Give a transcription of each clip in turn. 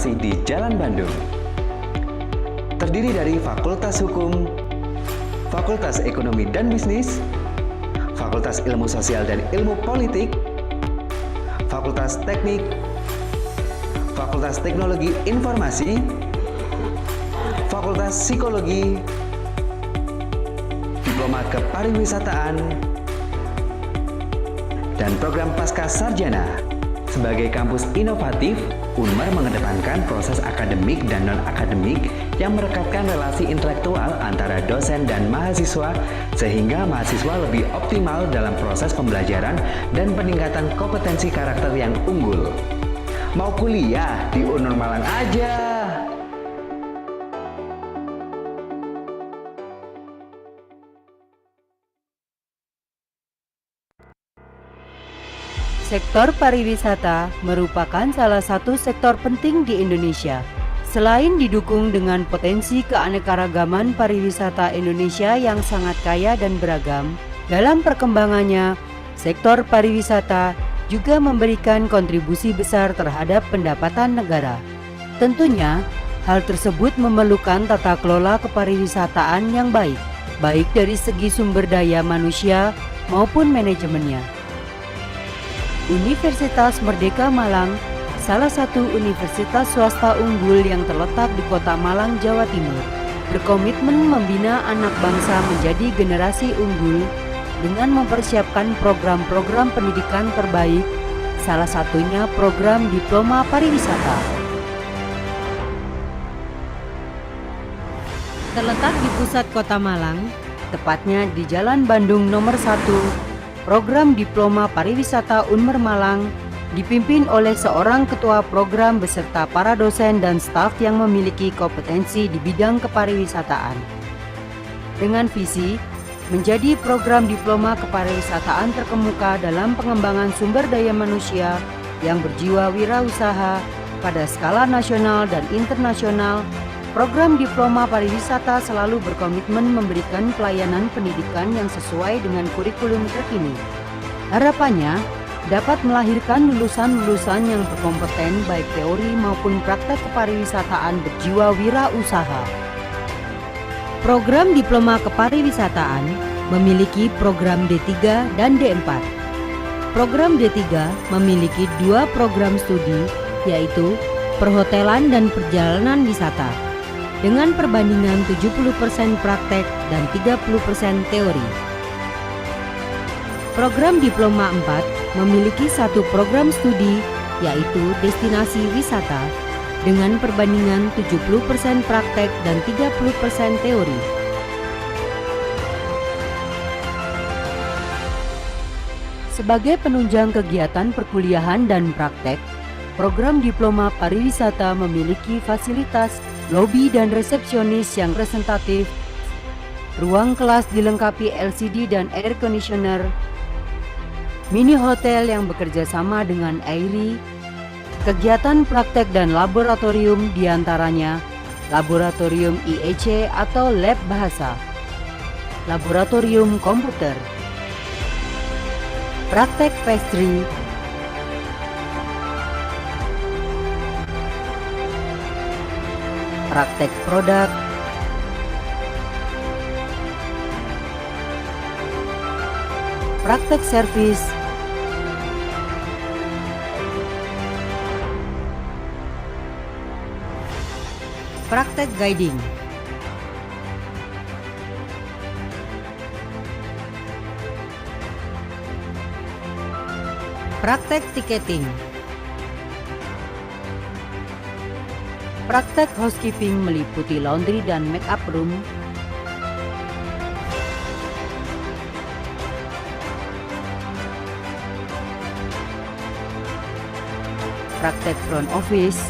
Informasi di Jalan Bandung. Terdiri dari Fakultas Hukum, Fakultas Ekonomi dan Bisnis, Fakultas Ilmu Sosial dan Ilmu Politik, Fakultas Teknik, Fakultas Teknologi Informasi, Fakultas Psikologi, Diploma Kepariwisataan, dan program Pasca Sarjana. Sebagai kampus inovatif, Unmar mengedepankan proses akademik dan non-akademik yang merekatkan relasi intelektual antara dosen dan mahasiswa sehingga mahasiswa lebih optimal dalam proses pembelajaran dan peningkatan kompetensi karakter yang unggul. Mau kuliah di Unmar Malang aja! Sektor pariwisata merupakan salah satu sektor penting di Indonesia. Selain didukung dengan potensi keanekaragaman pariwisata Indonesia yang sangat kaya dan beragam, dalam perkembangannya, sektor pariwisata juga memberikan kontribusi besar terhadap pendapatan negara. Tentunya, hal tersebut memerlukan tata kelola kepariwisataan yang baik dari segi sumber daya manusia maupun manajemennya. Universitas Merdeka Malang, salah satu universitas swasta unggul yang terletak di Kota Malang, Jawa Timur, berkomitmen membina anak bangsa menjadi generasi unggul dengan mempersiapkan program-program pendidikan terbaik, salah satunya program Diploma Pariwisata. Terletak di pusat Kota Malang, tepatnya di Jalan Bandung nomor 1, program Diploma Pariwisata Unmar Malang dipimpin oleh seorang ketua program beserta para dosen dan staf yang memiliki kompetensi di bidang kepariwisataan. Dengan visi menjadi program diploma kepariwisataan terkemuka dalam pengembangan sumber daya manusia yang berjiwa wirausaha pada skala nasional dan internasional, program Diploma Pariwisata selalu berkomitmen memberikan pelayanan pendidikan yang sesuai dengan kurikulum terkini. Harapannya dapat melahirkan lulusan-lulusan yang berkompeten baik teori maupun praktek kepariwisataan berjiwa wirausaha. Program Diploma Kepariwisataan memiliki program D3 dan D4. Program D3 memiliki 2 program studi, yaitu Perhotelan dan Perjalanan Wisata, dengan perbandingan 70% praktek dan 30% teori. Program Diploma 4 memiliki 1 program studi, yaitu Destinasi Wisata, dengan perbandingan 70% praktek dan 30% teori. Sebagai penunjang kegiatan perkuliahan dan praktek, program Diploma Pariwisata memiliki fasilitas lobi dan resepsionis yang representatif, ruang kelas dilengkapi LCD dan air conditioner, mini hotel yang bekerja sama dengan AIRI, kegiatan praktek dan laboratorium diantaranya laboratorium IEC atau lab bahasa, laboratorium komputer, praktek pastry, praktek produk, praktek servis, praktek guiding, praktek tiketing, praktek housekeeping meliputi laundry dan make up room, praktek front office,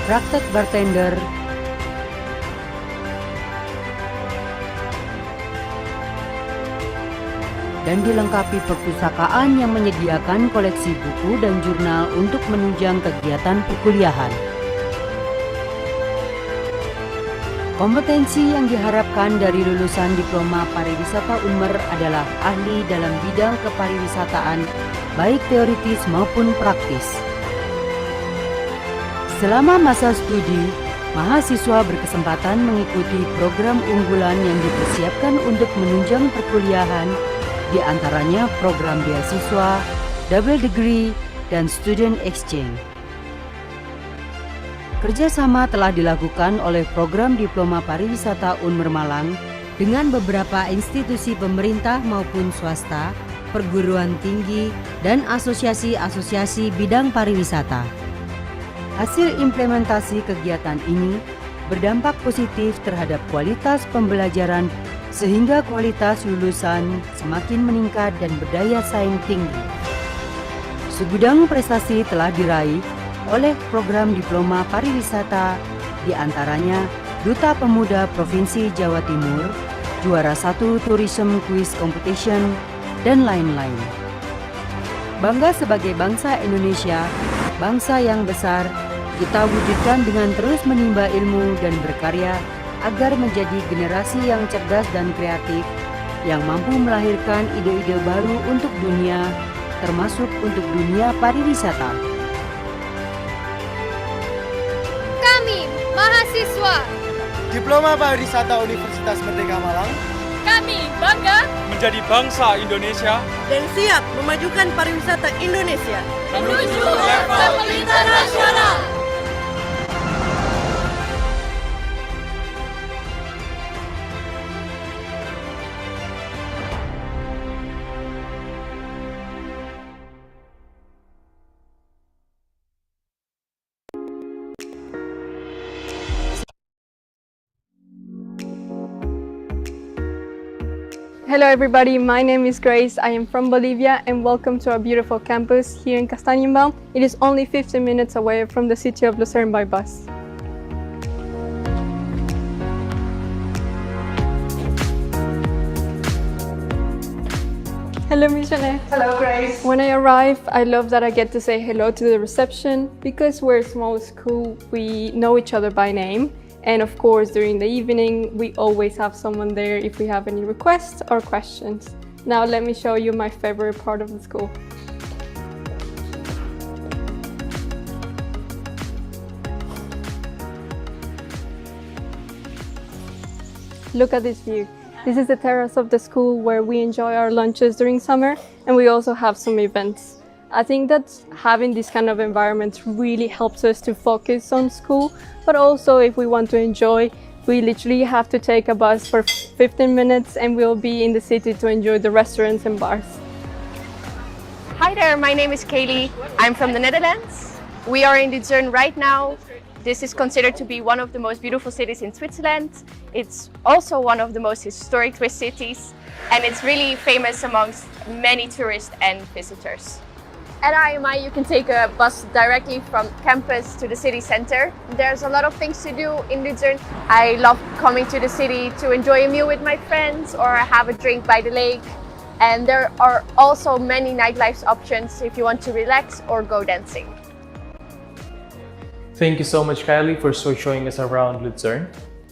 praktek bartender, dan dilengkapi perpustakaan yang menyediakan koleksi buku dan jurnal untuk menunjang kegiatan perkuliahan. Kompetensi yang diharapkan dari lulusan Diploma Pariwisata Unmer adalah ahli dalam bidang kepariwisataan, baik teoritis maupun praktis. Selama masa studi, mahasiswa berkesempatan mengikuti program unggulan yang dipersiapkan untuk menunjang perkuliahan, di antaranya program beasiswa, double degree, dan student exchange. Kerjasama telah dilakukan oleh program Diploma Pariwisata Unmer Malang dengan beberapa institusi pemerintah maupun swasta, perguruan tinggi, dan asosiasi-asosiasi bidang pariwisata. Hasil implementasi kegiatan ini berdampak positif terhadap kualitas pembelajaran sehingga kualitas lulusan semakin meningkat dan berdaya saing tinggi. Segudang prestasi telah diraih oleh program Diploma Pariwisata, di antaranya Duta Pemuda Provinsi Jawa Timur, juara 1 Tourism Quiz Competition, dan lain-lain. Bangga sebagai bangsa Indonesia, bangsa yang besar, kita wujudkan dengan terus menimba ilmu dan berkarya agar menjadi generasi yang cerdas dan kreatif, yang mampu melahirkan ide-ide baru untuk dunia, termasuk untuk dunia pariwisata. Mahasiswa Diploma Pariwisata Universitas Merdeka Malang, kami bangga menjadi bangsa Indonesia dan siap memajukan pariwisata Indonesia menuju level internasional. Hello everybody, my name is Grace. I am from Bolivia and welcome to our beautiful campus here in Castañumbal. It is only 15 minutes away from the city of Lucerne by bus. Hello Michelle. Hello Grace. When I arrive, I love that I get to say hello to the reception. Because we're a small school, we know each other by name. And of course, during the evening, we always have someone there if we have any requests or questions. Now let me show you my favorite part of the school. Look at this view. This is the terrace of the school where we enjoy our lunches during summer, and we also have some events. I think that having this kind of environment really helps us to focus on school, but also if we want to enjoy, we literally have to take a bus for 15 minutes and we'll be in the city to enjoy the restaurants and bars. Hi there, my name is Kaylee. I'm from the Netherlands. We are in Lucerne right now. This is considered to be one of the most beautiful cities in Switzerland. It's also one of the most historic Swiss cities, and it's really famous amongst many tourists and visitors. At IMI, you can take a bus directly from campus to the city center. There's a lot of things to do in Lucerne. I love coming to the city to enjoy a meal with my friends or have a drink by the lake. And there are also many nightlife options if you want to relax or go dancing. Thank you so much, Kylie, for showing us around Lucerne.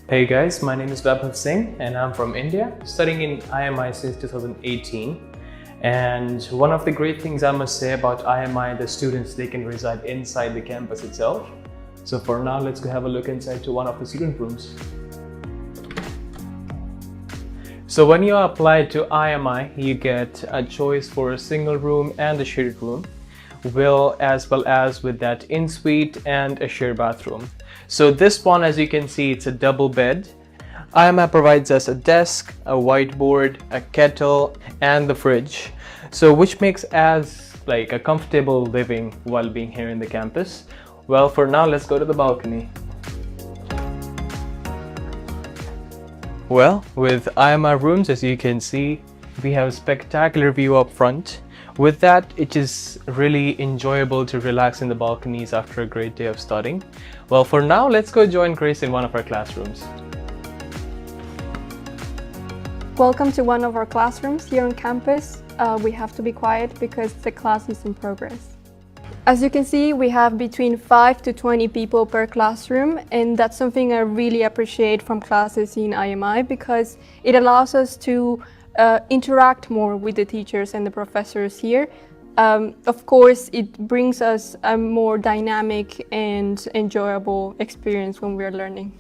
Hey guys, my name is Vaibhav Singh and I'm from India, studying in IMI since 2018. And one of the great things I must say about IMI, the students, they can reside inside the campus itself. So for now, let's go have a look inside to one of the student rooms. So when you apply to IMI, you get a choice for a single room and a shared room, as well as with that in-suite and a shared bathroom. So this one, as you can see, it's a double bed. IMI provides us a desk, a whiteboard, a kettle, and the fridge. So which makes as like a comfortable living while being here in the campus. Well, for now, let's go to the balcony. Well, with IMI rooms, as you can see, we have a spectacular view up front. With that, it is really enjoyable to relax in the balconies after a great day of studying. Well, for now, let's go join Grace in one of our classrooms. Welcome to one of our classrooms here on campus. We have to be quiet because the class is in progress. As you can see, we have between 5 to 20 people per classroom, and that's something I really appreciate from classes in IMI because it allows us to interact more with the teachers and the professors here. Of course, it brings us a more dynamic and enjoyable experience when we're learning.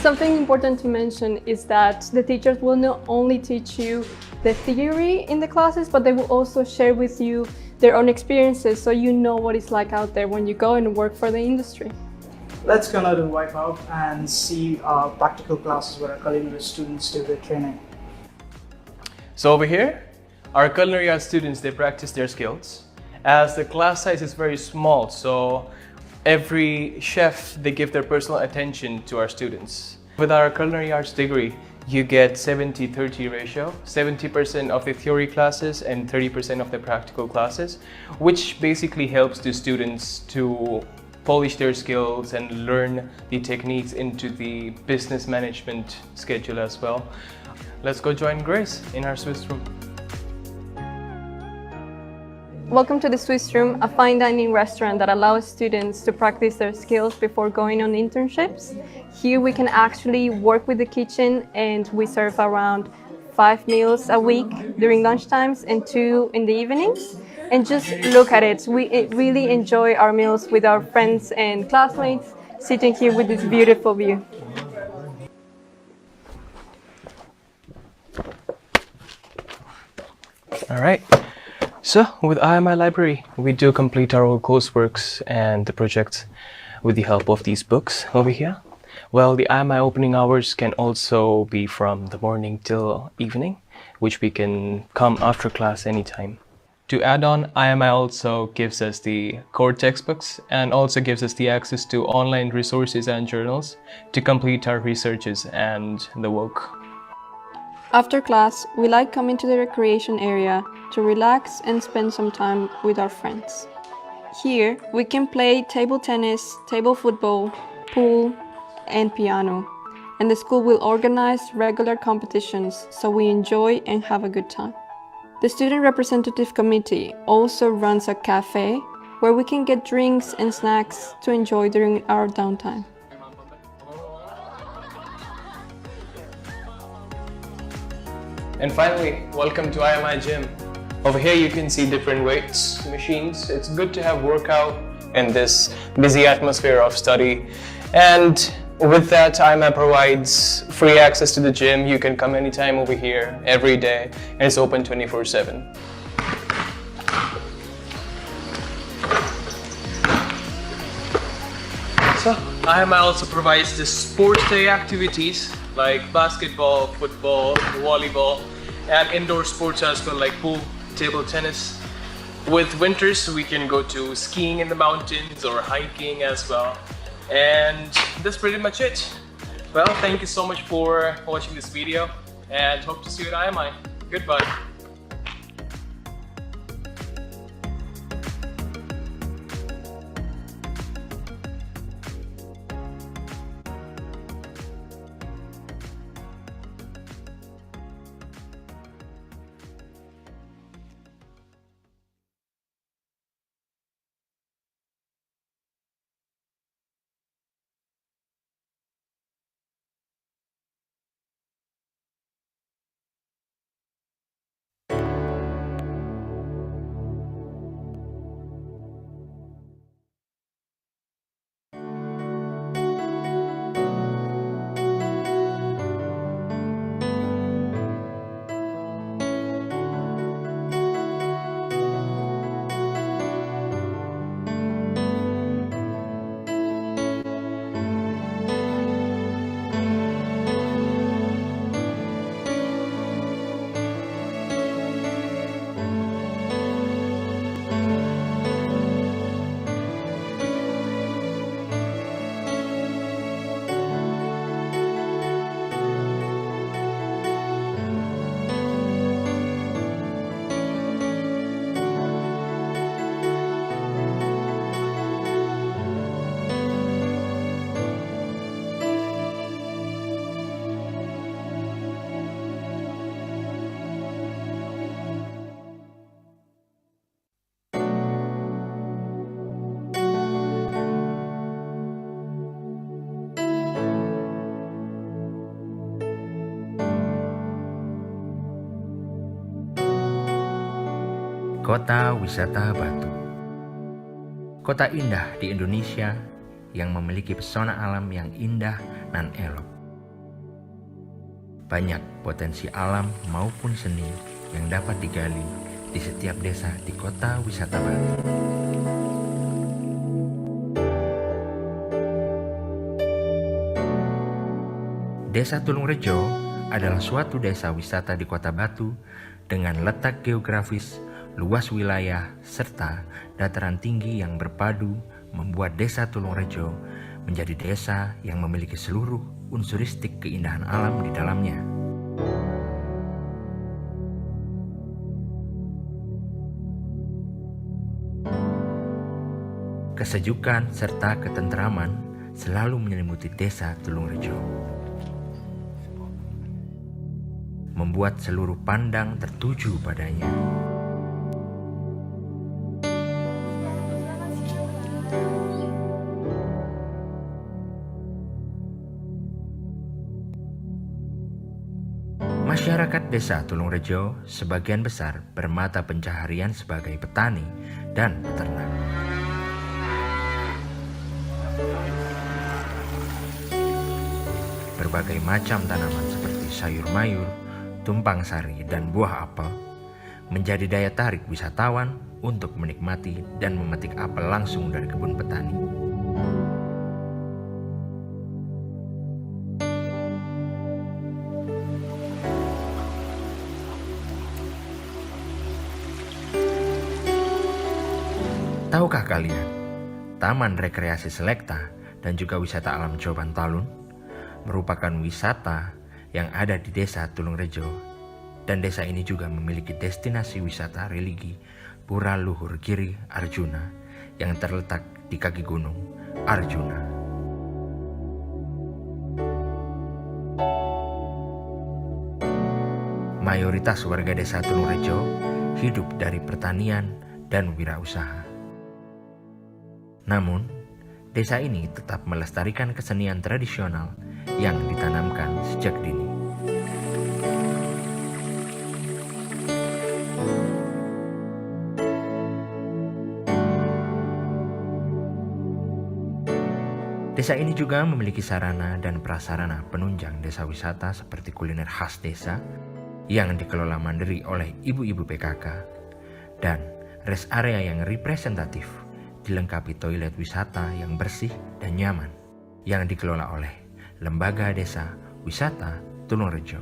Something important to mention is that the teachers will not only teach you the theory in the classes, but they will also share with you their own experiences so you know what it's like out there when you go and work for the industry. Let's go now to Wipeout and see practical classes where our culinary students do their training. So over here, our culinary arts students, they practice their skills. As the class size is very small, so every chef, they give their personal attention to our students. With our culinary arts degree, you get 70-30 ratio, 70% of the theory classes and 30% of the practical classes, which basically helps the students to polish their skills and learn the techniques into the business management schedule as well. Let's go join Grace in our Swiss room. Welcome to the Swiss Room, a fine dining restaurant that allows students to practice their skills before going on internships. Here we can actually work with the kitchen, and we serve around 5 meals a week during lunchtimes and 2 in the evenings. And just look at it, we really enjoy our meals with our friends and classmates, sitting here with this beautiful view. All right. So with IMI Library, we do complete our own courseworks and the projects with the help of these books over here. Well, the IMI opening hours can also be from the morning till evening, which we can come after class anytime. To add on, IMI also gives us the core textbooks and also gives us the access to online resources and journals to complete our researches and the work. After class, we like coming to the recreation area to relax and spend some time with our friends. Here, we can play table tennis, table football, pool, and piano. And the school will organize regular competitions so we enjoy and have a good time. The Student Representative Committee also runs a cafe where we can get drinks and snacks to enjoy during our downtime. And finally, welcome to IMI Gym. Over here you can see different weights, machines. It's good to have workout in this busy atmosphere of study. And with that, IMI provides free access to the gym. You can come anytime over here, every day, and it's open 24/7. So, IMI also provides the sports day activities like basketball, football, volleyball, and indoor sports as well like pool, table tennis. With winters, we can go to skiing in the mountains or hiking as well. And that's pretty much it. Well, thank you so much for watching this video and hope to see you at IMI. Goodbye. Kota Wisata Batu. Kota indah di Indonesia yang memiliki pesona alam yang indah nan elok. Banyak potensi alam maupun seni yang dapat digali di setiap desa di Kota Wisata Batu. Desa Tulungrejo adalah suatu desa wisata di Kota Batu dengan letak geografis, luas wilayah, serta dataran tinggi yang berpadu membuat desa Tulungrejo menjadi desa yang memiliki seluruh unsuristik keindahan alam di dalamnya. Kesejukan serta ketentraman selalu menyelimuti desa Tulungrejo, membuat seluruh pandang tertuju padanya. Masyarakat desa Tulungrejo sebagian besar bermata pencaharian sebagai petani dan peternak. Berbagai macam tanaman seperti sayur mayur, tumpang sari, dan buah apel menjadi daya tarik wisatawan untuk menikmati dan memetik apel langsung dari kebun petani. Tahukah kalian, Taman Rekreasi Selekta dan juga wisata alam Coban Talun merupakan wisata yang ada di desa Tulungrejo, dan desa ini juga memiliki destinasi wisata religi Pura Luhur Giri Arjuna yang terletak di kaki gunung Arjuna. Mayoritas warga desa Tulungrejo hidup dari pertanian dan wirausaha. Namun, desa ini tetap melestarikan kesenian tradisional yang ditanamkan sejak dini. Desa ini juga memiliki sarana dan prasarana penunjang desa wisata seperti kuliner khas desa yang dikelola mandiri oleh ibu-ibu PKK dan rest area yang representatif, dilengkapi toilet wisata yang bersih dan nyaman yang dikelola oleh Lembaga Desa Wisata Tulungrejo.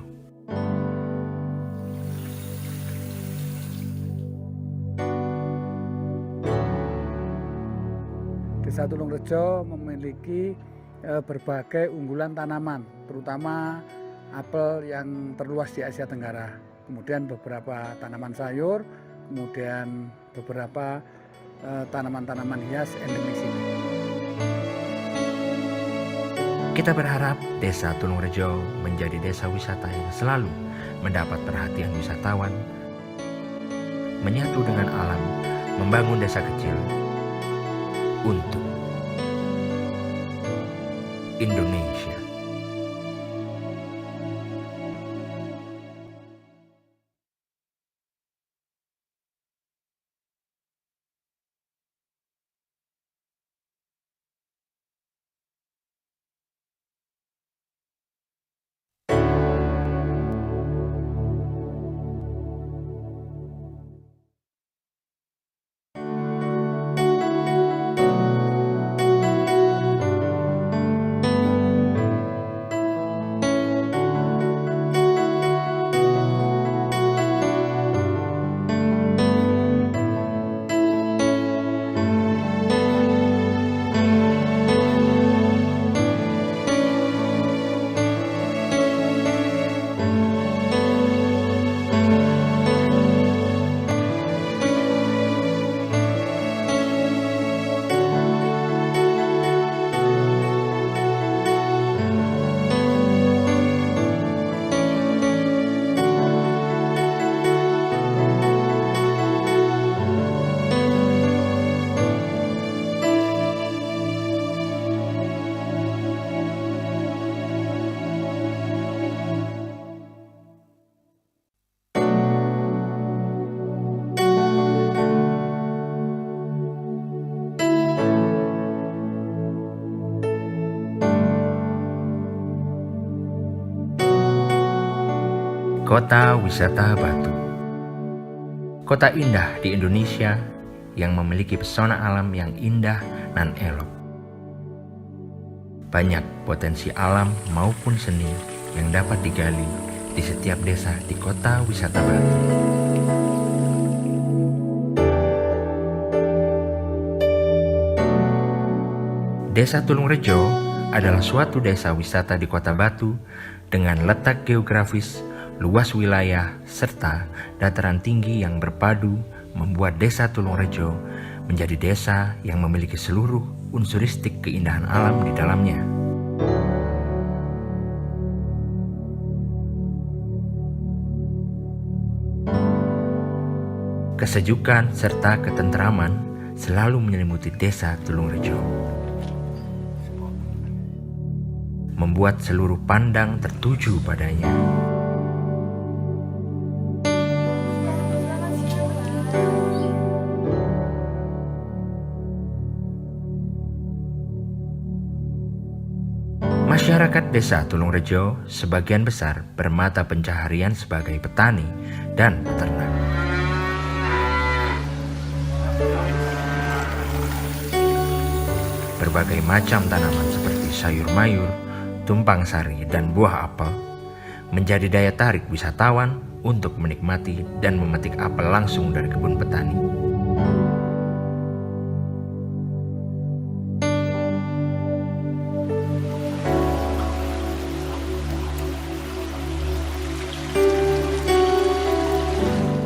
Desa Tulungrejo memiliki berbagai unggulan tanaman, terutama apel yang terluas di Asia Tenggara. Kemudian beberapa tanaman sayur, kemudian beberapa tanaman-tanaman hias endemis ini. Kita berharap desa Tulungrejo menjadi desa wisata yang selalu mendapat perhatian wisatawan, menyatu dengan alam, membangun desa kecil untuk Indonesia. Kota Wisata Batu. Kota indah di Indonesia yang memiliki pesona alam yang indah dan elok. Banyak potensi alam maupun seni yang dapat digali di setiap desa di Kota Wisata Batu. Desa Tulungrejo adalah suatu desa wisata di Kota Batu dengan letak geografis, luas wilayah, serta dataran tinggi yang berpadu membuat Desa Tulungrejo menjadi desa yang memiliki seluruh unsuristik keindahan alam di dalamnya. Kesejukan serta ketentraman selalu menyelimuti Desa Tulungrejo, membuat seluruh pandang tertuju padanya. Masyarakat Desa Tulungrejo sebagian besar bermata pencaharian sebagai petani dan peternak. Berbagai macam tanaman seperti sayur mayur, tumpang sari, dan buah apel menjadi daya tarik wisatawan untuk menikmati dan memetik apel langsung dari kebun petani.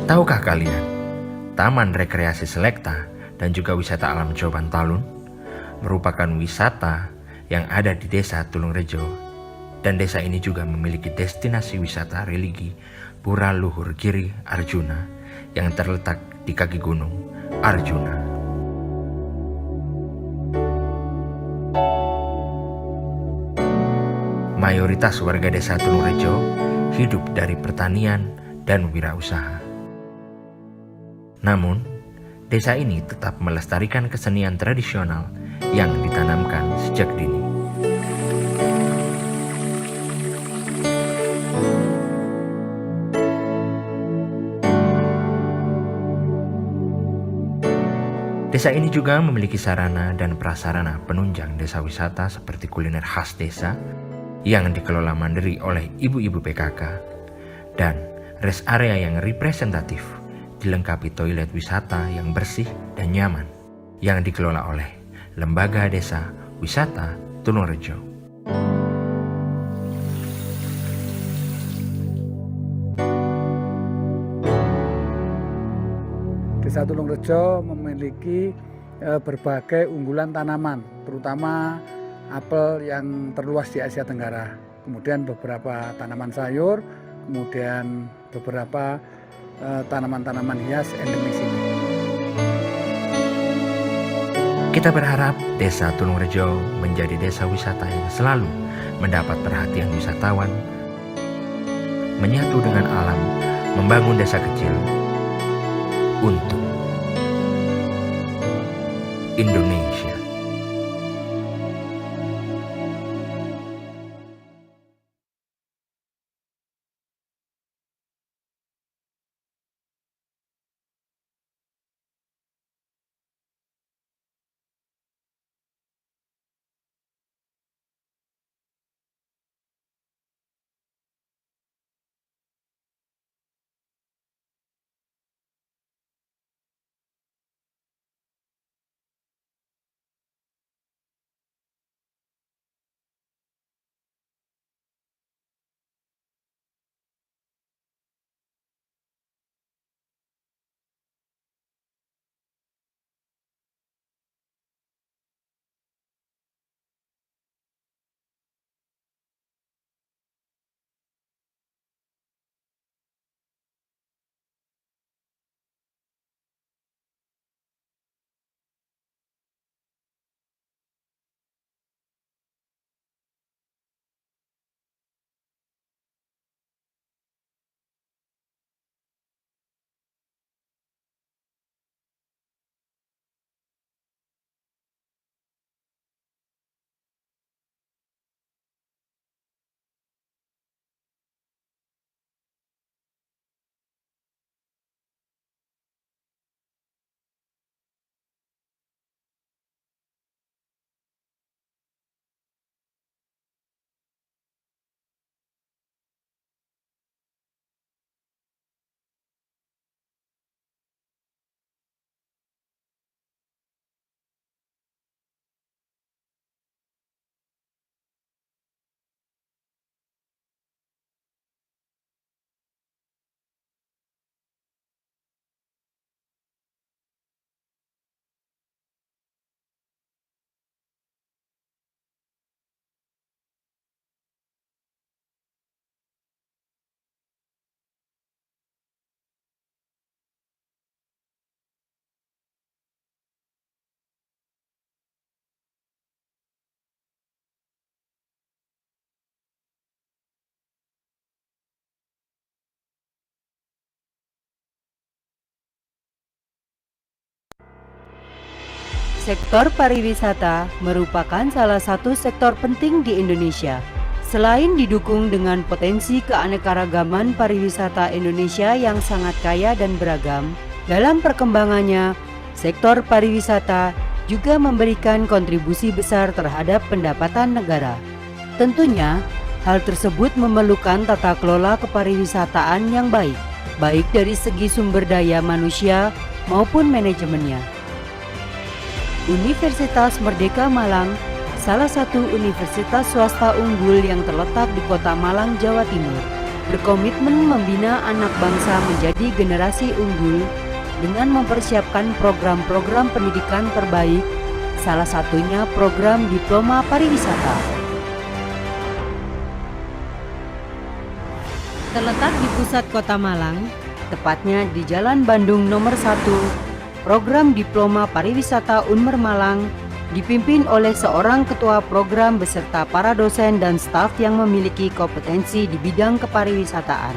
Tahukah kalian, Taman Rekreasi Selekta dan juga wisata alam Coban Talun merupakan wisata yang ada di Desa Tulungrejo, dan desa ini juga memiliki destinasi wisata religi Pura Luhur Giri Arjuna yang terletak di kaki gunung Arjuna. Mayoritas warga Desa Tulungrejo hidup dari pertanian dan wirausaha. Namun, desa ini tetap melestarikan kesenian tradisional yang ditanamkan sejak dini. Desa ini juga memiliki sarana dan prasarana penunjang desa wisata seperti kuliner khas desa yang dikelola mandiri oleh ibu-ibu PKK dan rest area yang representatif, dilengkapi toilet wisata yang bersih dan nyaman yang dikelola oleh Lembaga Desa Wisata Tulungrejo. Desa Tulungrejo memiliki berbagai unggulan tanaman, terutama apel yang terluas di Asia Tenggara. Kemudian beberapa tanaman sayur, kemudian beberapa tanaman-tanaman hias endemis ini. Kita berharap Desa Tulungrejo menjadi desa wisata yang selalu mendapat perhatian wisatawan, menyatu dengan alam, membangun desa kecil untuk Indonesia. Sektor pariwisata merupakan salah satu sektor penting di Indonesia. Selain didukung dengan potensi keanekaragaman pariwisata Indonesia yang sangat kaya dan beragam, dalam perkembangannya, sektor pariwisata juga memberikan kontribusi besar terhadap pendapatan negara. Tentunya, hal tersebut memerlukan tata kelola kepariwisataan yang baik dari segi sumber daya manusia maupun manajemennya. Universitas Merdeka Malang, salah satu universitas swasta unggul yang terletak di Kota Malang, Jawa Timur, berkomitmen membina anak bangsa menjadi generasi unggul dengan mempersiapkan program-program pendidikan terbaik, salah satunya program Diploma Pariwisata. Terletak di pusat Kota Malang, tepatnya di Jalan Bandung nomor 1, program Diploma Pariwisata Unmer Malang dipimpin oleh seorang ketua program beserta para dosen dan staf yang memiliki kompetensi di bidang kepariwisataan.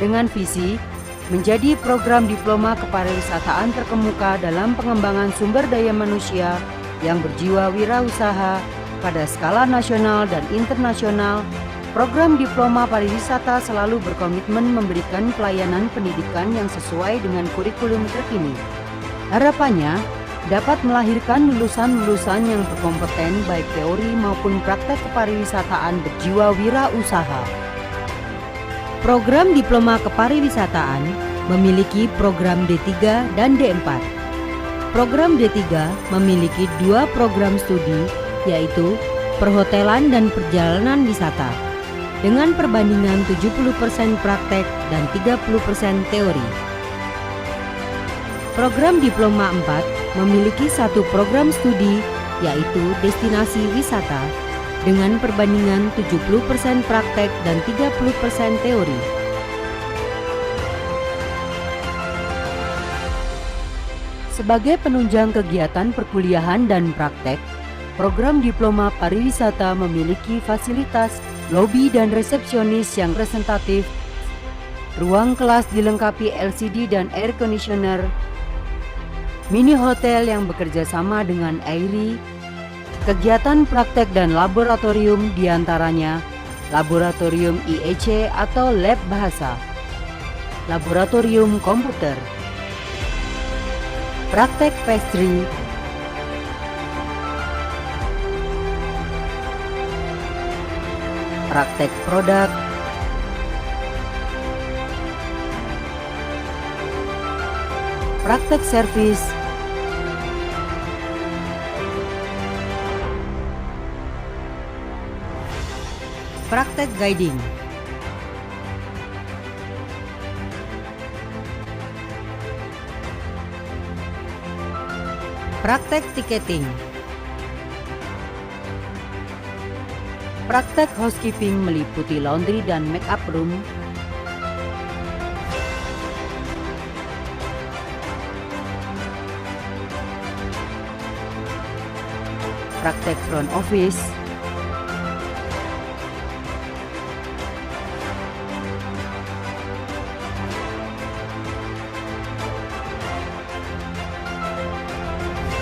Dengan visi menjadi program diploma kepariwisataan terkemuka dalam pengembangan sumber daya manusia yang berjiwa wirausaha pada skala nasional dan internasional, program Diploma Pariwisata selalu berkomitmen memberikan pelayanan pendidikan yang sesuai dengan kurikulum terkini. Harapannya dapat melahirkan lulusan-lulusan yang berkompeten baik teori maupun praktek kepariwisataan berjiwa wirausaha. Program Diploma Kepariwisataan memiliki program D3 dan D4. Program D3 memiliki 2 program studi, yaitu Perhotelan dan Perjalanan Wisata, dengan perbandingan 70% praktek dan 30% teori. Program Diploma 4 memiliki 1 program studi, yaitu Destinasi Wisata, dengan perbandingan 70% praktek dan 30% teori. Sebagai penunjang kegiatan perkuliahan dan praktek, program Diploma Pariwisata memiliki fasilitas lobi dan resepsionis yang representatif, ruang kelas dilengkapi LCD dan air conditioner, mini hotel yang bekerja sama dengan AIRI, kegiatan praktek dan laboratorium diantaranya laboratorium IEC atau lab bahasa, laboratorium komputer, praktek pastry, praktek produk, praktek servis, praktek guiding, praktek tiketing, praktek housekeeping meliputi laundry dan make-up room, praktek front office,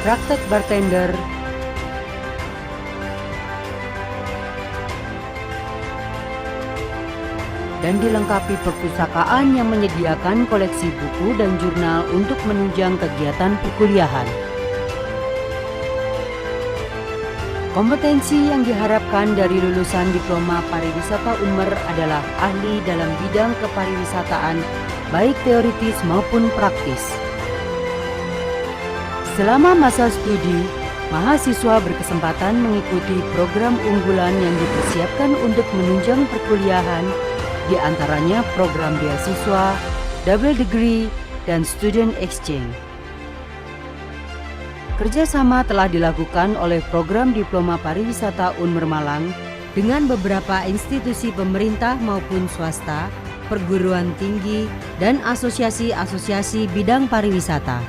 praktek bartender, dan dilengkapi perpustakaan yang menyediakan koleksi buku dan jurnal untuk menunjang kegiatan perkuliahan. Kompetensi yang diharapkan dari lulusan Diploma Pariwisata Unmer adalah ahli dalam bidang kepariwisataan, baik teoritis maupun praktis. Selama masa studi, mahasiswa berkesempatan mengikuti program unggulan yang dipersiapkan untuk menunjang perkuliahan, di antaranya program beasiswa, double degree, dan student exchange. Kerjasama telah dilakukan oleh program Diploma Pariwisata Unmer Malang dengan beberapa institusi pemerintah maupun swasta, perguruan tinggi, dan asosiasi-asosiasi bidang pariwisata.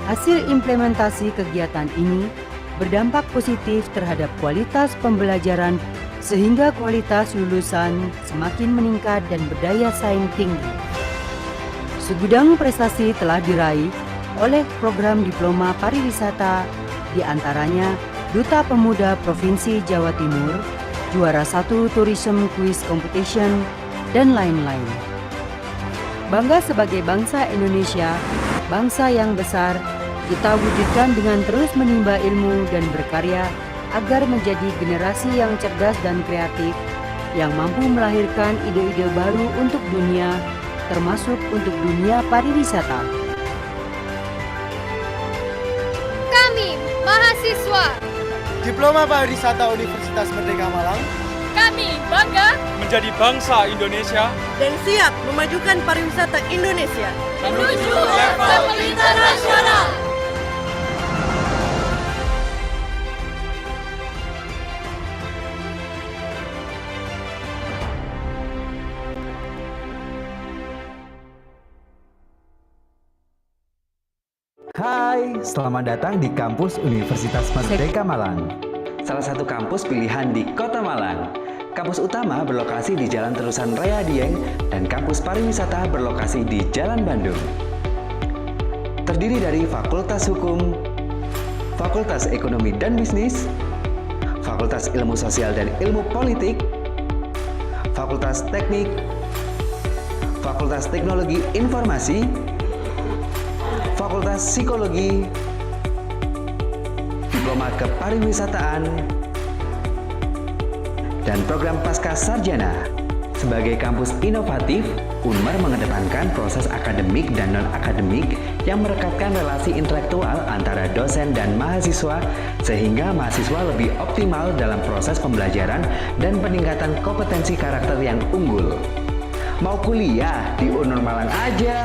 Hasil implementasi kegiatan ini berdampak positif terhadap kualitas pembelajaran sehingga kualitas lulusan semakin meningkat dan berdaya saing tinggi. Segudang prestasi telah diraih oleh program Diploma Pariwisata, di antaranya Duta Pemuda Provinsi Jawa Timur, juara 1 Tourism Quiz Competition, dan lain-lain. Bangga sebagai bangsa Indonesia, bangsa yang besar, kita wujudkan dengan terus menimba ilmu dan berkarya agar menjadi generasi yang cerdas dan kreatif, yang mampu melahirkan ide-ide baru untuk dunia, termasuk untuk dunia pariwisata. Kami, mahasiswa. Diploma Pariwisata Universitas Merdeka Malang. Kami bangga Menjadi bangsa Indonesia. Dan siap memajukan pariwisata Indonesia menuju level internasional. Hai, selamat datang di kampus Universitas Merdeka Malang. Salah satu kampus pilihan di Kota Malang. Kampus utama berlokasi di Jalan Terusan Raya Dieng dan kampus pariwisata berlokasi di Jalan Bandung. Terdiri dari Fakultas Hukum, Fakultas Ekonomi dan Bisnis, Fakultas Ilmu Sosial dan Ilmu Politik, Fakultas Teknik, Fakultas Teknologi Informasi, Fakultas Psikologi, Diploma Kepariwisataan, dan program Pasca Sarjana. Sebagai kampus inovatif, Unmer mengedepankan proses akademik dan non-akademik yang merekatkan relasi intelektual antara dosen dan mahasiswa sehingga mahasiswa lebih optimal dalam proses pembelajaran dan peningkatan kompetensi karakter yang unggul. Mau kuliah di Unmer Malang aja!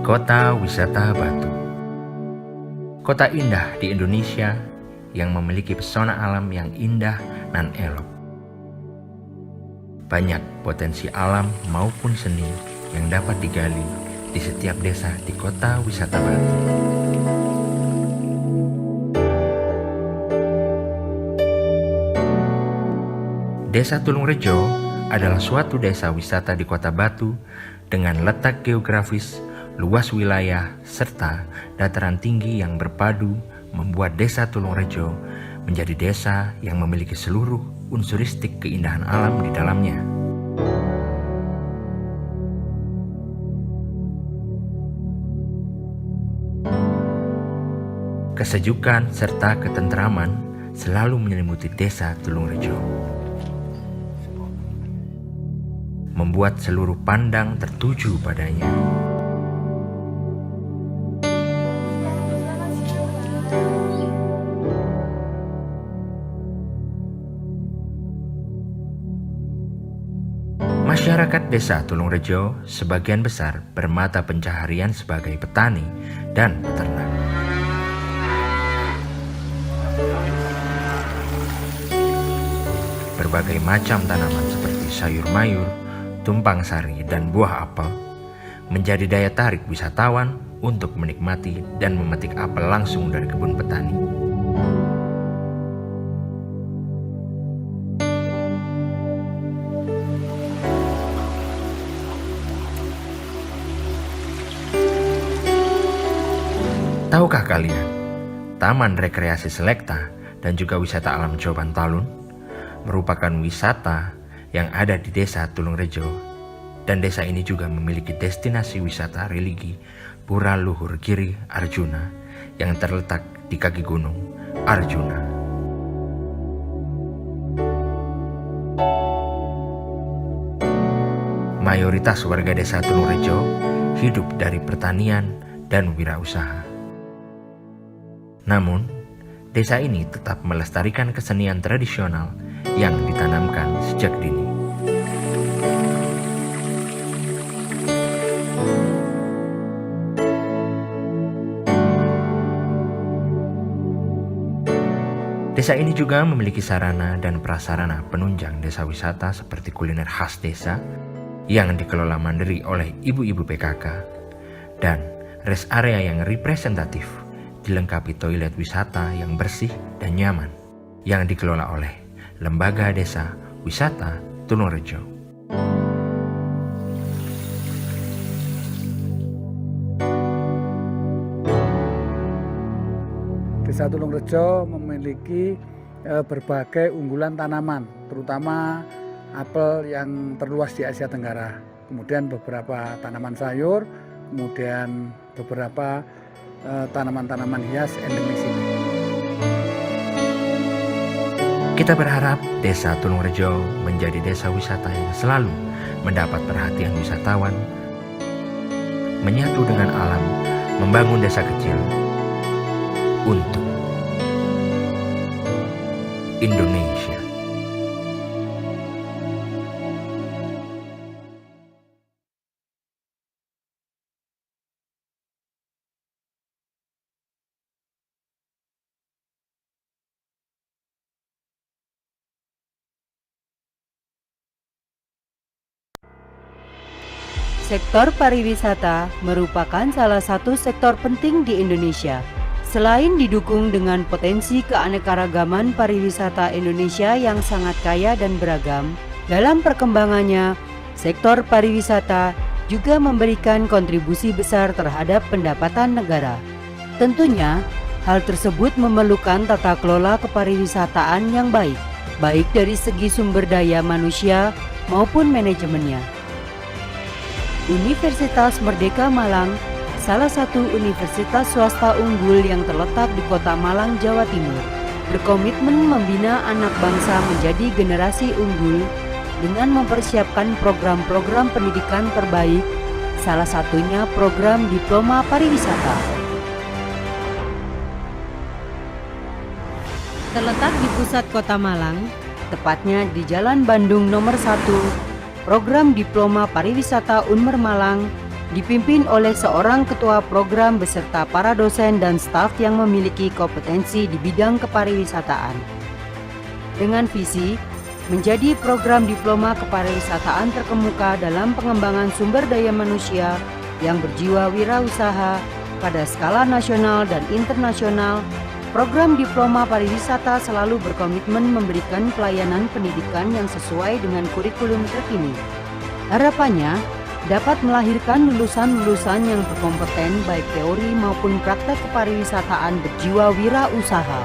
Kota Wisata Batu. Kota indah di Indonesia yang memiliki pesona alam yang indah dan elok. Banyak potensi alam maupun seni yang dapat digali di setiap desa di Kota Wisata Batu. Desa Tulungrejo adalah suatu desa wisata di Kota Batu dengan letak geografis, luas wilayah, serta dataran tinggi yang berpadu membuat Desa Tulungrejo menjadi desa yang memiliki seluruh unsuristik keindahan alam di dalamnya. Kesejukan serta ketentraman selalu menyelimuti Desa Tulungrejo, membuat seluruh pandang tertuju padanya. Masyarakat Desa Tulungrejo sebagian besar bermata pencaharian sebagai petani dan peternak. Berbagai macam tanaman seperti seperti sayur mayur, tumpang sari, dan buah apel menjadi daya tarik wisatawan untuk menikmati dan memetik apel langsung dari kebun petani. Tahukah kalian, Taman Rekreasi Selekta dan juga wisata alam Coban Talun merupakan wisata yang ada di desa Tulungrejo, dan desa ini juga memiliki destinasi wisata religi Pura Luhur Giri Arjuna yang terletak di kaki gunung Arjuna. Mayoritas warga desa Tulungrejo hidup dari pertanian dan wirausaha. Namun, desa ini tetap melestarikan kesenian tradisional yang ditanamkan sejak dini. Desa ini juga memiliki sarana dan prasarana penunjang desa wisata seperti kuliner khas desa yang dikelola mandiri oleh ibu-ibu PKK dan rest area yang representatif, dilengkapi toilet wisata yang bersih dan nyaman yang dikelola oleh Lembaga Desa Wisata Tulungrejo. Desa Tulungrejo memiliki berbagai unggulan tanaman, terutama apel yang terluas di Asia Tenggara. Kemudian beberapa tanaman sayur, kemudian beberapa tanaman-tanaman hias endemis ini. Kita berharap desa Tulungrejo menjadi desa wisata yang selalu mendapat perhatian wisatawan, menyatu dengan alam, membangun desa kecil untuk Indonesia. Sektor pariwisata merupakan salah satu sektor penting di Indonesia. Selain didukung dengan potensi keanekaragaman pariwisata Indonesia yang sangat kaya dan beragam, dalam perkembangannya, sektor pariwisata juga memberikan kontribusi besar terhadap pendapatan negara. Tentunya, hal tersebut memerlukan tata kelola kepariwisataan yang baik dari segi sumber daya manusia maupun manajemennya. Universitas Merdeka Malang, salah satu universitas swasta unggul yang terletak di Kota Malang, Jawa Timur, berkomitmen membina anak bangsa menjadi generasi unggul dengan mempersiapkan program-program pendidikan terbaik, salah satunya program Diploma Pariwisata. Terletak di pusat Kota Malang, tepatnya di Jalan Bandung nomor 1, program Diploma Pariwisata Unmer Malang dipimpin oleh seorang ketua program beserta para dosen dan staf yang memiliki kompetensi di bidang kepariwisataan. Dengan visi menjadi program diploma kepariwisataan terkemuka dalam pengembangan sumber daya manusia yang berjiwa wirausaha pada skala nasional dan internasional, program Diploma Pariwisata selalu berkomitmen memberikan pelayanan pendidikan yang sesuai dengan kurikulum terkini. Harapannya dapat melahirkan lulusan-lulusan yang berkompeten baik teori maupun praktek kepariwisataan berjiwa wirausaha.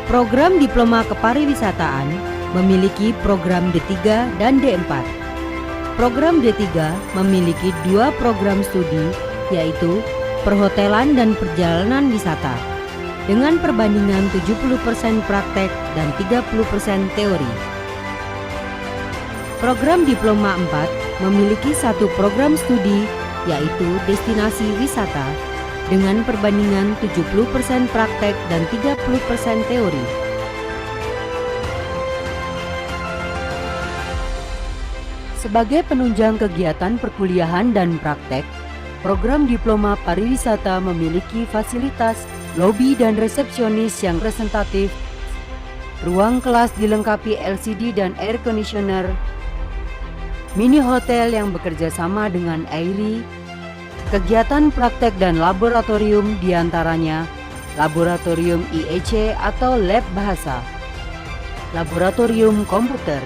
Program Diploma Kepariwisataan memiliki program D3 dan D4. Program D3 memiliki 2 program studi, yaitu Perhotelan dan Perjalanan Wisata, dengan perbandingan 70% praktek dan 30% teori. Program Diploma 4 memiliki 1 program studi, yaitu Destinasi Wisata, dengan perbandingan 70% praktek dan 30% teori. Sebagai penunjang kegiatan perkuliahan dan praktek, program Diploma Pariwisata memiliki fasilitas lobi dan resepsionis yang representatif. Ruang kelas dilengkapi LCD dan air conditioner. Mini hotel yang bekerja sama dengan AIRI. Kegiatan praktek dan laboratorium diantaranya laboratorium IEC atau lab bahasa, laboratorium komputer,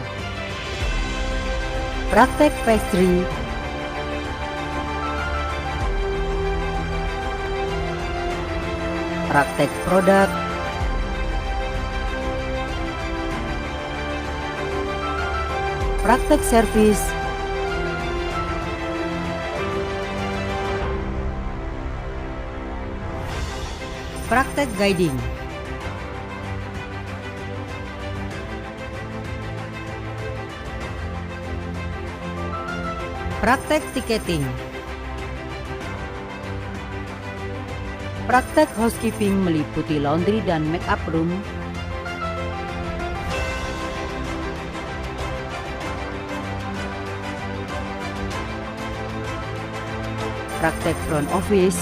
praktek pastry, praktek produk, praktek servis, praktek guiding, praktek tiketing, praktek housekeeping meliputi laundry dan make-up room, praktek front office,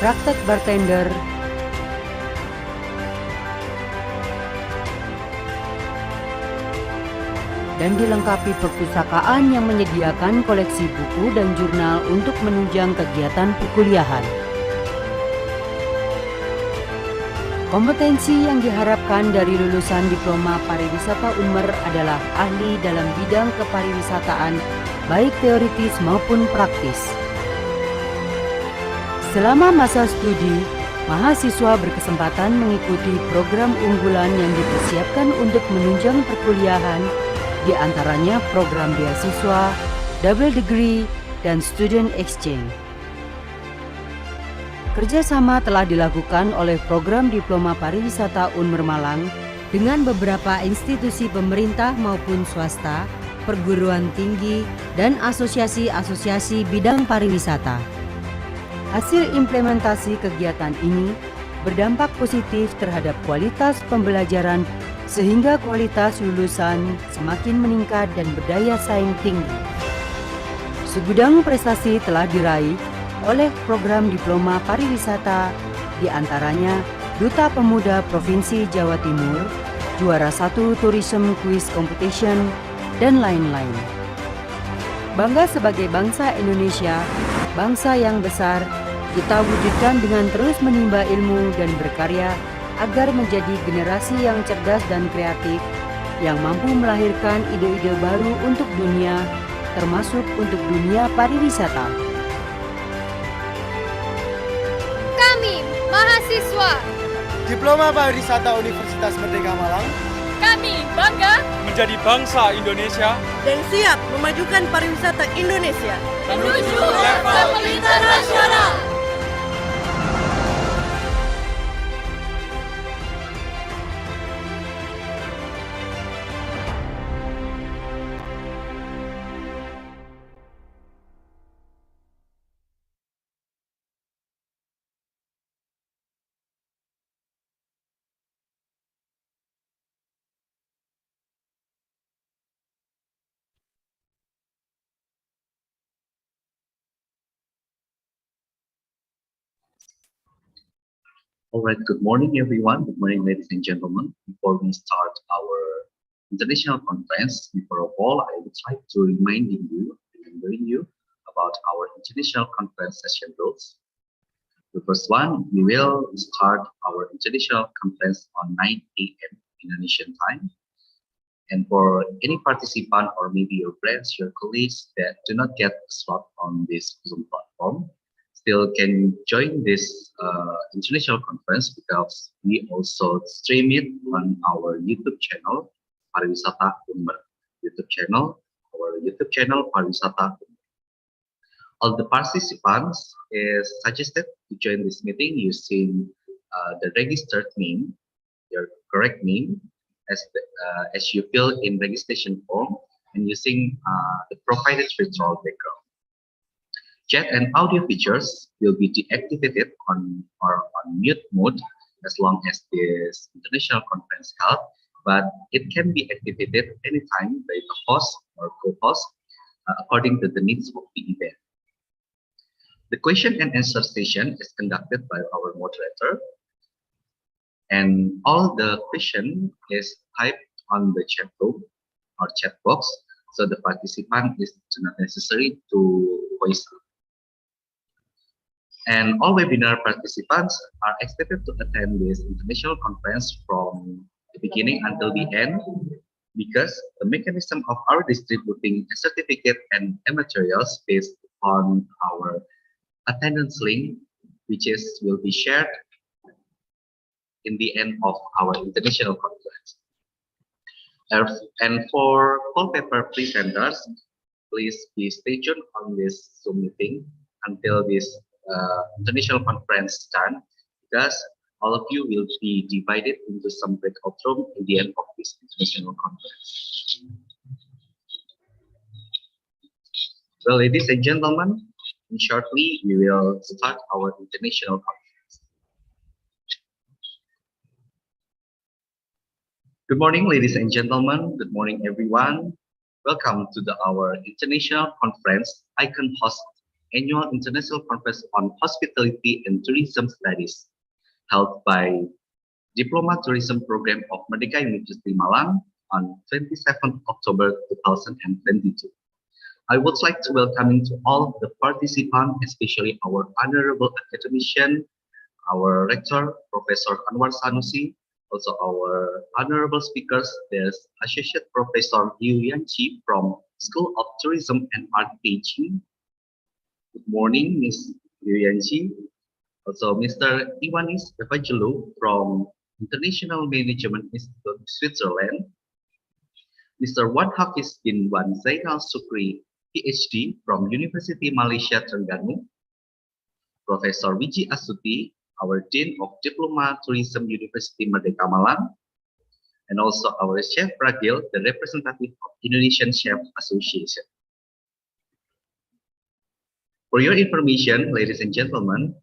praktek bartender, dan dilengkapi perpustakaan yang menyediakan koleksi buku dan jurnal untuk menunjang kegiatan perkuliahan. Kompetensi yang diharapkan dari lulusan Diploma Pariwisata Unmer adalah ahli dalam bidang kepariwisataan, baik teoritis maupun praktis. Selama masa studi, mahasiswa berkesempatan mengikuti program unggulan yang dipersiapkan untuk menunjang perkuliahan, di antaranya program beasiswa, double degree, dan student exchange. Kerjasama telah dilakukan oleh program Diploma Pariwisata Unmer Malang dengan beberapa institusi pemerintah maupun swasta, perguruan tinggi, dan asosiasi-asosiasi bidang pariwisata. Hasil implementasi kegiatan ini berdampak positif terhadap kualitas pembelajaran sehingga kualitas lulusan semakin meningkat dan berdaya saing tinggi. Segudang prestasi telah diraih oleh program Diploma Pariwisata, di antaranya Duta Pemuda Provinsi Jawa Timur, juara 1 Tourism Quiz Competition, dan lain-lain. Bangga sebagai bangsa Indonesia, bangsa yang besar, kita wujudkan dengan terus menimba ilmu dan berkarya agar menjadi generasi yang cerdas dan kreatif, yang mampu melahirkan ide-ide baru untuk dunia, termasuk untuk dunia pariwisata. Kami, mahasiswa Diploma Pariwisata Universitas Merdeka Malang, kami bangga menjadi bangsa Indonesia dan siap memajukan pariwisata Indonesia menuju level internasional. All right, good morning, everyone. Good morning, ladies and gentlemen. Before we start our international conference, before all, I would like to remembering you about our international conference session rules. The first one, we will start our international conference on 9 a.m. Indonesian time. And for any participant or maybe your friends, your colleagues that do not get a slot on this Zoom platform, still can join this international conference because we also stream it on our YouTube channel, Pariwisata Unmer. Our YouTube channel, Pariwisata Unmer. All the participants is suggested to join this meeting using the registered name, your correct name, as you fill in registration form, and using the provided virtual background. Chat and audio features will be deactivated on mute mode as long as this international conference held, but it can be activated anytime by the host or co-host according to the needs of the event. The question and answer session is conducted by our moderator, and all the question is typed on the chat room or chat box, so the participant is not necessary to voice out. And all webinar participants are expected to attend this international conference from the beginning until the end, because the mechanism of our distributing a certificate and materials based on our attendance link, which will be shared in the end of our international conference. And for call paper presenters, please stay tuned on this Zoom meeting until this international conference is done, because all of you will be divided into some breakout room at the end of this international conference. Well, ladies and gentlemen, shortly we will start our international conference. Good morning, ladies and gentlemen. Good morning, everyone. Welcome to our international conference, ICONHOSTS Annual International Conference on Hospitality and Tourism Studies, held by Diploma Tourism Program of Merdeka University Malang on 27 October 2022. I would like to welcome to all of the participants, especially our honorable academician, our rector, Professor Anwar Sanusi, also our honorable speakers, there's Associate Professor Liu Yanqi from School of Tourism and Art Beijing. Good morning, Ms. Liu Yanqi. Also, Mr. Iwanis Evangelou from International Management Institute, Switzerland. Mr. Wan Hafiz bin Wan Zainal Sukri, PhD from University Malaysia Terengganu. Professor Wiji Asuti, our Dean of Diploma Tourism University Merdeka Malang. And also our Chef Ragil, the representative of Indonesian Chef Association. For your information, ladies and gentlemen,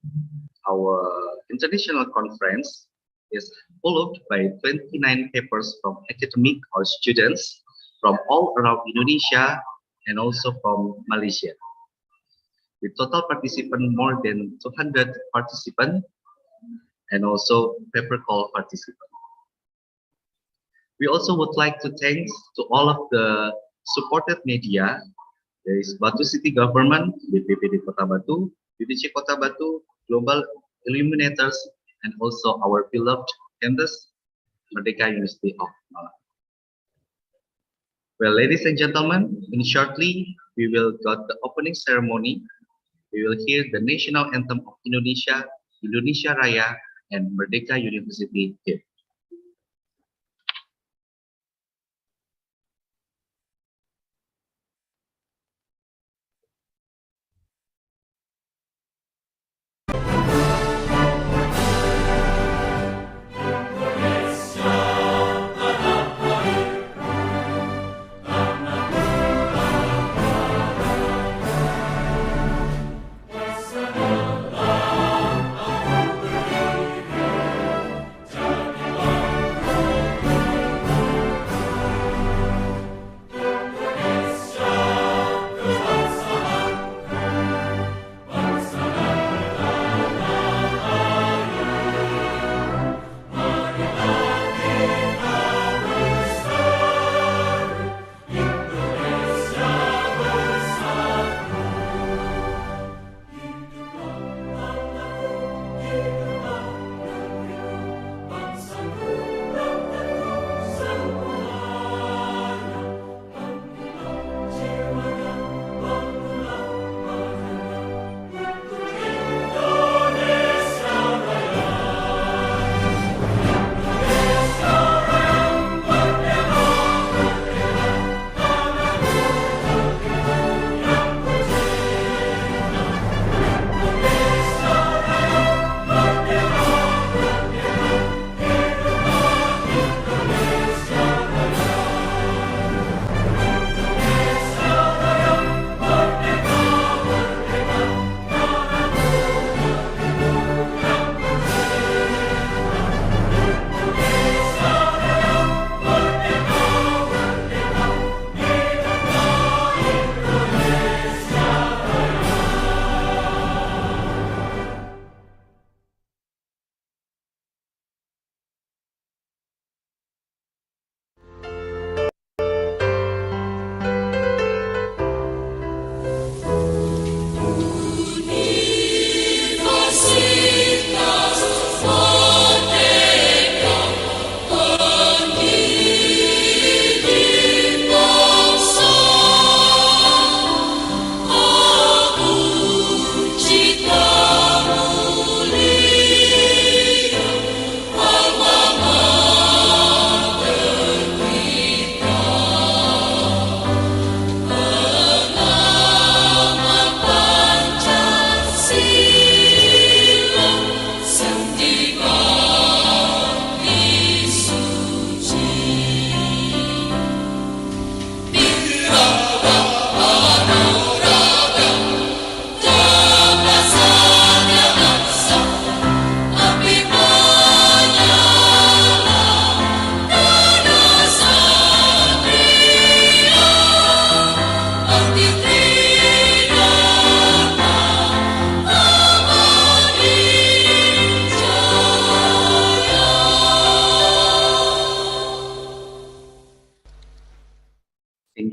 our international conference is followed by 29 papers from academic or students from all around Indonesia and also from Malaysia. With total participant more than 200 participants and also paper call participants. We also would like to thank to all of the supported media. There is Batu City Government, BPPD Kota Batu, BPC Kota Batu, Global Illuminators, and also our beloved campus, Merdeka University of Malang. Well, ladies and gentlemen, in shortly, we will got the opening ceremony. We will hear the national anthem of Indonesia, Indonesia Raya, and Merdeka University here.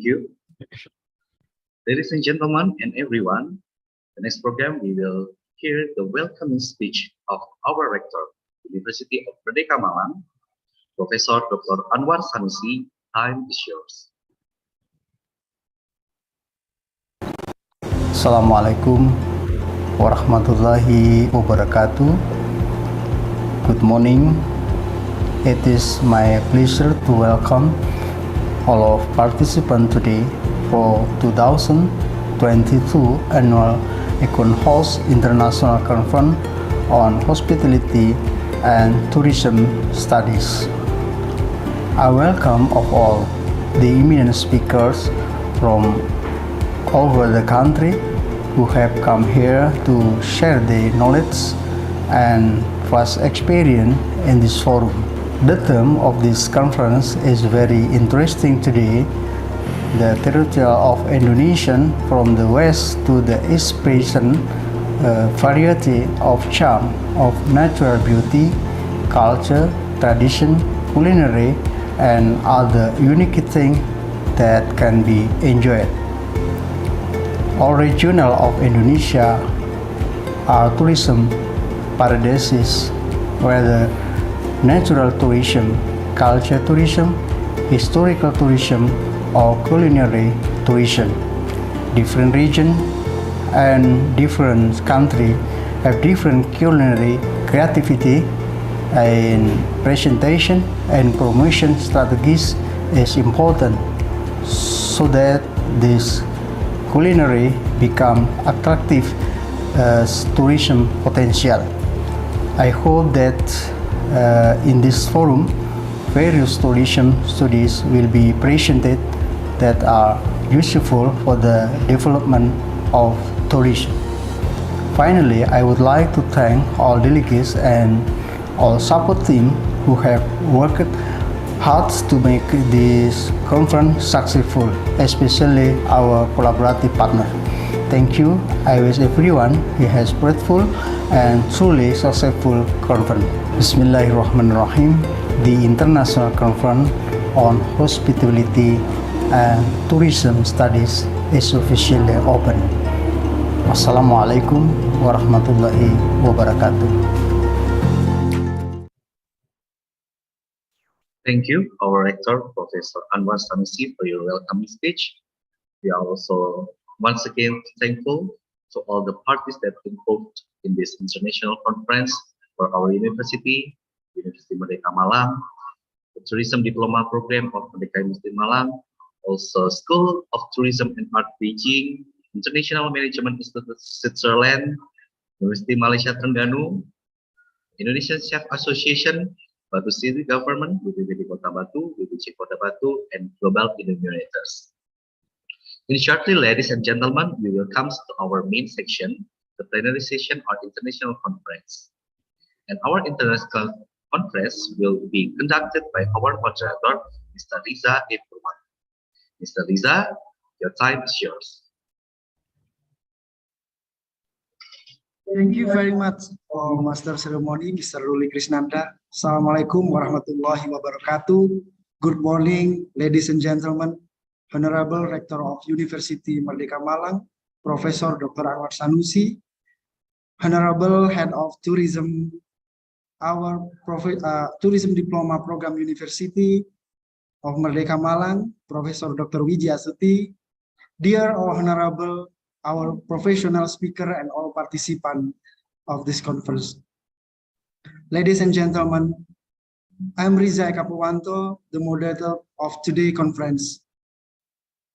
you. Ladies and gentlemen and everyone, the next program we will hear the welcoming speech of our rector, University of Merdeka Malang, Professor Dr. Anwar Sanusi. Time is yours. Assalamualaikum warahmatullahi wabarakatuh. Good morning. It is my pleasure to welcome all of participants today for 2022 annual ICONHOSTS International Conference on Hospitality and Tourism Studies. I welcome of all the eminent speakers from all over the country who have come here to share their knowledge and vast experience in this forum. The theme of this conference is very interesting today. The territory of Indonesia from the west to the east present a variety of charm of natural beauty, culture, tradition, culinary, and other unique things that can be enjoyed. All regions of Indonesia are tourism paradises, whether natural tourism, culture tourism, historical tourism, or culinary tourism. Different regions and different countries have different culinary creativity, and presentation and promotion strategies is important so that this culinary become attractive as tourism potential. I hope that in this forum, various tourism studies will be presented that are useful for the development of tourism. Finally, I would like to thank all delegates and all support team who have worked hard to make this conference successful, especially our collaborative partner. Thank you. I wish everyone has fruitful and truly successful conference. Bismillahirrahmanirrahim. The International Conference on Hospitality and Tourism Studies is officially open. Wassalamualaikum warahmatullahi wabarakatuh. Thank you, our rector, Professor Anwar Sanusi, for your welcoming speech. We are also once again thankful to all the parties that involved in this international conference for our university, University Merdeka Malang, the Tourism Diploma Program of Merdeka University Malang, also School of Tourism and Art Beijing, International Management Institute Switzerland, University Malaysia Terengganu, Indonesian Chef Association, Batu City Government, BPBD Kota Batu, BPC Kota Batu, and Global Illuminators. In shortly, ladies and gentlemen, we will come to our main section, the plenary session or international conference. And our international conference will be conducted by our moderator, Mr. Riza Diploma. Mr. Riza, your time is yours. Thank you very much, Master Ceremony, Mr. Ruli Krisnanda. Assalamualaikum warahmatullahi wabarakatuh. Good morning, ladies and gentlemen. Honorable Rector of University Merdeka Malang, Professor Dr. Anwar Sanusi, Honorable Head of Tourism, our Tourism Diploma Program University of Merdeka Malang, Professor Dr. Wijaya Suti, dear Honorable, our professional speaker and all participants of this conference. Ladies and gentlemen, I'm Riza Kapuwanto, the moderator of today's conference.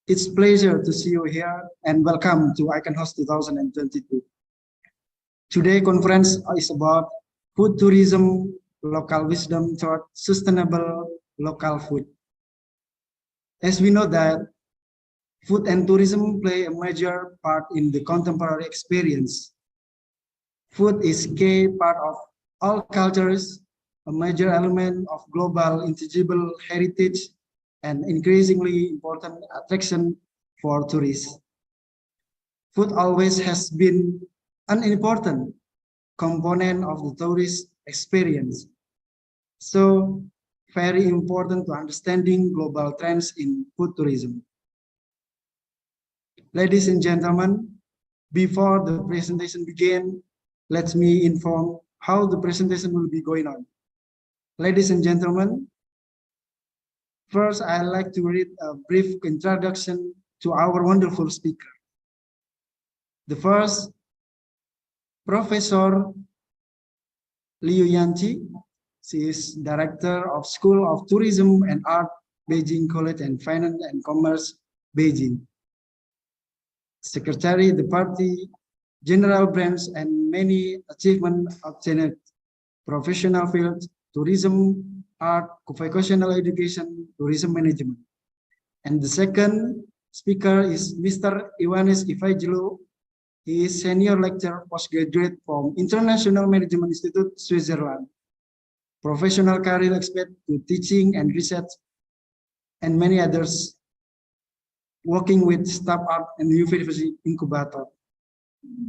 It's a pleasure to see you here and welcome to ICONHOSTS 2022. Today's conference is about food tourism, local wisdom toward sustainable local food. As we know that food and tourism play a major part in the contemporary experience. Food is a key part of all cultures, a major element of global intangible heritage, and increasingly important attraction for tourists. Food always has been an important component of the tourist experience. So, very important to understanding global trends in food tourism. Ladies and gentlemen, before the presentation begins, let me inform how the presentation will be going on. Ladies and gentlemen, first I'd like to read a brief introduction to our wonderful speaker. The first, Professor Liu Yanqi. She is Director of School of Tourism and Art, Beijing College and Finance and Commerce, Beijing. Secretary, the party, general branch, and many achievements obtained. Professional field, tourism, art, vocational education, tourism management. And the second speaker is Mr. Iwanis Ivaijlo. He is senior lecturer postgraduate from International Management Institute, Switzerland. Professional career expert to teaching and research, and many others, working with startup and university incubator.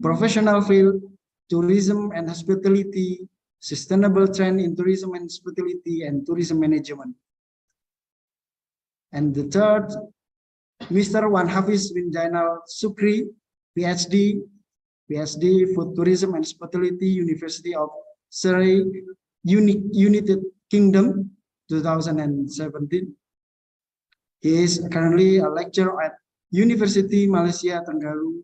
Professional field, tourism and hospitality, sustainable trend in tourism and hospitality, and tourism management. And the third, Mr. Wan Hafiz bin Jainal Sukri, PhD, Food Tourism and Hospitality, University of Surrey, United Kingdom, 2017. He is currently a lecturer at University Malaysia Tenggara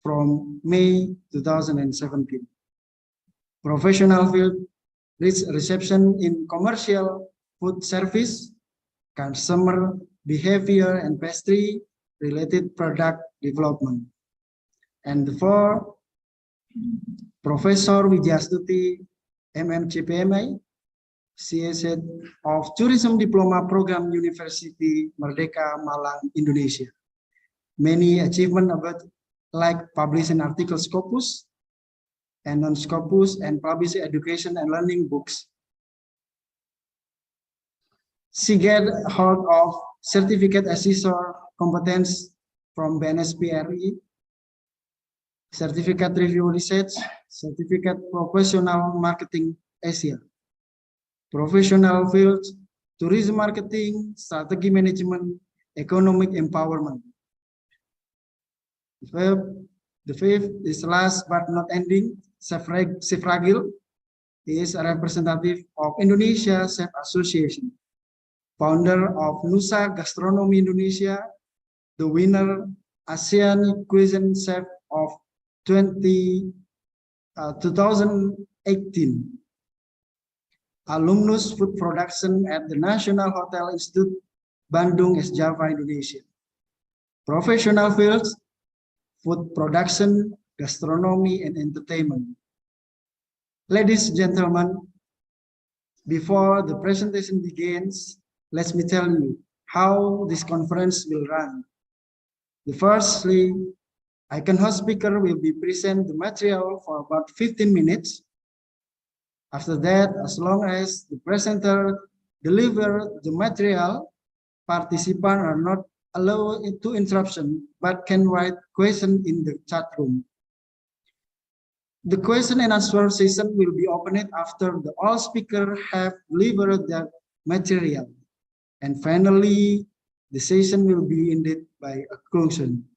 from May 2017. Professional field, reception in commercial food service, consumer behavior and pastry related product development. And the fourth, Professor Wijastuti MMCPMI, she is head of Tourism Diploma Program, University Merdeka, Malang, Indonesia. Many achievements about like publishing articles Scopus and non-Scopus and publishing education and learning books. She get hold of certificate assessor competence from BNSPRI, certificate review research, certificate professional marketing Asia. Professional fields, tourism marketing, strategy management, economic empowerment. The fifth is last but not ending, Sefragil. He is a representative of Indonesia Chef Association, founder of Nusa Gastronomi Indonesia, the winner ASEAN Cuisine Chef of 2018. Alumnus food production at the National Hotel Institute, Bandung, East Java, Indonesia. Professional fields, food production, gastronomy, and entertainment. Ladies and gentlemen, before the presentation begins, let me tell you how this conference will run. Firstly, ICONHOSTS speaker will be present the material for about 15 minutes. After that, as long as the presenter delivers the material, participants are not allowed to interruption, but can write questions in the chat room. The question and answer session will be opened after all speakers have delivered their material. And finally, the session will be ended by a conclusion.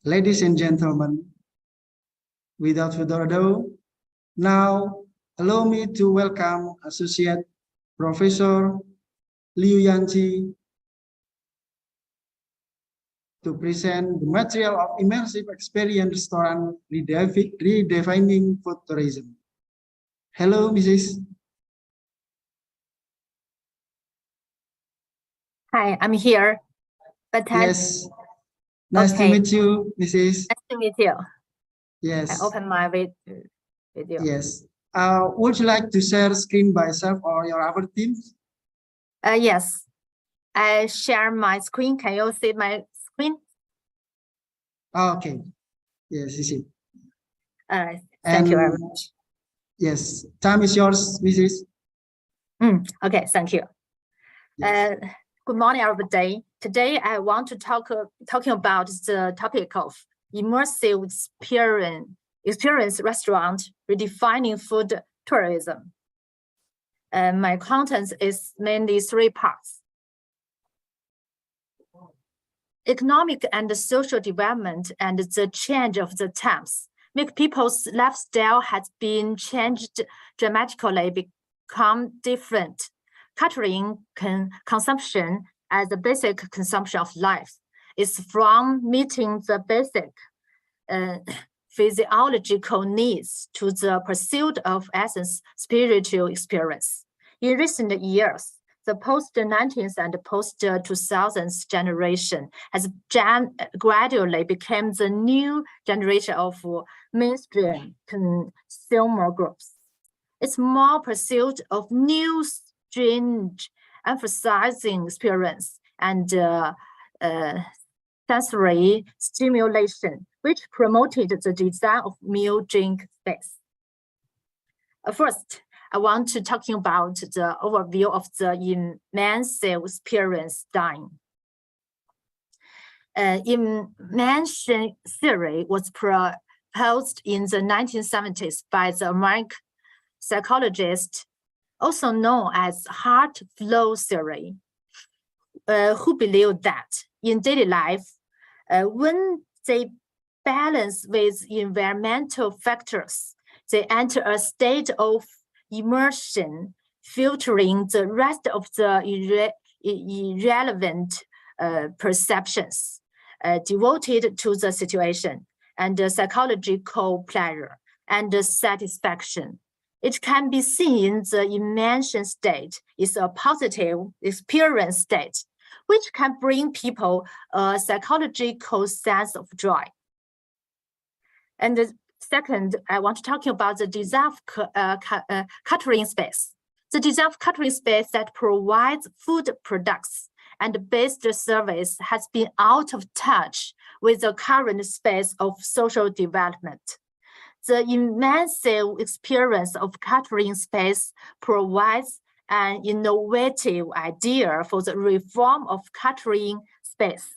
Ladies and gentlemen, without further ado, now allow me to welcome Associate Professor Liu Yanqi to present the material of immersive experience restaurant redefining food tourism. Hello, Mrs. Hi, I'm here. But yes, nice to meet you, Mrs. Nice to meet you. Yes. I open my video. Yes. Would you like to share screen by yourself or your other teams? Yes. I share my screen. Can you see my screen? Okay. Yes, you see. All right. Thank you very much. Yes. Time is yours, Mrs. Okay. Thank you. Yes. Good morning, everybody. Today, I want to talking about the topic of immersive experience restaurant redefining food tourism. My content is mainly 3 parts. Economic and social development and the change of the times make people's lifestyle has been changed dramatically, become different. Catering consumption as the basic consumption of life is from meeting the basic physiological needs to the pursuit of essence spiritual experience. In recent years, the post-19th and post-2000s generation has gradually become the new generation of mainstream consumer groups. It's more pursuit of new, strange, emphasizing experience and sensory stimulation, which promoted the design of meal drink space. First, I want to talking about the overview of the immersive experience design. Immersion theory was proposed in the 1970s by the American psychologist, also known as heart flow theory, who believed that in daily life, when they balance with environmental factors, they enter a state of immersion, filtering the rest of the irrelevant perceptions devoted to the situation and the psychological pleasure and the satisfaction. It can be seen the immersion state is a positive experience state, which can bring people a psychological sense of joy. And the second, I want to talk about the design of catering space. The design of catering space that provides food products and based service has been out of touch with the current space of social development. The immersive experience of catering space provides an innovative idea for the reform of catering space.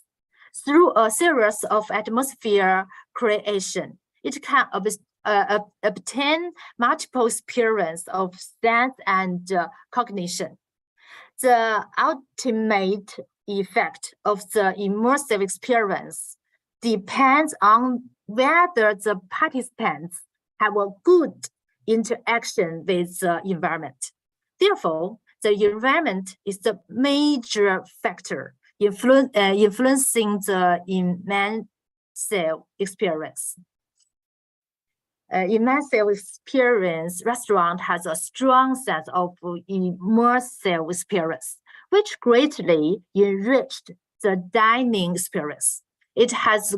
Through a series of atmosphere creation, it can obtain multiple experience of sense and cognition. The ultimate effect of the immersive experience depends on whether the participants have a good interaction with the environment. Therefore, the environment is the major factor influencing the immersive experience. Immersive experience restaurant has a strong sense of immersive experience, which greatly enriched the dining experience. It has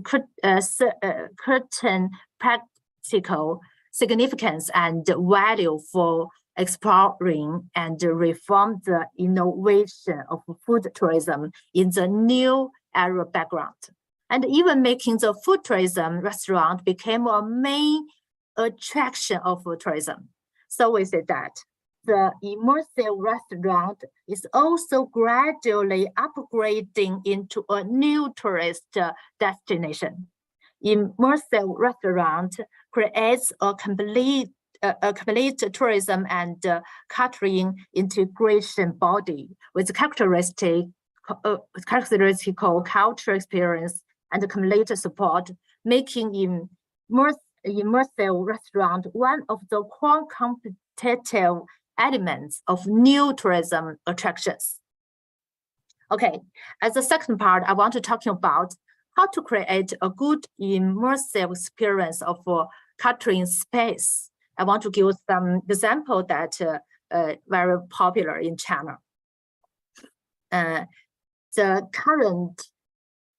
certain practical significance and value for exploring and reform the innovation of food tourism in the new era background. And even making the food tourism restaurant became a main attraction of tourism. So we say that the immersive restaurant is also gradually upgrading into a new tourist destination. Immersive restaurant creates a complete tourism and catering integration body with characteristical culture experience and complete support, making immersive restaurant one of the core competitive elements of new tourism attractions. Okay, as the second part, I want to talk about how to create a good immersive experience of catering space. I want to give some example that very popular in China. The current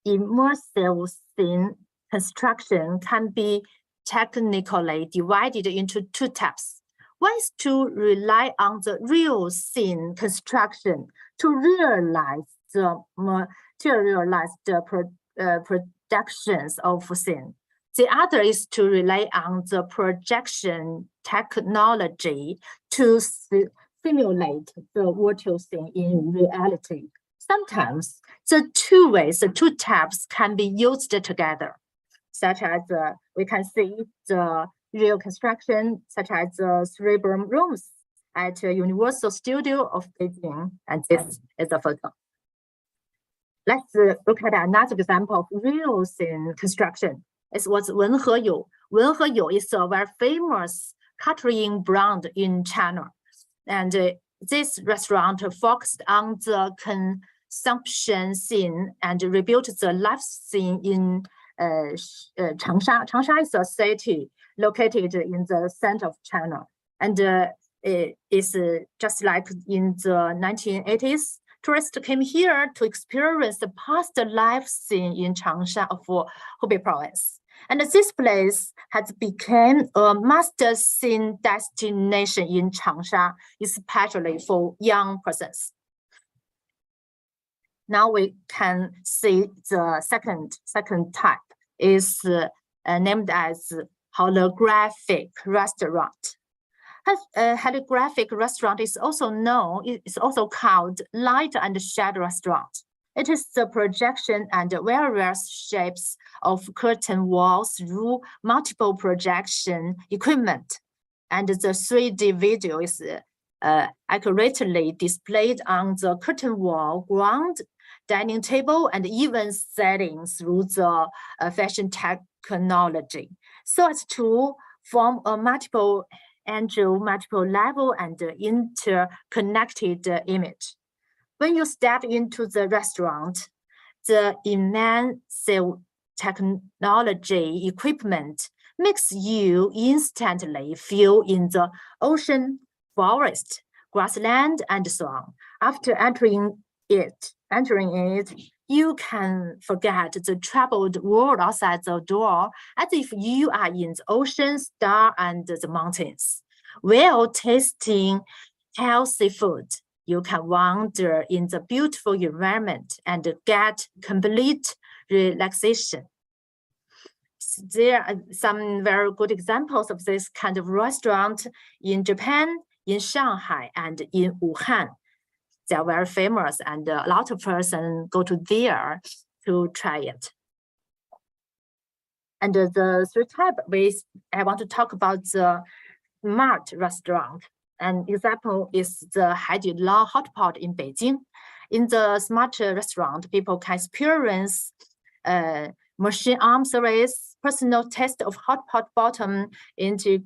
immersive scene construction can be technically divided into two types. One is to rely on the real scene construction to realize the materialized projections of scene. The other is to rely on the projection technology to simulate the virtual scene in reality. Sometimes the two types can be used together, such as we can see the real construction, such as the 3-bedroom rooms at Universal Studio of Beijing, and this is a photo. Let's look at another example of reels in construction. It was Wenheyu. Wenheyu is a very famous catering brand in China. And this restaurant focused on the consumption scene and rebuilt the life scene in Changsha. Changsha is a city located in the center of China. And it is just like in the 1980s, tourists came here to experience the past life scene in Changsha of Hubei province. And this place has become a master scene destination in Changsha, especially for young persons. Now we can see the second type is named as holographic restaurant. Holographic restaurant is also called light and shadow restaurant. It is the projection and various shapes of curtain walls through multiple projection equipment. And the 3D video is accurately displayed on the curtain wall, ground, dining table, and even settings through the fashion technology, so as to form a multiple angle, multiple level, and interconnected image. When you step into the restaurant, the immense technology equipment makes you instantly feel in the ocean, forest, grassland, and so on. After entering it, you can forget the troubled world outside the door, as if you are in the ocean, star, and the mountains. While tasting healthy food, you can wander in the beautiful environment and get complete relaxation. There are some very good examples of this kind of restaurant in Japan, in Shanghai, and in Wuhan. They are very famous, and a lot of persons go to there to try it. And the third type, I want to talk about the smart restaurant. An example is the Haidilao hot pot in Beijing. In the smart restaurant, people can experience machine arm service, personal taste of hot pot bottom into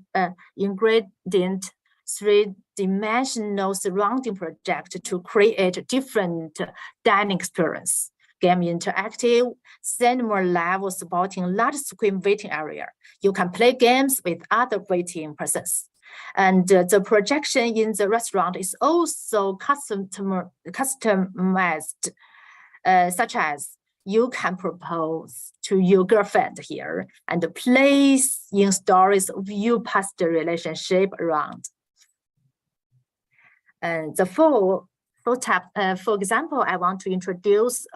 ingredient, three-dimensional surrounding project to create a different dining experience. Game interactive, cinema level supporting large screen waiting area. You can play games with other waiting persons. And the projection in the restaurant is also customized, such as you can propose to your girlfriend here and place in stories of your past relationship around. And the for example, I want to introduce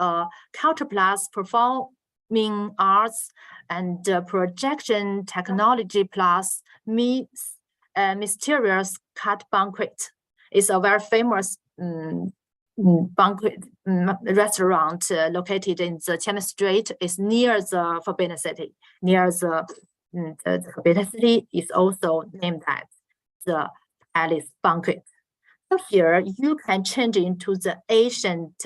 Culture Plus Performing Arts and Projection Technology Plus Mysterious Cut Banquet. It's a very famous banquet restaurant located in the Tiananmen Street. It's near the Forbidden City. Near the Forbidden City is also named as the Alice Banquet. So here you can change into the ancient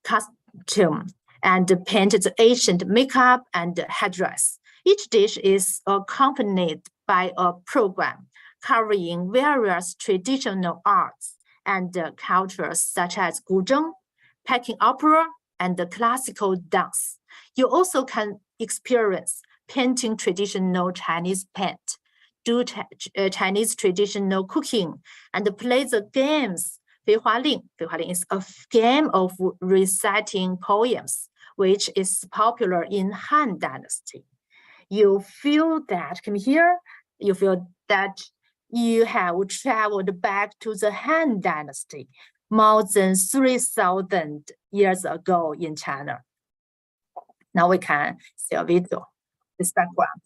costume and paint the ancient makeup and headdress. Each dish is accompanied by a program covering various traditional arts and cultures such as guzheng, Peking opera, and the classical dance. You also can experience painting traditional Chinese paint, do Chinese traditional cooking, and play the games. Fei Hua Ling is a game of reciting poems, which is popular in Han Dynasty. You feel that, come here, you feel that you have traveled back to the Han Dynasty more than 3,000 years ago in China. Now we can see a video, this background.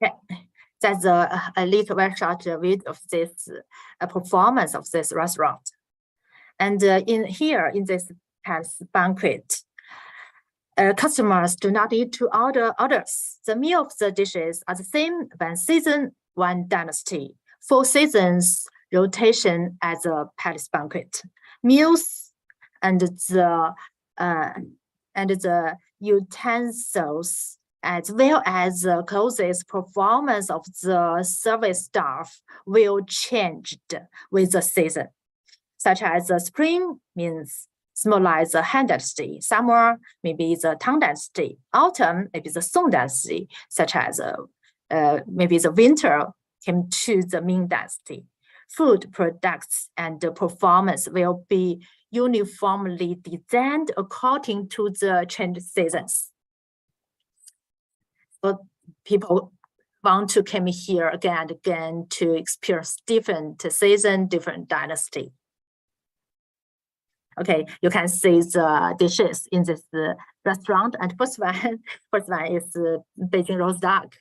Okay. That's a little very short video of this performance of this restaurant. And in this palace banquet, customers do not need to order orders. The meal of the dishes are the same: one season, one dynasty, 4 seasons rotation as a palace banquet. Meals and the utensils, as well as the clothes performance of the service staff, will change with the season. Such as the spring means symbolize the Han Dynasty, summer maybe the Tang Dynasty, autumn maybe the Song Dynasty, such as maybe the winter came to the Ming Dynasty. Food products and the performance will be uniformly designed according to the changed seasons. So people want to come here again and again to experience different season, different dynasty. Okay, you can see the dishes in this restaurant, and first one is Beijing roast duck.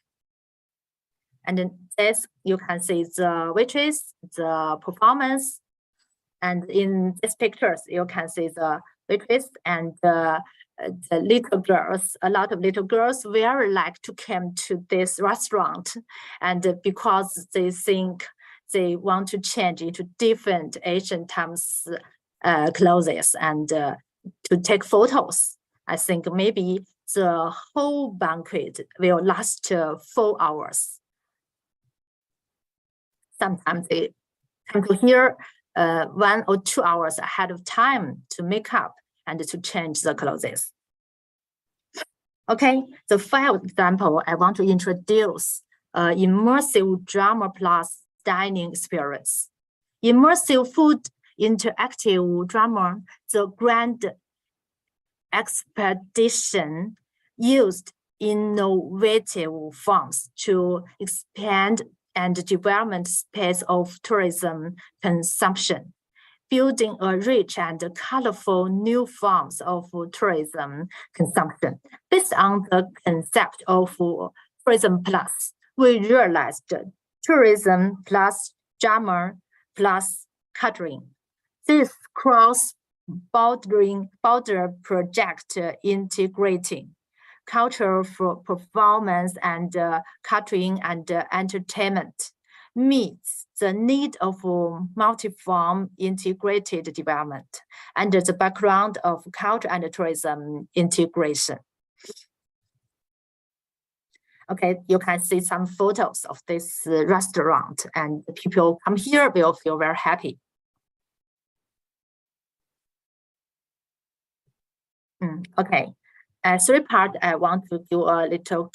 And then this, you can see the waitress, the performance, and in these pictures, you can see the waitress and the little girls. A lot of little girls very like to come to this restaurant, and because they think they want to change into different Asian times clothes and to take photos. I think maybe the whole banquet will last 4 hours. Sometimes they come to here 1 or 2 hours ahead of time to make up and to change the clothes. Okay, the final example I want to introduce immersive drama plus dining experience. Immersive food interactive drama, the grand expedition used innovative forms to expand and development space of tourism consumption, building a rich and colorful new forms of tourism consumption. Based on the concept of tourism plus, we realized tourism plus drama plus catering. This cross-border project integrating cultural performance and catering and entertainment meets the need of multi-form integrated development under the background of culture and tourism integration. Okay, you can see some photos of this restaurant, and people come here will feel very happy. Okay, 3 part I want to do a little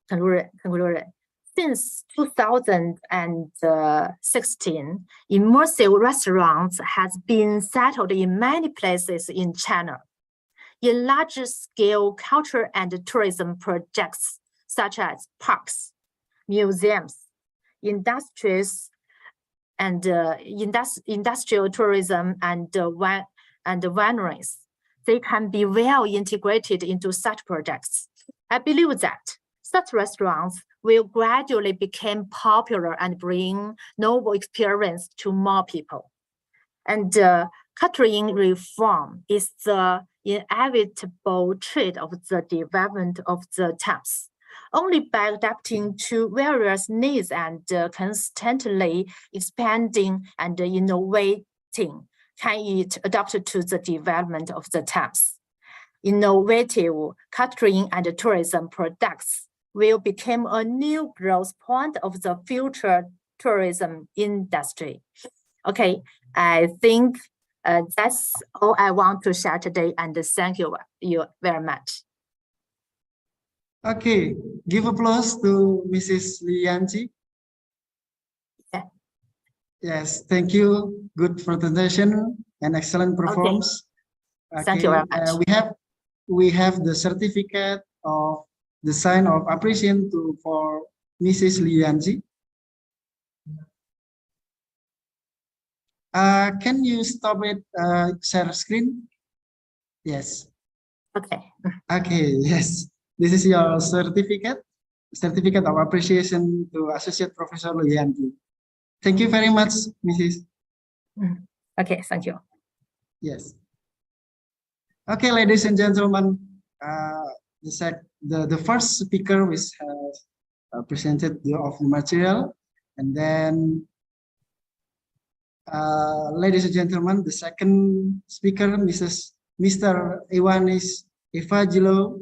conclusion. Since 2016, immersive restaurants has been settled in many places in China. In large-scale culture and tourism projects, such as parks, museums, industries, and industrial tourism and wineries, they can be well integrated into such projects. I believe that such restaurants will gradually become popular and bring novel experience to more people. And catering reform is the inevitable trait of the development of the times. Only by adapting to various needs and constantly expanding and innovating can it adapt to the development of the times. Innovative catering and tourism products will become a new growth point of the future tourism industry. Okay, I think that's all I want to share today, and thank you very much. Okay, give applause to Mrs. Lianji. Yeah. Yes, thank you. Good presentation and excellent performance. Okay. Thank you very much. We have the certificate of the sign of appreciation for Mrs. Lianji. Can you stop it? Share screen. Yes. Okay. Okay. Yes. This is your certificate. certificate of appreciation to Associate Professor Luyanti. Thank you very much, Mrs. Okay, thank you. Yes. Okay, ladies and gentlemen, the first speaker has presented of the material, and then ladies and gentlemen, the second speaker, Mr. Iwanis Evagilo.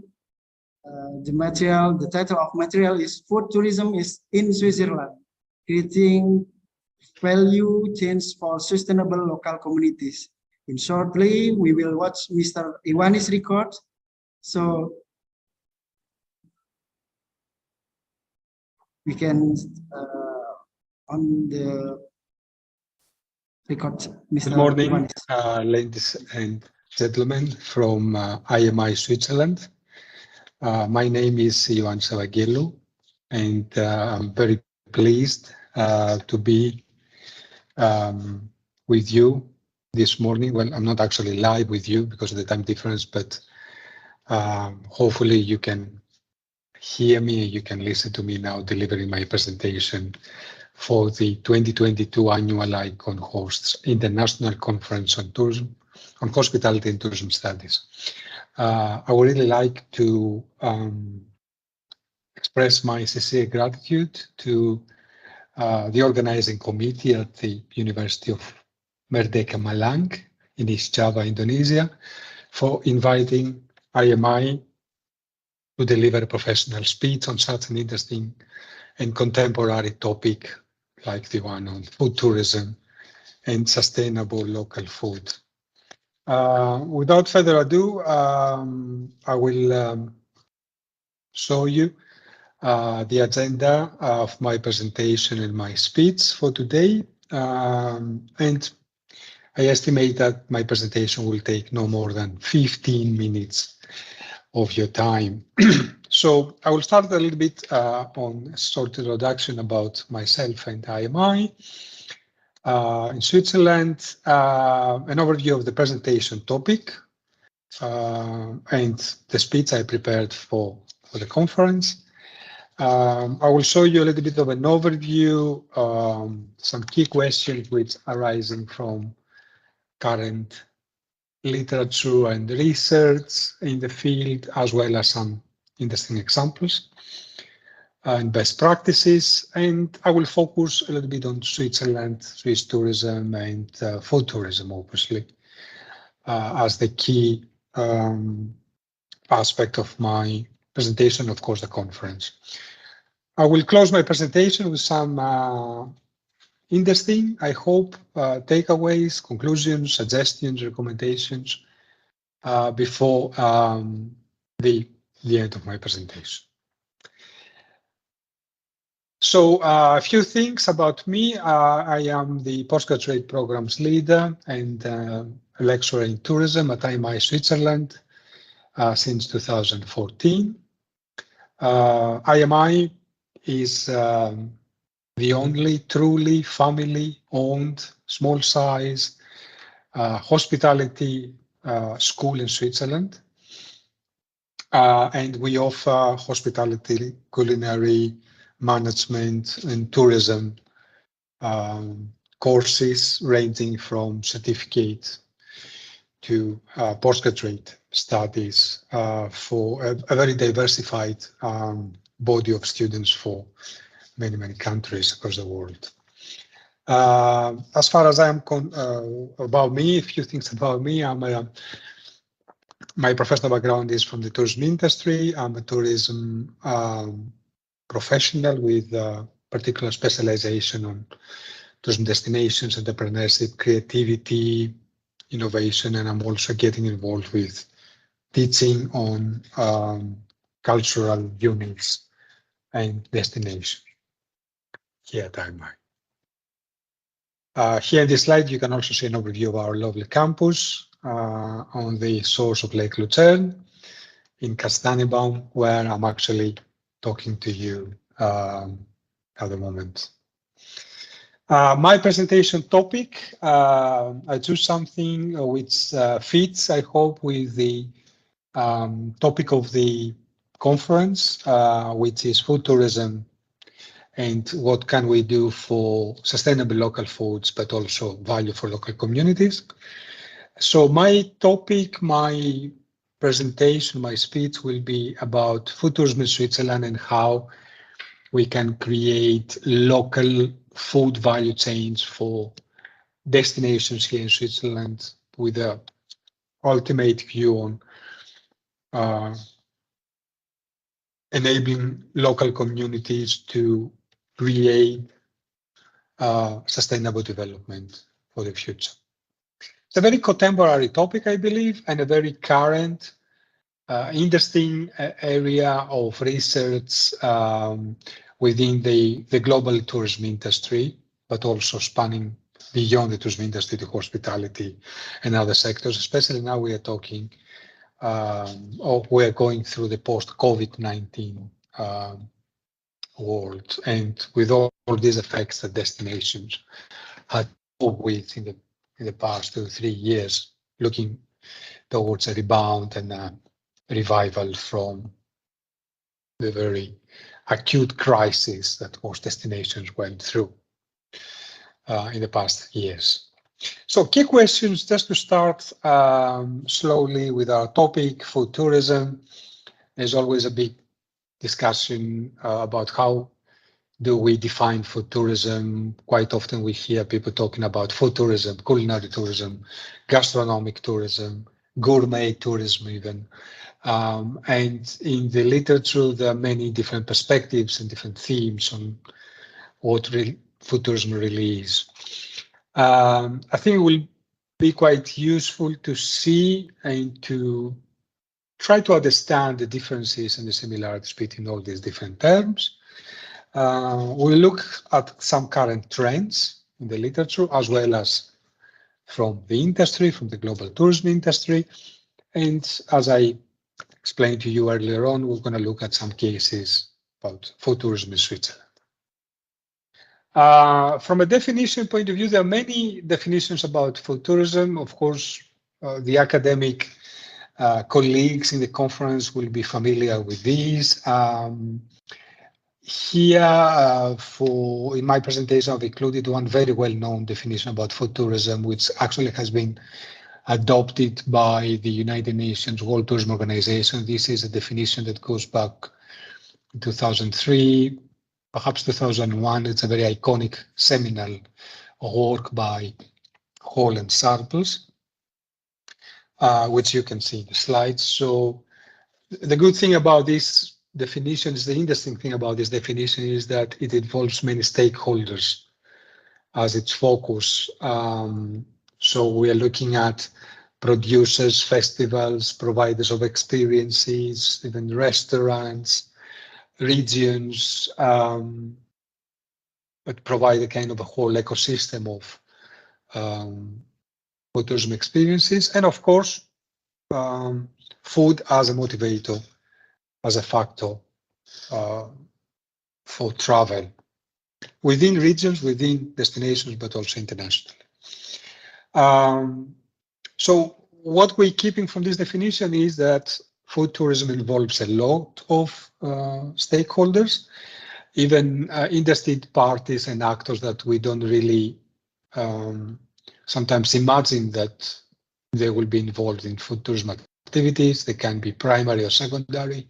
The title of material is Food Tourism is in Switzerland, Creating Value Chains for Sustainable Local Communities. In shortly, we will watch Mr. Iwanis record. So we can on the record, Mr. Good morning, Iwanis. ladies and gentlemen from IMI Switzerland. My name is Iwan Savagelu, and I'm very pleased to be with you this morning. Well, I'm not actually live with you because of the time difference, but hopefully you can hear me, you can listen to me now delivering my presentation for the 2022 annual ICONHOSTS International Conference on Tourism, on Hospitality and Tourism Studies. I would really like to express my sincere gratitude to the organizing committee at the University of Merdeka, Malang in East Java, Indonesia, for inviting IMI to deliver a professional speech on such an interesting and contemporary topic like the one on food tourism and sustainable local food. Without further ado, I will show you the agenda of my presentation and my speech for today. And I estimate that my presentation will take no more than 15 minutes of your time. So I will start a little bit on a short introduction about myself and IMI. In Switzerland, an overview of the presentation topic and the speech I prepared for the conference. I will show you a little bit of an overview, some key questions which are arising from current literature and research in the field, as well as some interesting examples and best practices. And I will focus a little bit on Switzerland, Swiss tourism, and food tourism, obviously, as the key aspect of my presentation, of course, the conference. I will close my presentation with some interesting, I hope, takeaways, conclusions, suggestions, recommendations before the end of my presentation. So a few things about me. I am the postgraduate programs leader and a lecturer in tourism at IMI Switzerland since 2014. IMI is the only truly family-owned, small-size hospitality school in Switzerland. And we offer hospitality, culinary, management, and tourism courses ranging from certificate to postgraduate studies for a very diversified body of students for many countries across the world. As far as I am about me, a few things about me. My professional background is from the tourism industry. I'm a tourism professional with particular specialization on tourism destinations, entrepreneurship, creativity, innovation, and I'm also getting involved with teaching on cultural units and destination here at IMI. Here in this slide, you can also see an overview of our lovely campus on the shores of Lake Lucerne in Kastanibaum, where I'm actually talking to you at the moment. My presentation topic, I choose something which fits, I hope, with the topic of the conference, which is food tourism and what can we do for sustainable local foods, but also value for local communities. So my topic, my presentation, my speech will be about food tourism in Switzerland and how we can create local food value chains for destinations here in Switzerland with a ultimate view on enabling local communities to create sustainable development for the future. It's a very contemporary topic, I believe, and a very current, interesting area of research within the global tourism industry, but also spanning beyond the tourism industry to hospitality and other sectors, especially now we are talking, or we are going through the post-COVID-19 world, and with all these effects that destinations had to cope with in the past 2 or 3 years, looking towards a rebound and a revival from the very acute crisis that most destinations went through in the past years. So key questions, just to start slowly with our topic, food tourism. There's always a big discussion about how do we define food tourism. Quite often we hear people talking about food tourism, culinary tourism, gastronomic tourism, gourmet tourism even. And in the literature, there are many different perspectives and different themes on what food tourism really is. I think it will be quite useful to see and to try to understand the differences and the similarities between all these different terms. We'll look at some current trends in the literature, as well as from the industry, from the global tourism industry. And as I explained to you earlier on, we're going to look at some cases about food tourism in Switzerland. From a definition point of view, there are many definitions about food tourism. Of course, the academic colleagues in the conference will be familiar with these. Here, in my presentation, I've included one very well-known definition about food tourism, which actually has been adopted by the United Nations World Tourism Organization. This is a definition that goes back in 2003, perhaps 2001. It's a very iconic seminal work by Hall and Sarples, which you can see in the slides. So the good thing about this definition is, the interesting thing about this definition is that it involves many stakeholders as its focus. So we are looking at producers, festivals, providers of experiences, even restaurants, regions, but provide a kind of a whole ecosystem of food tourism experiences, and of course, food as a motivator, as a factor for travel within regions, within destinations, but also internationally. So what we're keeping from this definition is that food tourism involves a lot of stakeholders, even interested parties and actors that we don't really sometimes imagine that they will be involved in food tourism activities. They can be primary or secondary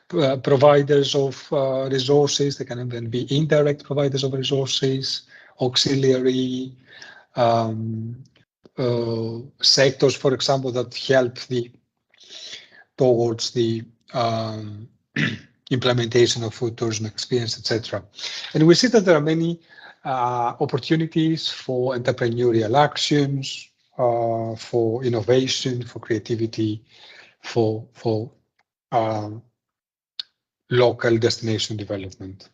providers of resources. They can even be indirect providers of resources, auxiliary sectors, for example, that help towards the implementation of food tourism experience, etc. And we see that there are many opportunities for entrepreneurial actions, for innovation, for creativity, for local destination development.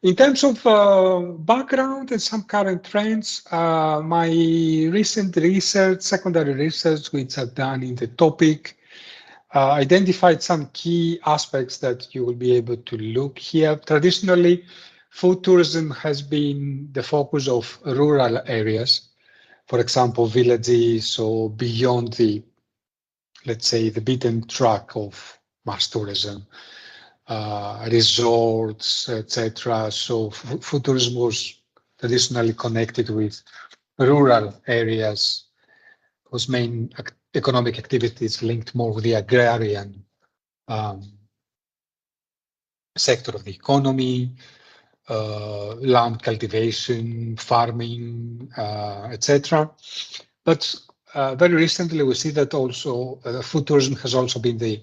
In terms of background and some current trends, my recent research, secondary research, which I've done in the topic, identified some key aspects that you will be able to look here. Traditionally, food tourism has been the focus of rural areas, for example, villages or beyond the, let's say, the beaten track of mass tourism, resorts, etc. So food tourism was traditionally connected with rural areas whose main economic activities linked more with the agrarian sector of the economy, land cultivation, farming, etc. But very recently, we see that also food tourism has also been the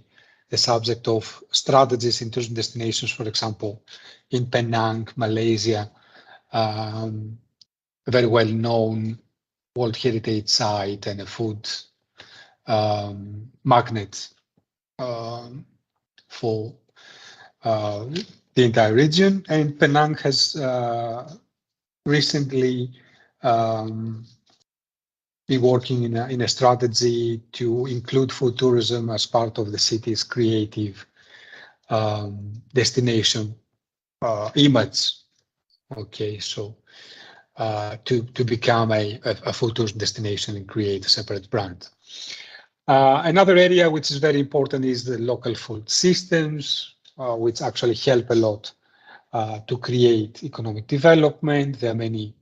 subject of strategies in tourism destinations. For example, in Penang, Malaysia, a very well-known World Heritage Site and a food magnet for the entire region. And Penang has recently been working in a strategy to include food tourism as part of the city's creative destination image. Okay, so to become a food tourism destination and create a separate brand. Another area which is very important is the local food systems, which actually help a lot to create economic development. There are many.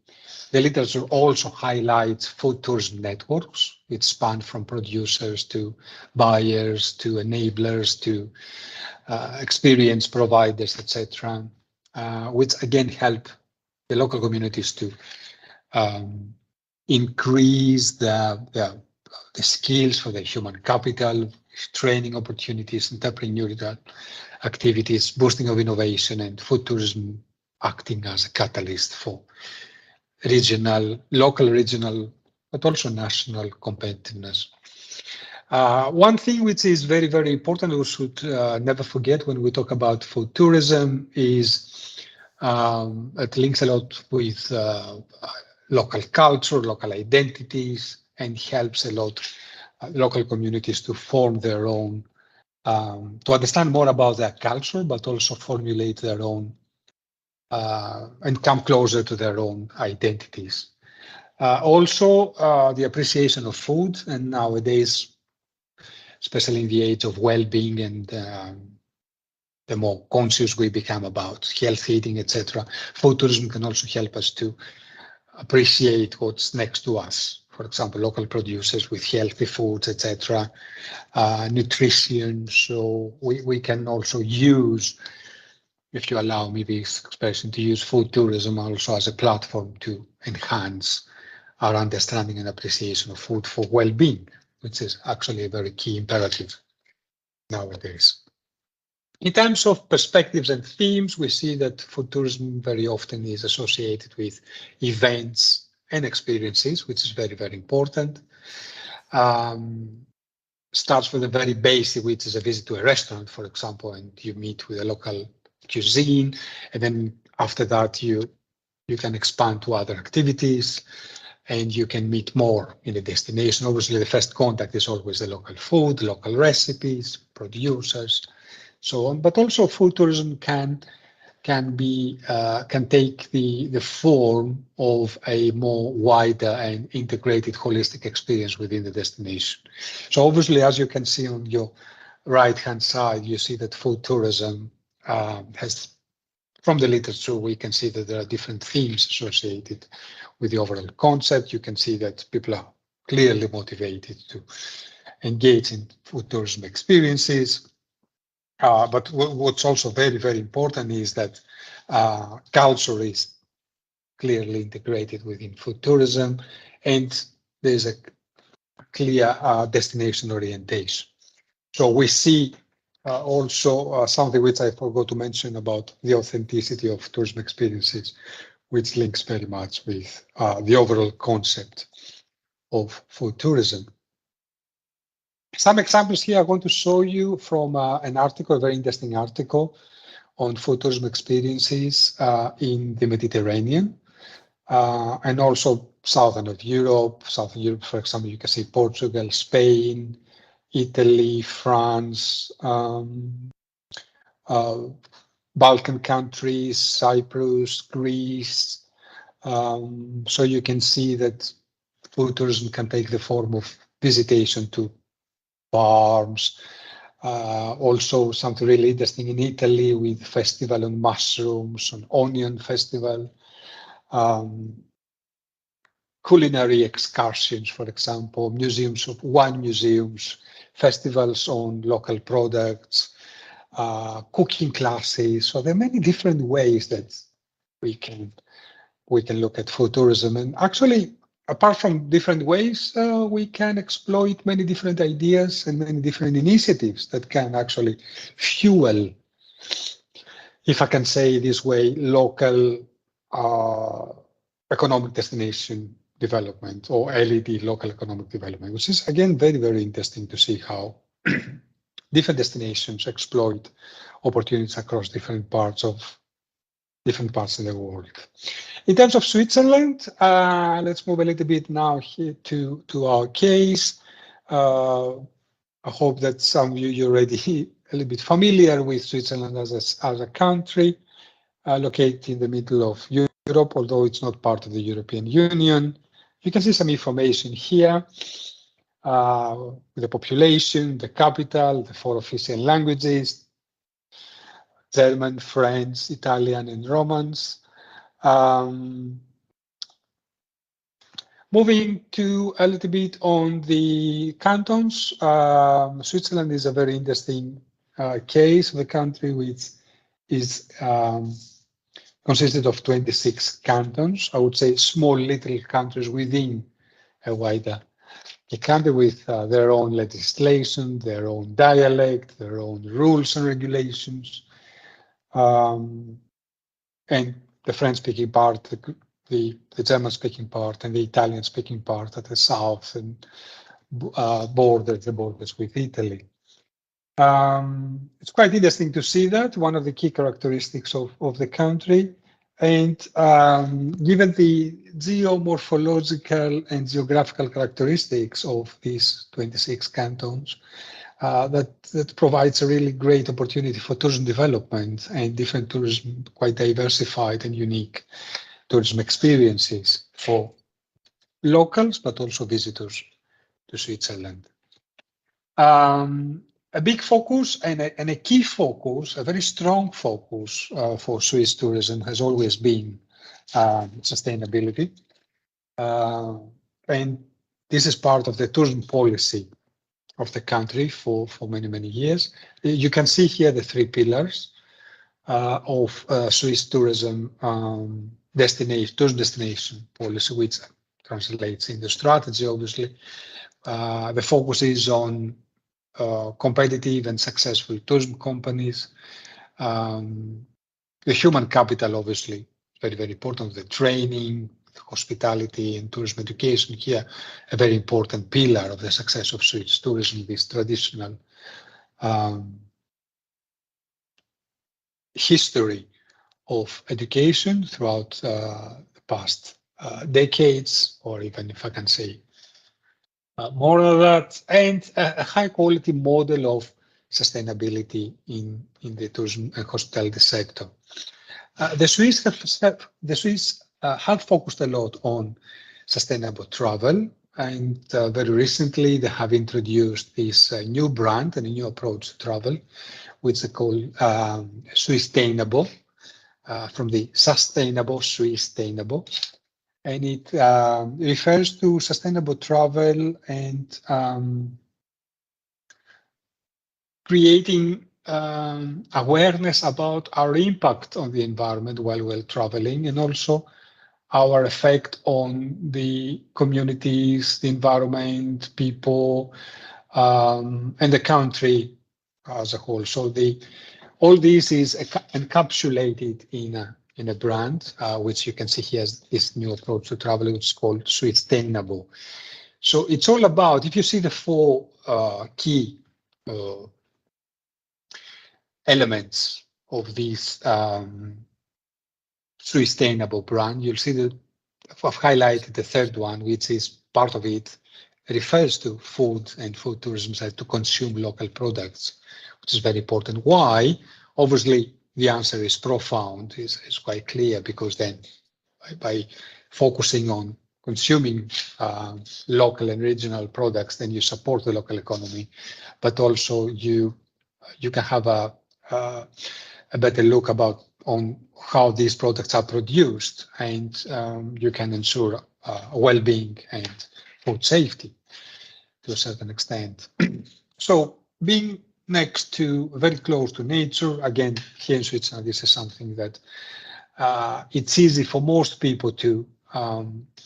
The literature also highlights food tourism networks, which span from producers to buyers to enablers to experience providers, etc., which again help the local communities to increase the skills for the human capital, training opportunities, entrepreneurial activities, boosting of innovation, and food tourism acting as a catalyst for local, regional, but also national competitiveness. One thing which is very, very important, we should never forget when we talk about food tourism is it links a lot with local culture, local identities, and helps a lot local communities to form their own, to understand more about their culture, but also formulate their own and come closer to their own identities. Also, the appreciation of food, and nowadays, especially in the age of well-being and the more conscious we become about health eating, etc., food tourism can also help us to appreciate what's next to us. For example, local producers with healthy foods, etc., nutrition. So we can also use, if you allow me this expression, to use food tourism also as a platform to enhance our understanding and appreciation of food for well-being, which is actually a very key imperative nowadays. In terms of perspectives and themes, we see that food tourism very often is associated with events and experiences, which is very, very important. Starts with a very basic, which is a visit to a restaurant, for example, and you meet with a local cuisine, and then after that you can expand to other activities and you can meet more in the destination. Obviously, the first contact is always the local food, local recipes, producers, so on. But also, food tourism can take the form of a more wider and integrated holistic experience within the destination. So obviously, as you can see on your right-hand side, you see that food tourism has, from the literature, we can see that there are different themes associated with the overall concept. You can see that people are clearly motivated to engage in food tourism experiences. But what's also very, very important is that culture is clearly integrated within food tourism, and there's a clear destination orientation. So we see also something which I forgot to mention about the authenticity of tourism experiences, which links very much with the overall concept of food tourism. Some examples here I want to show you from an article, a very interesting article on food tourism experiences in the Mediterranean and also southern of Europe. Southern Europe, for example, you can see Portugal, Spain, Italy, France, Balkan countries, Cyprus, Greece. So you can see that food tourism can take the form of visitation to farms, Also something really interesting in Italy with festival on mushrooms, on onion festival, culinary excursions, for example, museums of wine museums, festivals on local products, cooking classes. So there are many different ways that we can look at food tourism. And actually, apart from different ways, we can exploit many different ideas and many different initiatives that can actually fuel, if I can say this way, local economic destination development, or LED, local economic development, which is again very, very interesting to see how different destinations exploit opportunities across different parts of the world. In terms of Switzerland, let's move a little bit now here to our case. I hope that some of you're already a little bit familiar with Switzerland as a country located in the middle of Europe, although it's not part of the European Union. You can see some information here with the population, the capital, the 4 official languages, German, French, Italian, and Romance. Moving to a little bit on the cantons, Switzerland is a very interesting case of a country which is consisted of 26 cantons. I would say small little countries within a wider country with their own legislation, their own dialect, their own rules and regulations. And the French-speaking part, the German-speaking part, and the Italian-speaking part at the south and borders with Italy. It's quite interesting to see that, one of the key characteristics of the country. And given the geomorphological and geographical characteristics of these 26 cantons, that provides a really great opportunity for tourism development and different tourism, quite diversified and unique tourism experiences for locals, but also visitors to Switzerland. A big focus and a key focus, a very strong focus for Swiss tourism has always been sustainability. And this is part of the tourism policy of the country for many, many years. You can see here the 3 pillars of Swiss tourism tourism destination policy, which translates in the strategy, obviously. The focus is on competitive and successful tourism companies. The human capital, obviously, very, very important. The training, hospitality, and tourism education here, a very important pillar of the success of Swiss tourism, this traditional history of education throughout the past decades, or even if I can say more of that, and a high quality model of sustainability in the tourism and hospitality sector. The Swiss have focused a lot on sustainable travel, and very recently they have introduced this new brand and a new approach to travel, which they call Swisstainable, from the sustainable, Swisstainable. And it refers to sustainable travel and creating awareness about our impact on the environment while we're traveling, and also our effect on the communities, the environment, people, and the country as a whole. So all this is encapsulated in a brand, which you can see here as this new approach to travel, which is called Swisstainable. So it's all about, if you see the 4 key elements of this Swisstainable brand, you'll see that I've highlighted the 3rd one, which is part of it, refers to food and food tourism, so to consume local products, which is very important. Why? Obviously, the answer is profound, is quite clear, because then by focusing on consuming local and regional products, then you support the local economy, but also you you can have a better look on how these products are produced, and you can ensure well-being and food safety to a certain extent. So being next to, very close to nature, again, here in Switzerland, this is something that it's easy for most people to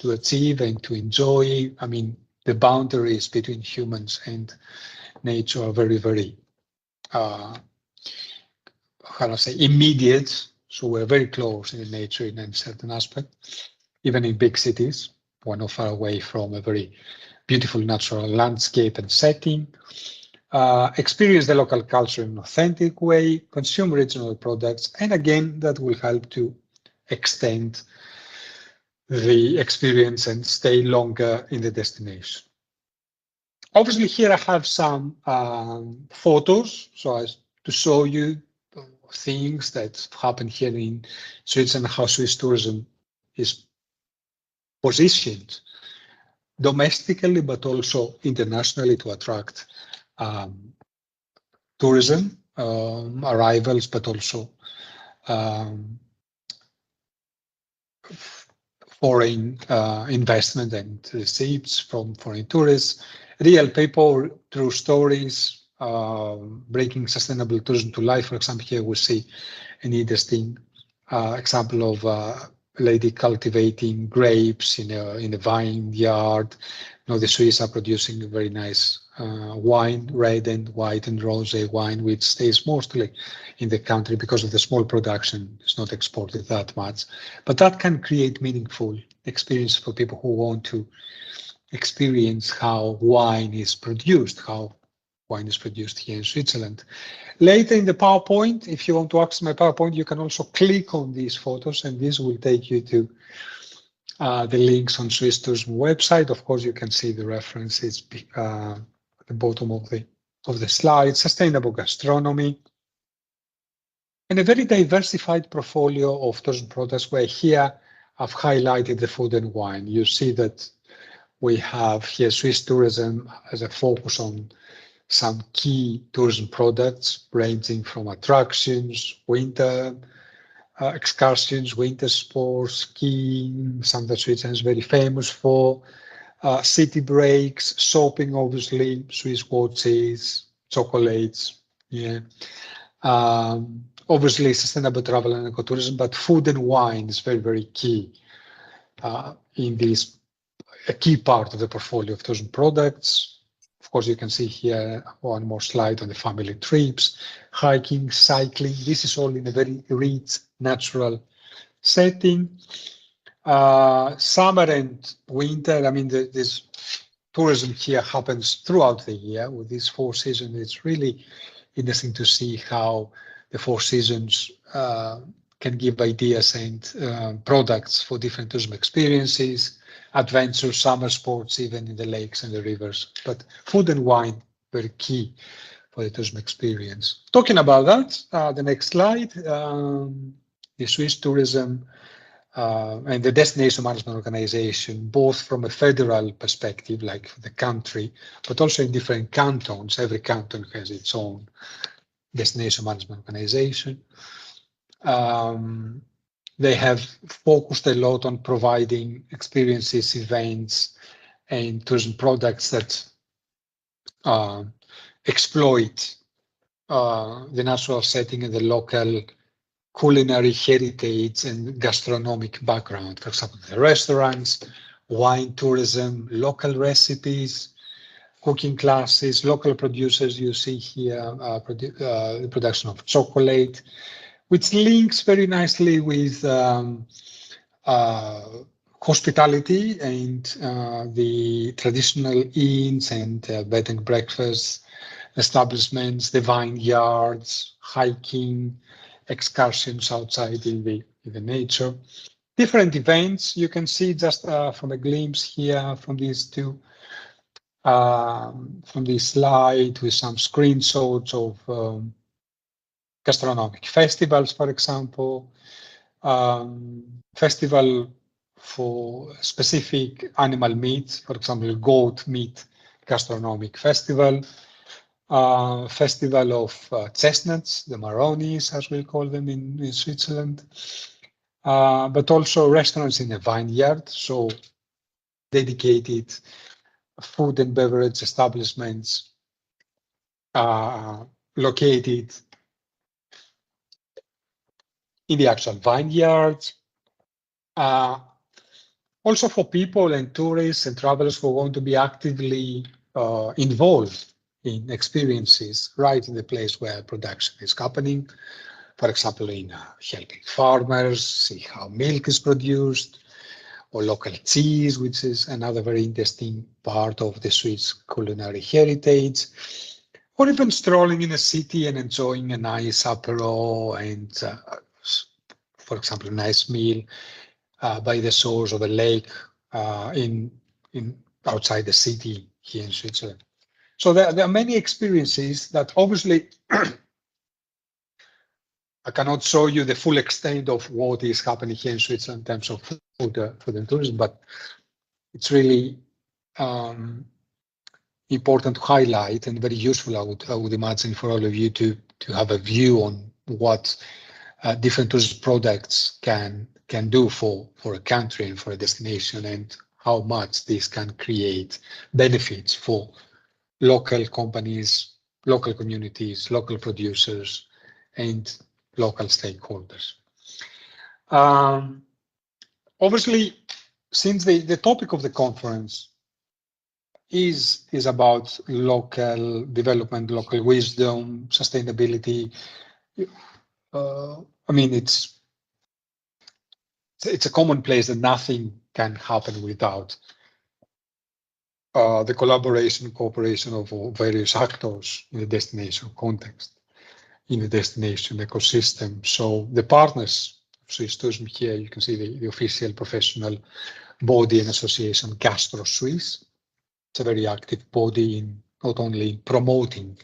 achieve and to enjoy. I mean, the boundaries between humans and nature are very, very, how do I say, immediate. So we're very close in nature in a certain aspect, even in big cities. We're not far away from a very beautiful natural landscape and setting. Experience the local culture in an authentic way, consume regional products, and again, that will help to extend the experience and stay longer in the destination. Obviously, here I have some photos so as to show you things that happen here in Switzerland, how Swiss tourism is positioned domestically, but also internationally to attract tourism arrivals, but also foreign investment and receipts from foreign tourists. Real people, true stories, bringing sustainable tourism to life. For example, here we see an interesting example of a lady cultivating grapes in a vineyard. You know, the Swiss are producing a very nice wine, red and white and rosé wine, which stays mostly in the country because of the small production. It's not exported that much, but that can create meaningful experience for people who want to experience how wine is produced, here in Switzerland. Later in the PowerPoint, if you want to access my PowerPoint, you can also click on these photos, and this will take you to the links on Swiss Tourism website. Of course, you can see the references at the bottom of the slide. Sustainable gastronomy, and a very diversified portfolio of tourism products, where here I've highlighted the food and wine. You see that we have here Swiss tourism as a focus on some key tourism products ranging from attractions, winter excursions, winter sports, skiing, something that Switzerland is very famous for, city breaks, shopping, obviously, Swiss watches, chocolates, yeah. Obviously, sustainable travel and ecotourism, but food and wine is very, very key in this, a key part of the portfolio of tourism products. Of course, you can see here one more slide on the family trips, hiking, cycling. This is all in a very rich, natural setting. Summer and winter, I mean, this tourism here happens throughout the year with these 4 seasons. It's really interesting to see how the 4 seasons can give ideas and products for different tourism experiences, adventure, summer sports, even in the lakes and the rivers. But food and wine, very key for the tourism experience. Talking about that, the next slide, the Swiss tourism and the Destination Management Organization, both from a federal perspective, like the country, but also in different cantons. Every canton has its own Destination Management Organization. They have focused a lot on providing experiences, events, and tourism products that exploit the natural setting and the local culinary heritage and gastronomic background. For example, the restaurants, wine tourism, local recipes, cooking classes, local producers. You see here the production of chocolate, which links very nicely with hospitality and the traditional inns and bed and breakfast establishments, the vineyards, hiking, excursions outside in the nature. Different events you can see just from a glimpse here from these two, from this slide with some screenshots of gastronomic festivals, for example, festival for specific animal meats, for example, goat meat gastronomic festival, festival of chestnuts, the Maronis, as we call them in Switzerland, but also restaurants in a vineyard, so dedicated food and beverage establishments located in the actual vineyards. Also for people and tourists and travelers who want to be actively involved in experiences right in the place where production is happening. For example, in helping farmers see how milk is produced, or local cheese, which is another very interesting part of the Swiss culinary heritage, or even strolling in a city and enjoying a nice apéro and, for example, a nice meal by the shores of a lake in outside the city here in Switzerland. So there are many experiences that obviously I cannot show you the full extent of what is happening here in Switzerland in terms of food and tourism, but it's really important to highlight and very useful, I would imagine, for all of you to have a view on what different tourist products can do for a country and for a destination, and how much this can create benefits for local companies, local communities, local producers, and local stakeholders. Obviously, since the topic of the conference is about local development, local wisdom, sustainability, I mean, it's a commonplace that nothing can happen without the collaboration, cooperation of various actors in the destination context, in the destination ecosystem. So the partners of Swiss tourism here, you can see the official professional body and association, Gastro Suisse. It's a very active body in not only promoting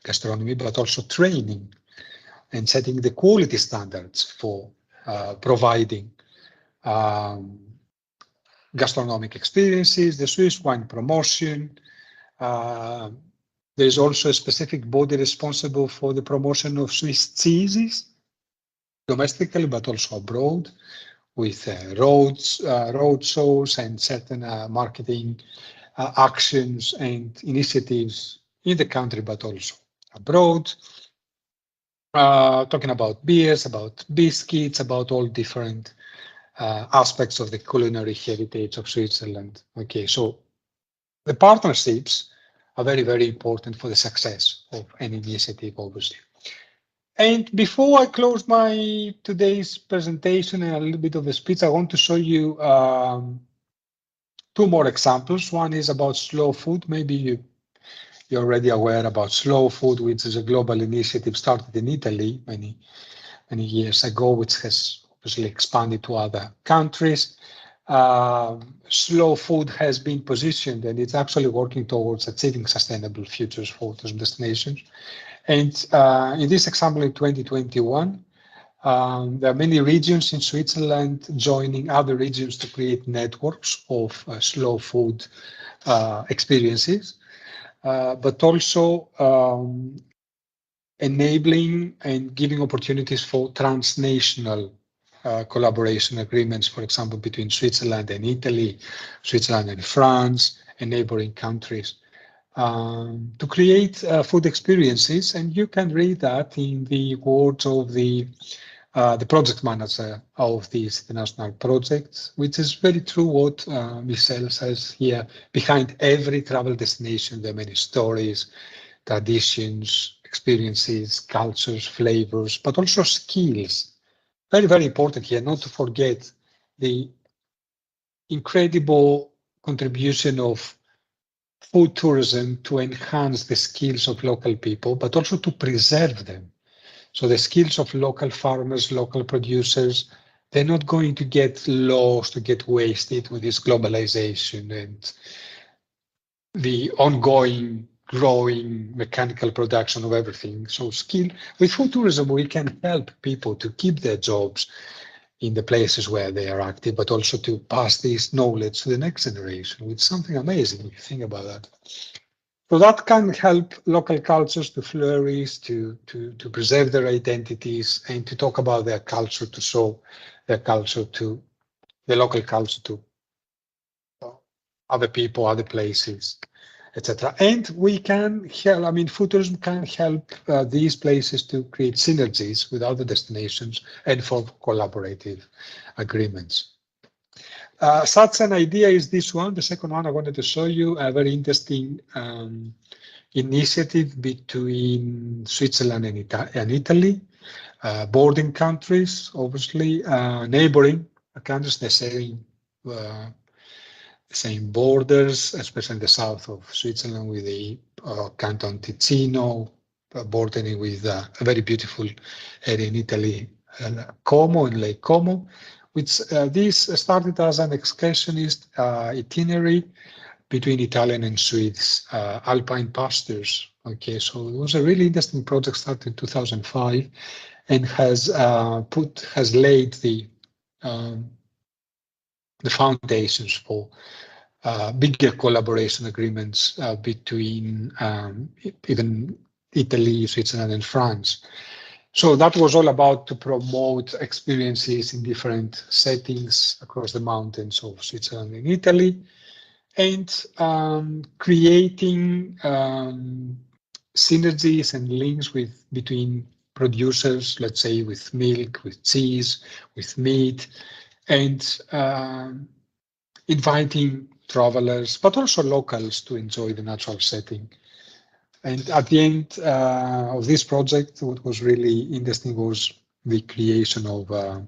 gastronomy, but also training and setting the quality standards for providing gastronomic experiences, the Swiss wine promotion. There's also a specific body responsible for the promotion of Swiss cheeses, domestically, but also abroad, with road shows and certain marketing actions and initiatives in the country, but also abroad. Talking about beers, about biscuits, about all different aspects of the culinary heritage of Switzerland. Okay, so the partnerships are very, very important for the success of any initiative, obviously. And before I close my today's presentation and a little bit of a speech, I want to show you two more examples. One is about slow food. Maybe you're already aware about slow food, which is a global initiative started in Italy many years ago, which has obviously expanded to other countries. Slow food has been positioned, and it's actually working towards achieving sustainable futures for tourism destinations. And in this example, in 2021, there are many regions in Switzerland joining other regions to create networks of slow food experiences, but also enabling and giving opportunities for transnational collaboration agreements, for example, between Switzerland and Italy, Switzerland and France, and neighboring countries, to create food experiences. And you can read that in the words of the project manager of these international projects, which is very true what Michel says here. Behind every travel destination, there are many stories, traditions, experiences, cultures, flavors, but also skills. Very, very important here, not to forget the incredible contribution of food tourism to enhance the skills of local people, but also to preserve them. So the skills of local farmers, local producers, they're not going to get lost, to get wasted with this globalization and the ongoing growing mechanical production of everything. So with food tourism, we can help people to keep their jobs in the places where they are active, but also to pass this knowledge to the next generation, which is something amazing if you think about that. So that can help local cultures to flourish, to preserve their identities, and to talk about their culture, to show their culture to the local culture to other people, other places, etc. And we can help, I mean, food tourism can help these places to create synergies with other destinations and for collaborative agreements. Such an idea is this one. The second one I wanted to show you, a very interesting initiative between Switzerland and Italy, bordering countries, obviously, neighboring countries, they're sharing same borders, especially in the south of Switzerland with the Canton Ticino, bordering with a very beautiful area in Italy, Como, and Lake Como, which this started as an excursionist itinerary between Italian and Swiss alpine pastures. Okay, so it was a really interesting project started in 2005 and has laid the foundations for bigger collaboration agreements between even Italy, Switzerland, and France. So that was all about to promote experiences in different settings across the mountains of Switzerland and Italy, and creating synergies and links between producers, let's say with milk, with cheese, with meat, and inviting travelers, but also locals to enjoy the natural setting. And at the end of this project, what was really interesting was the creation of the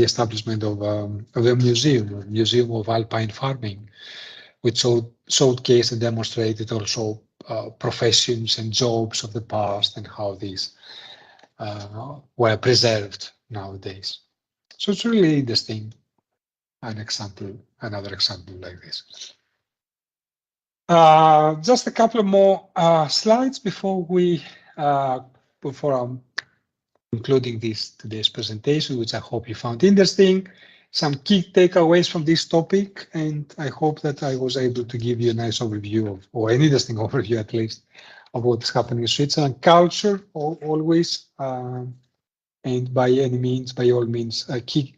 establishment of a museum of alpine farming, which showcased and demonstrated also professions and jobs of the past and how these were preserved nowadays. So it's really interesting. Another example like this. Just a couple of more slides before I'm concluding today's presentation, which I hope you found interesting. Some key takeaways from this topic, and I hope that I was able to give you a nice overview or an interesting overview at least of what's happening in Switzerland. Culture always, and by all means, a key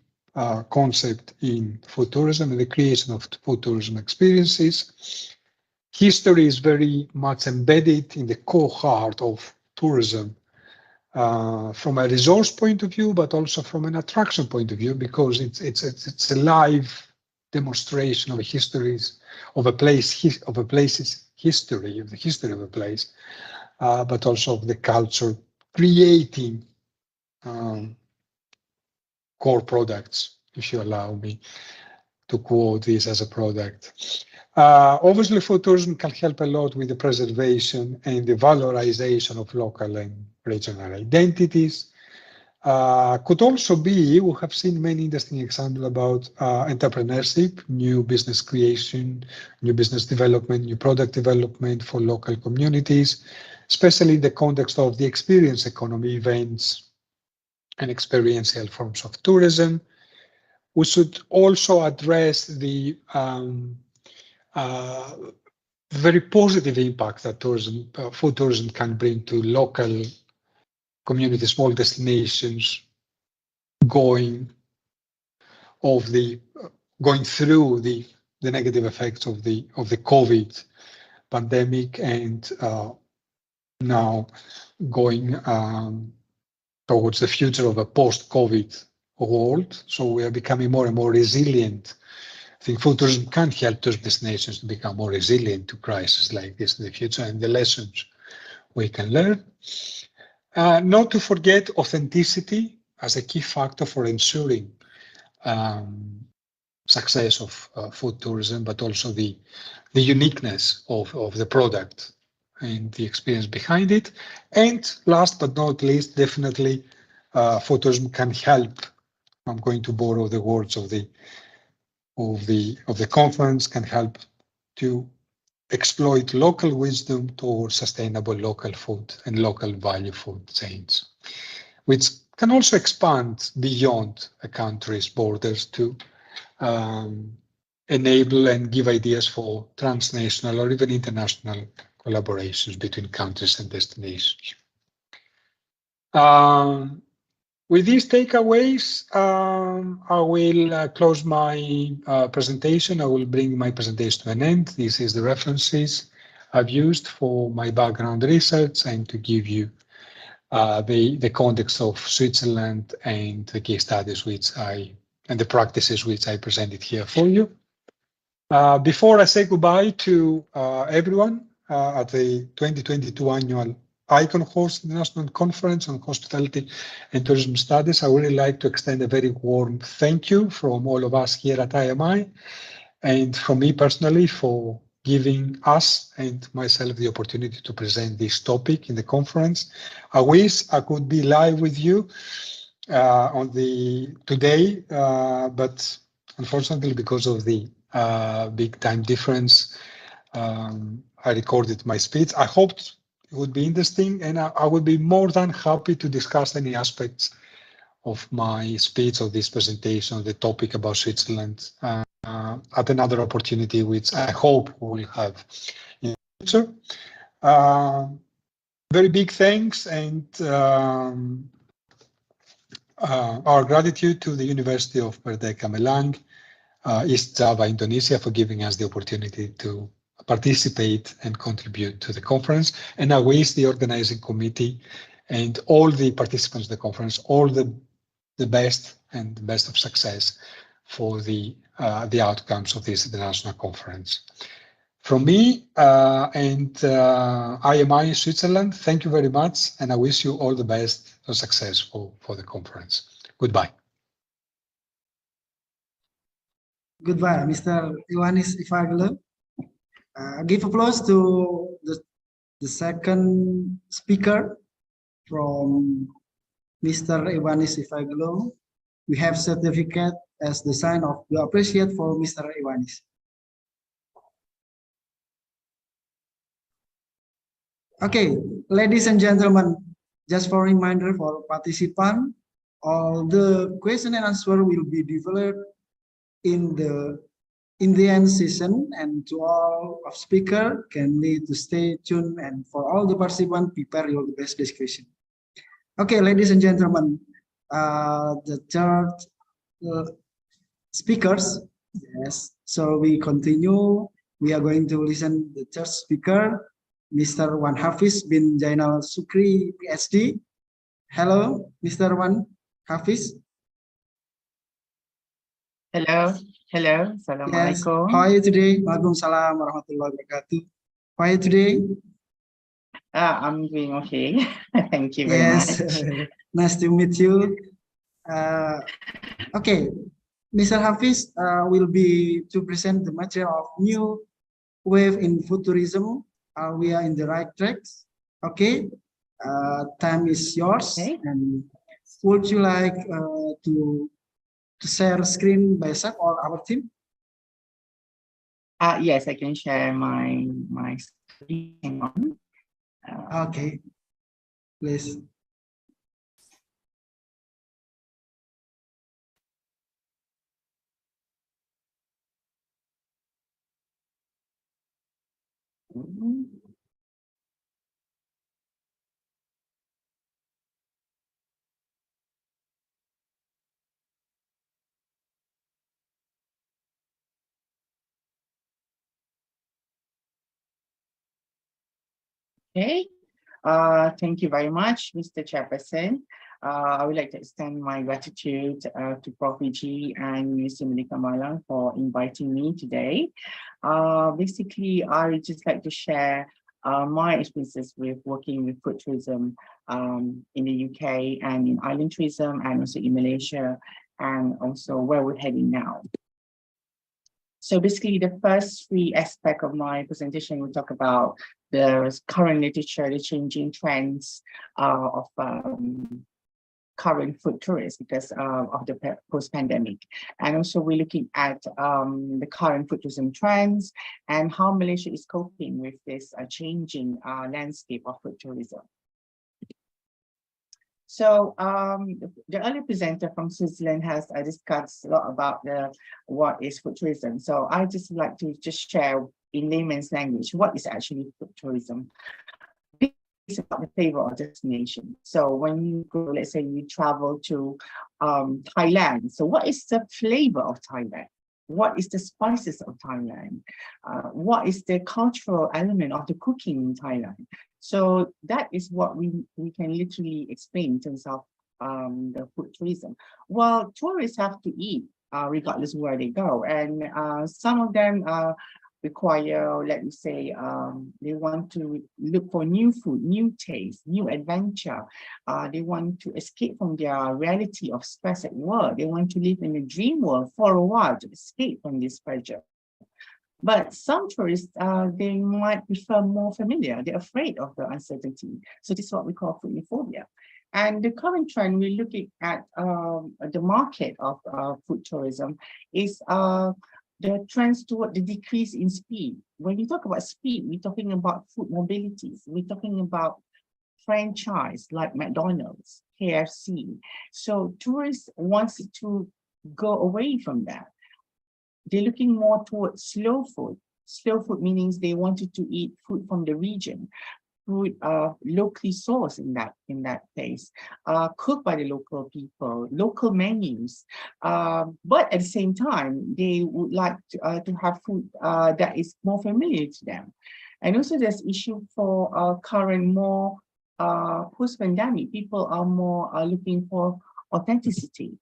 concept in food tourism and the creation of food tourism experiences. History is very much embedded in the core heart of tourism from a resource point of view, but also from an attraction point of view, because it's a live demonstration of of a place's history, of the history of a place, but also of the culture, creating core products, if you allow me to quote this as a product. Obviously, food tourism can help a lot with the preservation and the valorization of local and regional identities. Could also be, we have seen many interesting examples about entrepreneurship, new business creation, new business development, new product development for local communities, especially in the context of the experience economy, events, and experiential forms of tourism. We should also address the very positive impact that food tourism can bring to local communities, small destinations, going through the negative effects of the COVID pandemic, and now going towards the future of a post-COVID world. So we are becoming more and more resilient. I think food tourism can help those destinations to become more resilient to crises like this in the future, and the lessons we can learn. Not to forget authenticity as a key factor for ensuring success of food tourism, but also the uniqueness of the product and the experience behind it. And last but not least, definitely food tourism can help. I'm going to borrow the words of the conference, can help to exploit local wisdom towards sustainable local food and local value food chains, which can also expand beyond a country's borders to enable and give ideas for transnational or even international collaborations between countries and destinations. With these takeaways, I will close my presentation. I will bring my presentation to an end. This is the references I've used for my background research and to give you the context of Switzerland and the case studies and the practices which I presented here for you. Before I say goodbye to everyone at the 2022 annual ICONHOSTS International Conference on Hospitality and Tourism Studies, I would really like to extend a very warm thank you from all of us here at IMI and from me personally for giving us and myself the opportunity to present this topic in the conference. I wish I could be live with you today, but unfortunately because of the big time difference, I recorded my speech. I hoped it would be interesting, and I would be more than happy to discuss any aspects of my speech or this presentation, the topic about Switzerland, at another opportunity, which I hope we will have in the future. Very big thanks and our gratitude to the University of Merdeka, Malang, East Java, Indonesia, for giving us the opportunity to participate and contribute to the conference. And I wish the organizing committee and all the participants of the conference all the best and the best of success for the outcomes of this international conference. From me and IMI Switzerland, thank you very much, and I wish you all the best and success for the conference. Goodbye. Goodbye, Mr. Ioannis Ifaglo. Give applause to the second speaker from Mr. Ioannis Ifaglo. We have certificate as the sign of the appreciate for Mr. Ioannis. Okay, ladies and gentlemen, just for reminder for participants, all the question and answer will be developed in the end session, and to all of speaker can need to stay tuned, and for all the participants prepare your best discussion. Okay, ladies and gentlemen, the third speakers. Yes, so we continue. We are going to listen to the third speaker, Mr. Wan Hafiz bin Jainal Sukri, PhD. Hello, Mr. Wan Hafiz. Hello. Yes. Assalamualaikum. How are you today? Waalaikumsalam warahmatullahi wabarakatuh. How are you today? I'm doing okay. Thank you very Yes. much. Nice to meet you. Okay, Mr. Hafiz will be to present the material of new wave in food tourism. We are in the right tracks. Okay, time is yours. Okay. And would you like to share screen by yourself or our team? Yes, I can share my screen. Hang on. Okay, please. Okay. Thank you very much, Mr. Chairperson. I would like to extend my gratitude to Prof. G and Mr. Merdeka Malang for inviting me today. Basically, I would just like to share my experiences with working with food tourism in the UK and in island tourism, and also in Malaysia, and also where we're heading now. So basically, the first three aspects of my presentation will talk about the current literature, the changing trends of current food tourists because of the post-pandemic. And also we're looking at the current food tourism trends and how Malaysia is coping with this changing landscape of food tourism. So the earlier presenter from Switzerland has discussed a lot about what is food tourism. So I just like to share in layman's language, what is actually food tourism? It's about the flavor of destination. So when you go, let's say you travel to Thailand, so what is the flavor of Thailand? What is the spices of Thailand? What is the cultural element of the cooking in Thailand? So that is what we can literally explain in terms of the food tourism. Well, tourists have to eat regardless of where they go, and some of them require, let me say, they want to look for new food, new taste, new adventure. They want to escape from their reality of stress at work. They want to live in a dream world for a while to escape from this pressure. But some tourists, they might prefer more familiar. They're afraid of the uncertainty. So this is what we call foodphobia. And the current trend we're looking at the market of food tourism is the trends toward the decrease in speed. When we talk about speed, we're talking about food mobilities. We're talking about franchise like McDonald's, KFC. So tourists want to go away from that. They're looking more towards slow food. Slow food means they wanted to eat food from the region, food locally sourced in that place, cooked by the local people, local menus. But at the same time, they would like to have food that is more familiar to them. And also there's issue for current more post-pandemic, people are more looking for authenticity.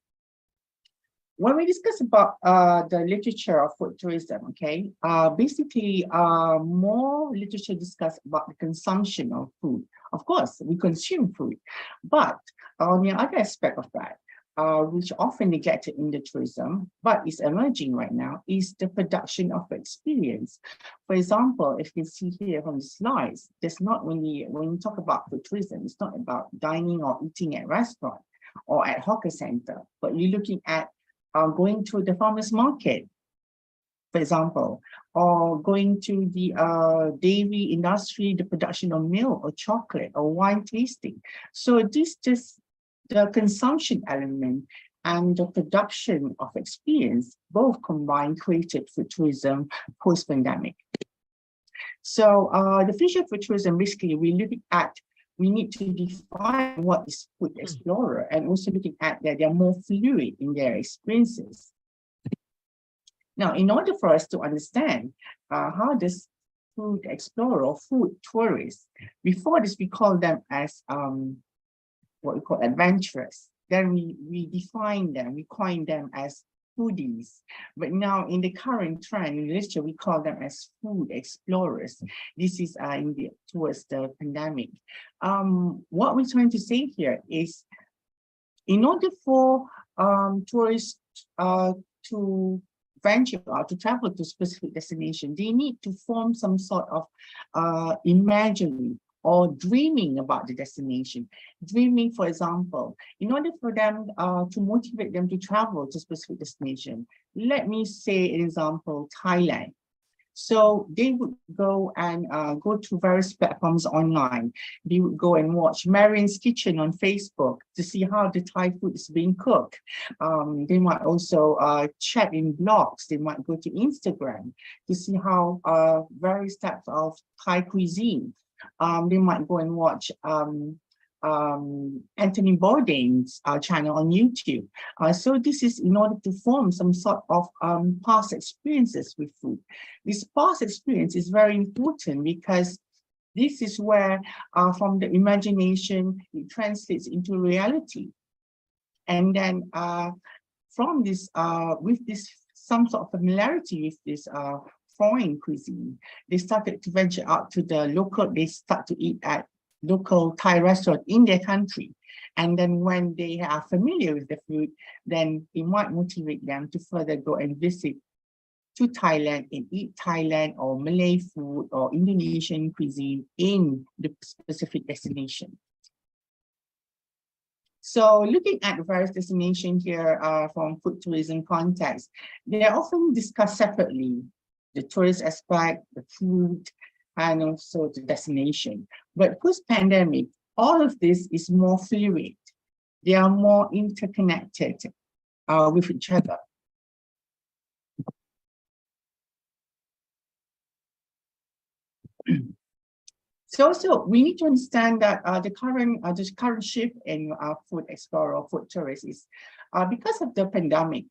When we discuss about the literature of food tourism, okay, basically more literature discuss about the consumption of food. Of course, we consume food, but on the other aspect of that, which often neglected in the tourism, but is emerging right now, is the production of experience. For example, if you see here from the slides, there's not when you talk about food tourism, it's not about dining or eating at restaurant or at hawker center, but you're looking at going to the farmer's market, for example, or going to the dairy industry, the production of milk or chocolate or wine tasting. So this just the consumption element and the production of experience, both combined, created food tourism post-pandemic. So the future of food tourism, basically, we need to define what is food explorer, and also looking at that they're more fluid in their experiences. Now, in order for us to understand how this food explorer or food tourist, before this we call them as what we call adventurous. Then we define them, we coin them as foodies. But now in the current trend in literature, we call them as food explorers. This is towards the pandemic. What we're trying to say here is, in order for tourists to venture out, to travel to a specific destination, they need to form some sort of imagery or dreaming about the destination. Dreaming, for example, in order for them to motivate them to travel to a specific destination, let me say an example, Thailand. So they would go and go to various platforms online. They would go and watch Marian's Kitchen on Facebook to see how the Thai food is being cooked. They might also chat in blogs. They might go to Instagram to see how various types of Thai cuisine. They might go and watch Anthony Bourdain's channel on YouTube. So this is in order to form some sort of past experiences with food. This past experience is very important because this is where from the imagination, it translates into reality. And then from this, with this some sort of familiarity with this foreign cuisine, they started to venture out to the local, they start to eat at local Thai restaurant in their country. And then when they are familiar with the food, then it might motivate them to further go and visit to Thailand and eat Thailand or Malay food or Indonesian cuisine in the specific destination. So looking at the various destinations here from food tourism context, they are often discussed separately. The tourist aspect, the food, and also the destination. But post-pandemic, all of this is more fluid. They are more interconnected with each other. So we need to understand that the current shift in food explorer or food tourists is because of the pandemic.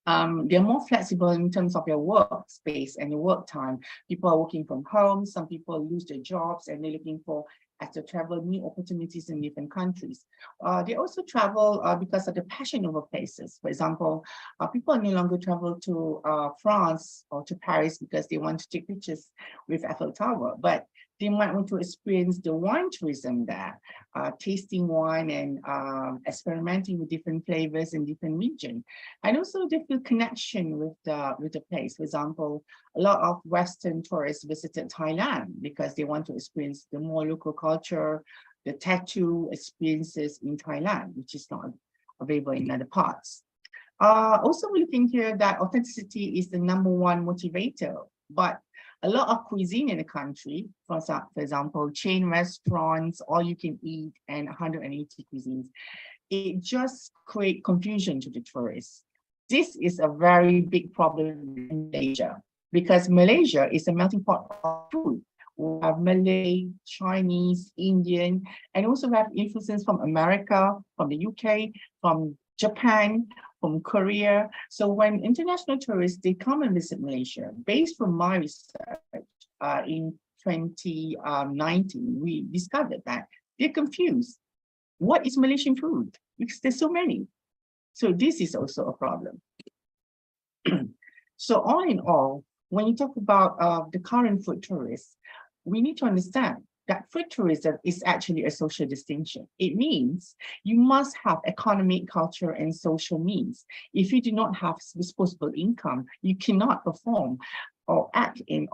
They're more flexible in terms of their workspace and the work time. People are working from home. Some people lose their jobs and they're looking for, as they travel, new opportunities in different countries. They also travel because of the passion over places. For example, people no longer travel to France or to Paris because they want to take pictures with Eiffel Tower, but they might want to experience the wine tourism there, tasting wine and experimenting with different flavors in different regions. And also they feel connection with the place. For example, a lot of Western tourists visited Thailand because they want to experience the more local culture, the tattoo experiences in Thailand, which is not available in other parts. Also, we're looking here that authenticity is the #1 motivator, but a lot of cuisine in the country, for example, chain restaurants, all you can eat, and 180 cuisines, it just creates confusion to the tourists. This is a very big problem in Malaysia because Malaysia is a melting pot of food. We have Malay, Chinese, Indian, and also we have influences from America, from the UK, from Japan, from Korea. So when international tourists, they come and visit Malaysia, based from my research in 2019, we discovered that they're confused. What is Malaysian food? Because there's so many. So this is also a problem. So all in all, when you talk about the current food tourists, we need to understand that food tourism is actually a social distinction. It means you must have economic, culture, and social means. If you do not have disposable income, you cannot perform or act in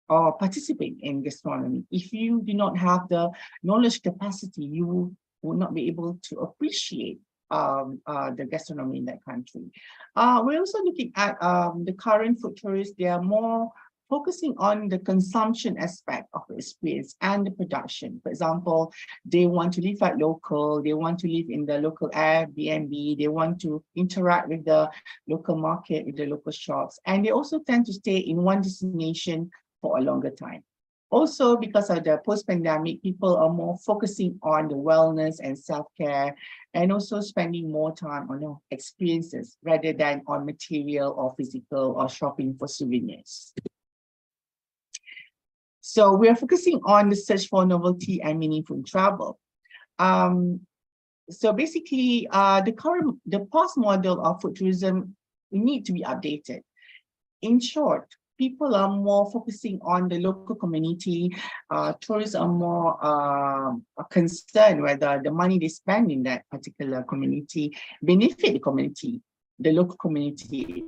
or participate in gastronomy. If you do not have the knowledge capacity, you will not be able to appreciate the gastronomy in that country. We're also looking at the current food tourists. They are more focusing on the consumption aspect of the experience and the production. For example, they want to live at local, they want to live in the local Airbnb, they want to interact with the local market, with the local shops, and they also tend to stay in one destination for a longer time. Also, because of the post-pandemic, people are more focusing on the wellness and self-care, and also spending more time on experiences rather than on material or physical or shopping for souvenirs. So we are focusing on the search for novelty and meaningful travel. So basically, the past model of food tourism need to be updated. In short, people are more focusing on the local community. Tourists are more concerned whether the money they spend in that particular community benefit the community, the local community,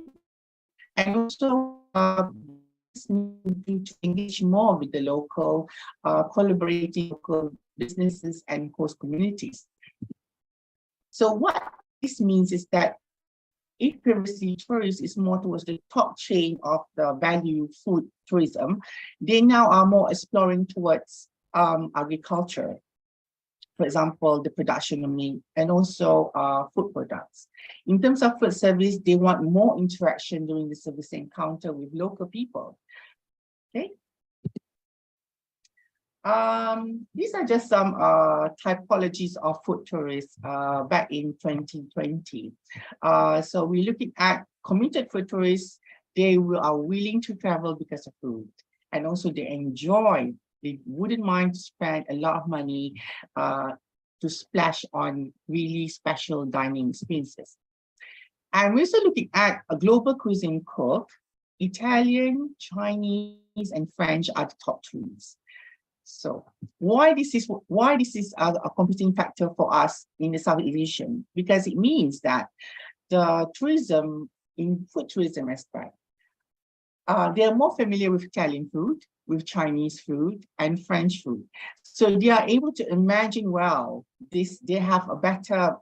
and also need to engage more with the local, collaborating local businesses and host communities. So what this means is that if previously tourists is more towards the top chain of the value food tourism, they now are more exploring towards agriculture, for example, the production of meat, and also food products. In terms of food service, they want more interaction during the service encounter with local people. Okay. These are just some typologies of food tourists back in 2020. So we're looking at committed food tourists. They are willing to travel because of food, and also they enjoy. They wouldn't mind to spend a lot of money to splash on really special dining experiences. And we're also looking at a global cuisine cook. Italian, Chinese, and French are the top three. So why this is a competing factor for us in the Southeast Asian? Because it means that the tourism in food tourism aspect, they are more familiar with Italian food, with Chinese food, and French food. So they are able to imagine well they have a better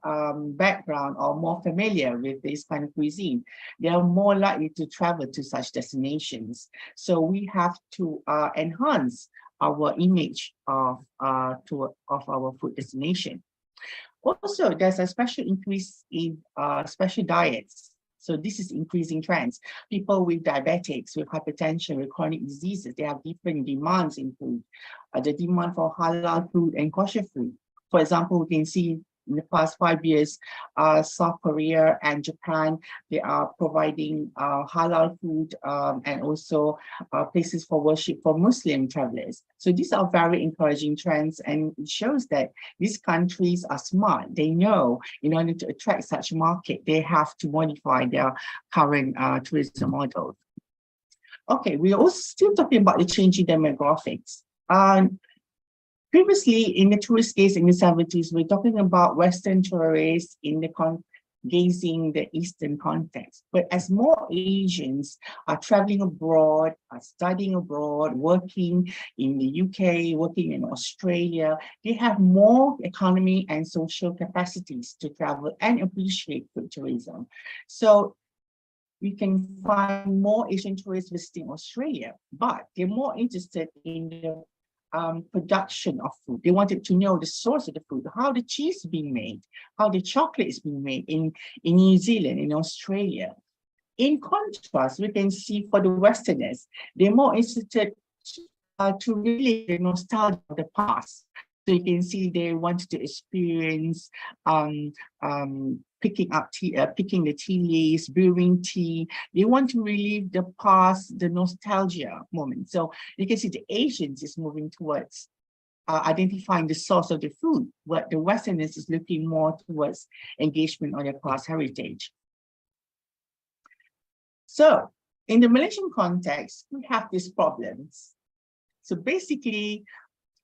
background or more familiar with this kind of cuisine. They are more likely to travel to such destinations. So we have to enhance our image of our food destination. Also, there's a special increase in special diets. So this is increasing trends. People with diabetics, with hypertension, with chronic diseases, they have different demands in food. The demand for halal food and kosher food. For example, we can see in the past 5 years, South Korea and Japan, they are providing halal food and also places for worship for Muslim travelers. So these are very encouraging trends, and it shows that these countries are smart. They know in order to attract such market, they have to modify their current tourism models. Okay, we're also still talking about the changing demographics. Previously, in the tourist case in the 70s, we're talking about Western tourists in the gazing the Eastern context. But as more Asians are traveling abroad, are studying abroad, working in the UK, working in Australia, they have more economy and social capacities to travel and appreciate food tourism. So we can find more Asian tourists visiting Australia, but they're more interested in the production of food. They wanted to know the source of the food, how the cheese is being made, how the chocolate is being made in New Zealand, in Australia. In contrast, we can see for the Westerners, they're more interested to relive the nostalgia of the past. So you can see they wanted to experience picking the tea leaves, brewing tea. They want to relive the past, the nostalgia moment. So you can see the Asians is moving towards identifying the source of the food, but the Westerners is looking more towards engagement on their past heritage. So in the Malaysian context, we have these problems. So basically,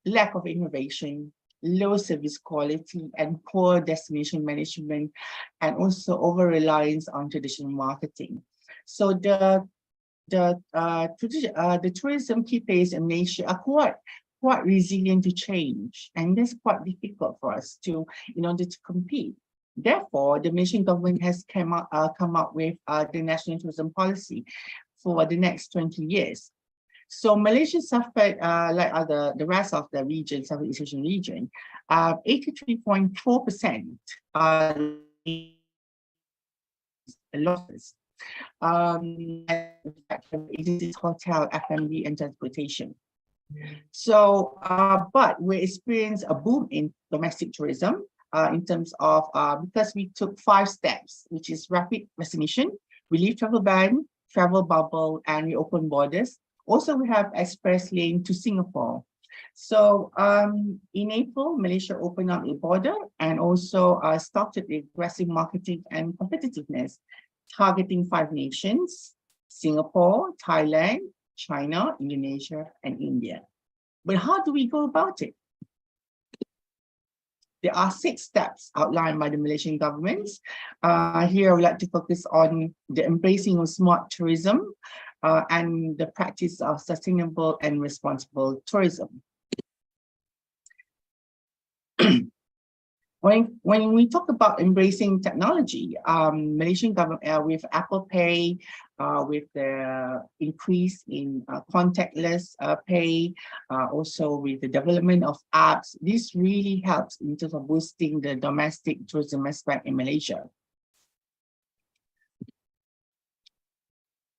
lack of innovation, low service quality, and poor destination management, and also over-reliance on traditional marketing. So the tourism key players in Malaysia are quite resilient to change, and that's quite difficult for us to, in order to compete. Therefore, the Malaysian government has come up with the National Tourism Policy for the next 20 years. So Malaysia suffered, like the rest of the region, Southeast Asian region, 83.4% losses. Agencies, hotel, F&B, and transportation. So, but we experienced a boom in domestic tourism in terms of, because we took 5 steps, which is rapid vaccination, relief travel ban, travel bubble, and we open borders. Also, we have express lane to Singapore. So in April, Malaysia opened up a border and also started aggressive marketing and competitiveness, targeting 5 nations: Singapore, Thailand, China, Indonesia, and India. But how do we go about it? There are 6 steps outlined by the Malaysian government. Here, I would like to focus on the embracing of smart tourism and the practice of sustainable and responsible tourism. When we talk about embracing technology, Malaysian government with Apple Pay, with the increase in contactless pay, also with the development of apps, this really helps in terms of boosting the domestic tourism aspect in Malaysia.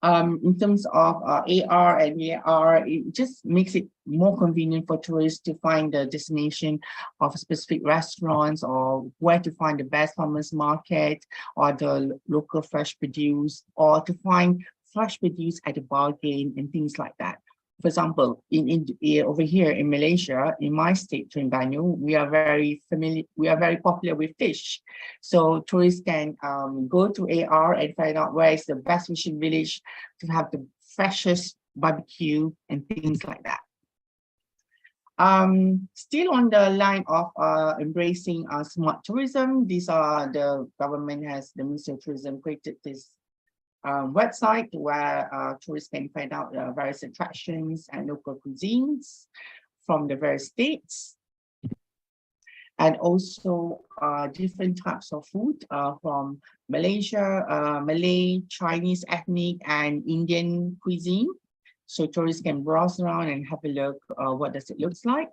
In terms of AR and AR, it just makes it more convenient for tourists to find the destination of specific restaurants, or where to find the best farmers market, or the local fresh produce, or to find fresh produce at a bargain and things like that. For example, over here in Malaysia, in my state, Terengganu, we are very popular with fish. So tourists can go to AR and find out where is the best fishing village to have the freshest barbecue and things like that. Still on the line of embracing smart tourism, these are the Ministry of Tourism created this website where tourists can find out various attractions and local cuisines from the various states, and also different types of food from Malaysia, Malay, Chinese, ethnic, and Indian cuisine. So tourists can browse around and have a look what does it looks like.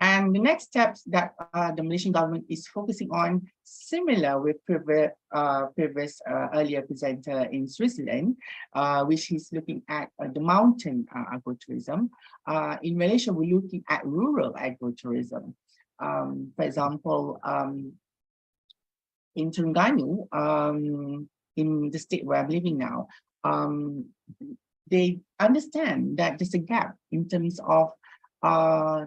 And the next steps that the Malaysian government is focusing on, similar with previous earlier presenter in Switzerland, which is looking at the mountain agrotourism. In Malaysia, we're looking at rural agrotourism. For example, in Terengganu, in the state where I'm living now, they understand that there's a gap in terms of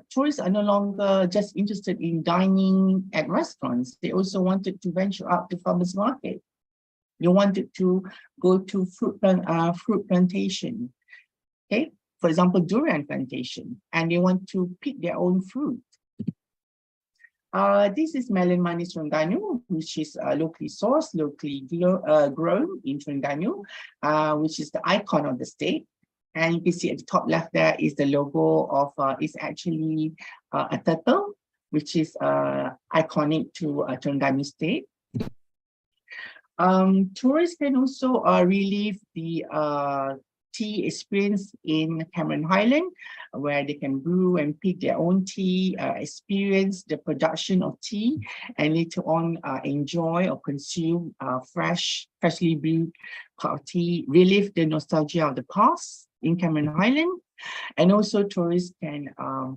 tourists are no longer just interested in dining at restaurants. They also wanted to venture out to farmers market. They wanted to go to fruit plantation, okay? For example, durian plantation, and they want to pick their own fruit. This is melon manis Terengganu, which is locally sourced, locally grown in Terengganu, which is the icon of the state. And you can see at the top left there is the logo of, it's actually a turtle, which is iconic to Terengganu state. Tourists can also relive the tea experience in Cameron Highland, where they can brew and pick their own tea, experience the production of tea, and later on enjoy or consume freshly brewed cup of tea, relive the nostalgia of the past in Cameron Highland. And also tourists can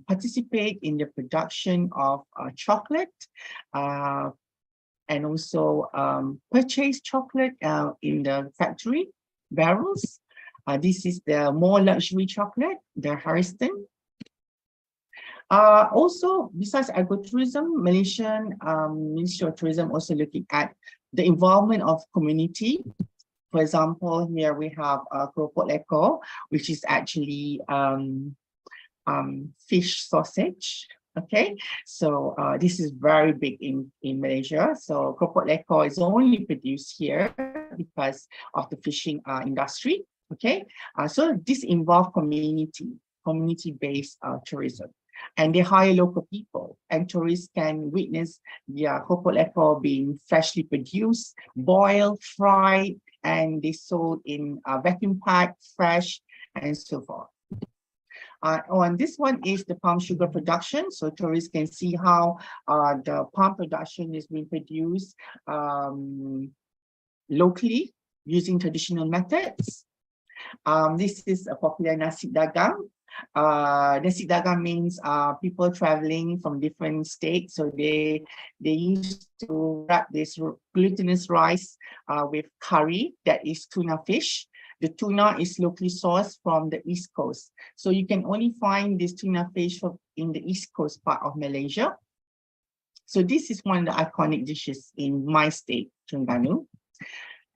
participate in the production of chocolate, and also purchase chocolate in the factory barrels. This is the more luxury chocolate, the Harriston. Also, besides agrotourism, Malaysian Ministry of Tourism also looking at the involvement of community. For example, here we have keropok lekor, which is actually fish sausage. Okay, so this is very big in Malaysia. So keropok lekor is only produced here because of the fishing industry. Okay, so this involves community-based tourism, and they hire local people, and tourists can witness their keropok lekor being freshly produced, boiled, fried, and they sold in vacuum packed, fresh, and so forth. And this one is the palm sugar production. So tourists can see how the palm production is being produced locally using traditional methods. This is a popular nasi dagang. Nasi dagang means people traveling from different states. So they used to wrap this glutinous rice with curry that is tuna fish. The tuna is locally sourced from the East Coast. So you can only find this tuna fish in the East Coast part of Malaysia. So this is one of the iconic dishes in my state, Terengganu.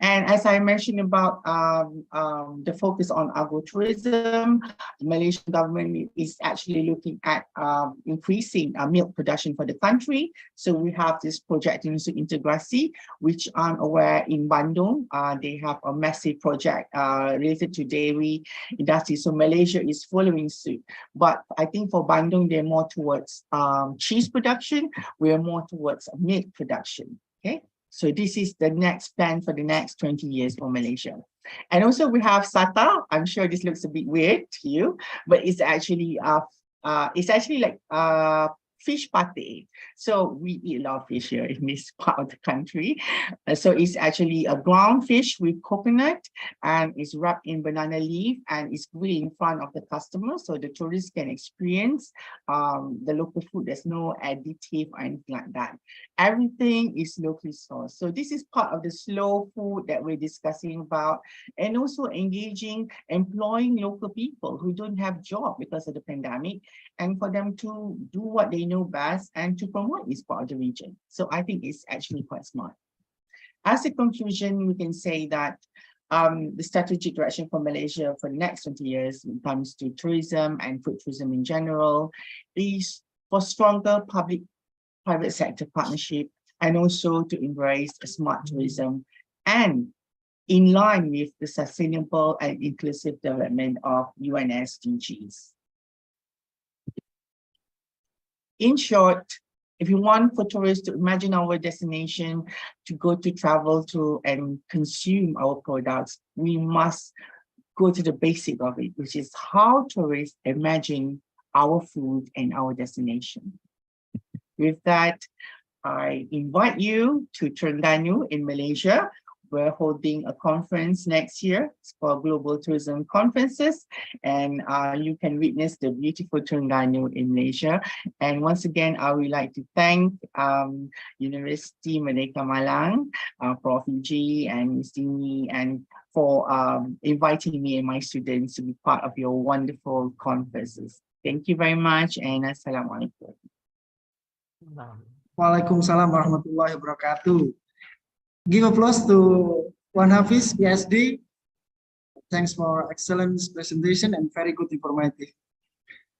And as I mentioned about the focus on agrotourism, the Malaysian government is actually looking at increasing milk production for the country. So we have this project in Integrasi, which I'm aware in Bandung, they have a massive project related to dairy industry. So Malaysia is following suit. But I think for Bandung, they're more towards cheese production. We're more towards milk production, okay? So this is the next plan for the next 20 years for Malaysia. And also we have Sata. I'm sure this looks a bit weird to you, but it's actually like fish pate. So we eat a lot of fish here in this part of the country. So it's actually a ground fish with coconut, and it's wrapped in banana leaf, and it's grilled in front of the customer, so the tourists can experience the local food. There's no additive or anything like that. Everything is locally sourced. So this is part of the slow food that we're discussing about, and also employing local people who don't have job because of the pandemic, and for them to do what they know best and to promote this part of the region. So I think it's actually quite smart. As a conclusion, we can say that the strategic direction for Malaysia for the next 20 years when it comes to tourism and food tourism in general is for stronger public-private sector partnership, and also to embrace a smart tourism and in line with the sustainable and inclusive development of UN SDGs. In short, if you want for tourists to imagine our destination, to go to travel to and consume our products, we must go to the basic of it, which is how tourists imagine our food and our destination. With that, I invite you to Terengganu in Malaysia. We're holding a conference next year for global tourism conferences, and you can witness the beautiful Terengganu in Malaysia. And once again, I would like to thank University Merdeka Malang, Prof. G and Ms. Dini, and for inviting me and my students to be part of your wonderful conferences. Thank you very much, and Assalamualaikum. Waalaikumsalam warahmatullahi wabarakatuh. Give applause to Wan Hafiz, PhD. Thanks for excellent presentation and very good informative.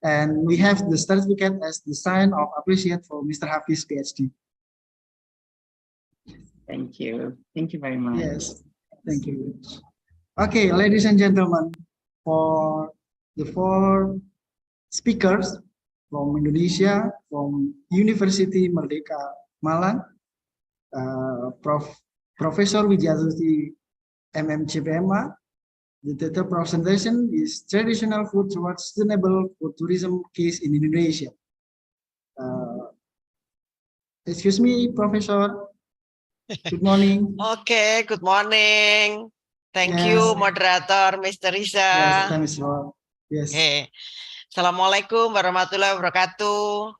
And we have the certificate as the sign of appreciation for Mr. Hafiz, PhD. Thank you. Thank you very much. Yes, thank you. Okay, ladies and gentlemen, for the 4 speakers from Indonesia, from University Merdeka Malang, Professor Widyatuti MMCPMA. The title presentation is Traditional Food Towards Sustainable Food Tourism Case in Indonesia. Excuse me, Professor. Good morning. Okay, good morning. Thank Yes. you, moderator, Mr. Riza. Yes, thanks a lot. Yes. Okay. Assalamualaikum warahmatullahi wabarakatuh.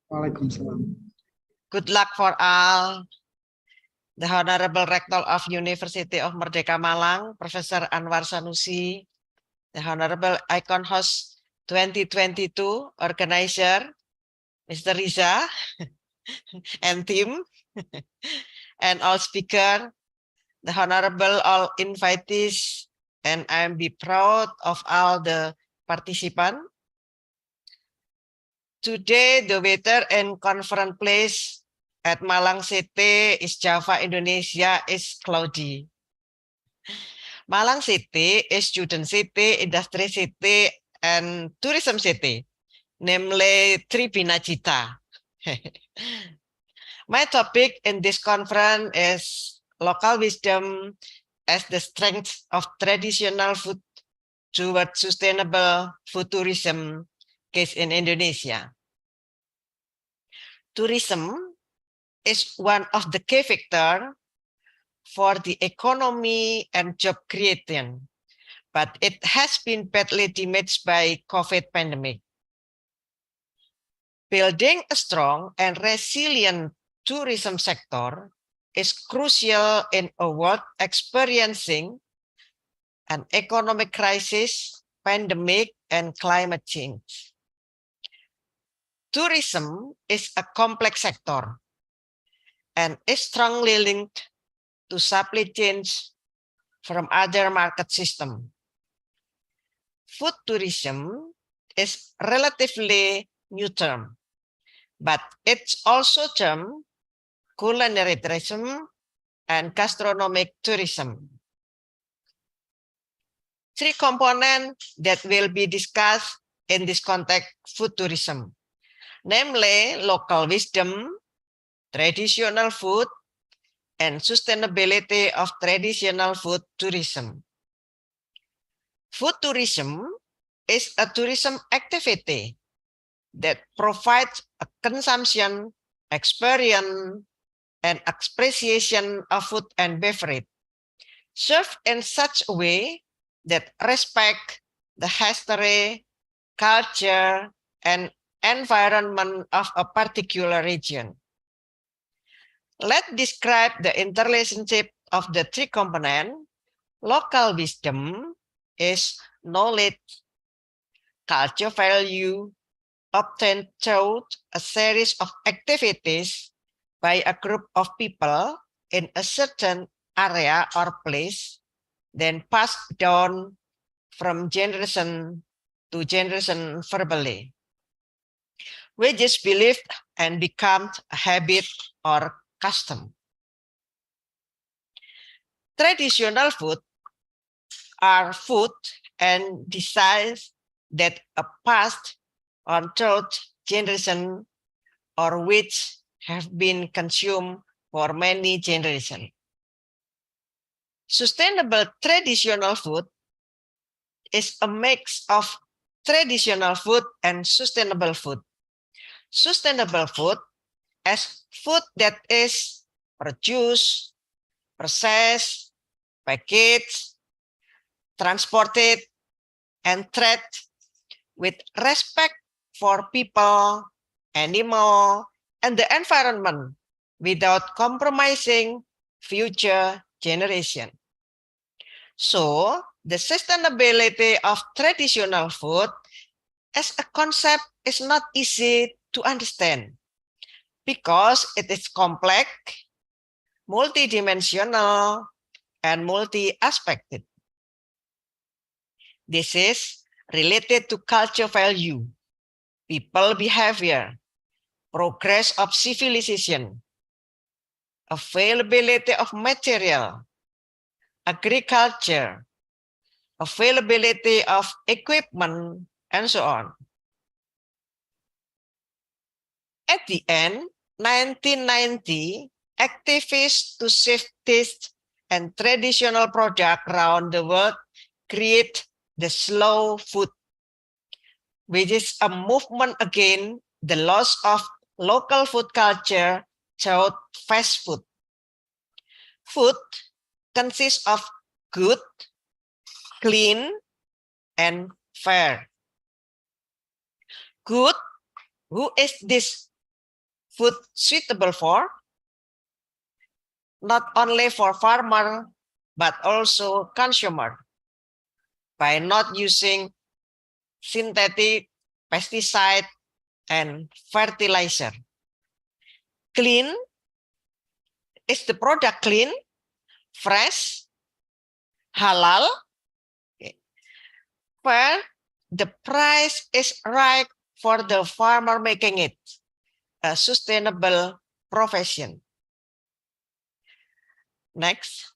Waalaikumsalam. Good luck for all. The Honorable Rector of University of Merdeka Malang, Professor Anwar Sanusi, the Honorable ICONHOSTS 2022 organizer, Mr. Riza, and team, and all speaker, the Honorable all invitees, and I am be proud of all the participants. Today, the weather and conference place at Malang City is Java, Indonesia is cloudy. Malang City is student city, industry city, and tourism city, namely Tribinacita. My topic in this conference is local wisdom as the strength of traditional food toward sustainable food tourism case in Indonesia. Tourism is one of the key factors for the economy and job creation, but it has been badly damaged by COVID pandemic. Building a strong and resilient tourism sector is crucial in a world experiencing an economic crisis, pandemic, and climate change. Tourism is a complex sector and is strongly linked to supply chains from other market systems. Food tourism is relatively new term, but it's also termed culinary tourism and gastronomic tourism. 3 components that will be discussed in this context food tourism, namely local wisdom, traditional food, and sustainability of traditional food tourism. Food tourism is a tourism activity that provides a consumption, experience, and appreciation of food and beverage, served in such a way that respect the history, culture, and environment of a particular region. Let's describe the interrelationship of the 3 components. Local wisdom is knowledge, culture value, obtained through a series of activities by a group of people in a certain area or place, then passed down from generation to generation verbally, which is believed and becomes a habit or custom. Traditional food are food and desires that are passed on through generation or which have been consumed for many generations. Sustainable traditional food is a mix of traditional food and sustainable food. Sustainable food as food that is produced, processed, packaged, transported, and treated with respect for people, animal, and the environment without compromising future generation. So, the sustainability of traditional food as a concept is not easy to understand because it is complex, multidimensional, and multi-aspected. This is related to culture value, people behavior, progress of civilization, availability of material, agriculture, availability of equipment, and so on. At the end, 1990, activists to save taste and traditional products around the world create the slow food, which is a movement against the loss of local food culture toward fast food. Food consists of good, clean, and fair. Good, who is this food suitable for? Not only for farmer, but also consumer, by not using synthetic pesticide and fertilizer. Clean, is the product clean, fresh, halal? Fair, the price is right for the farmer making it a sustainable profession. Next.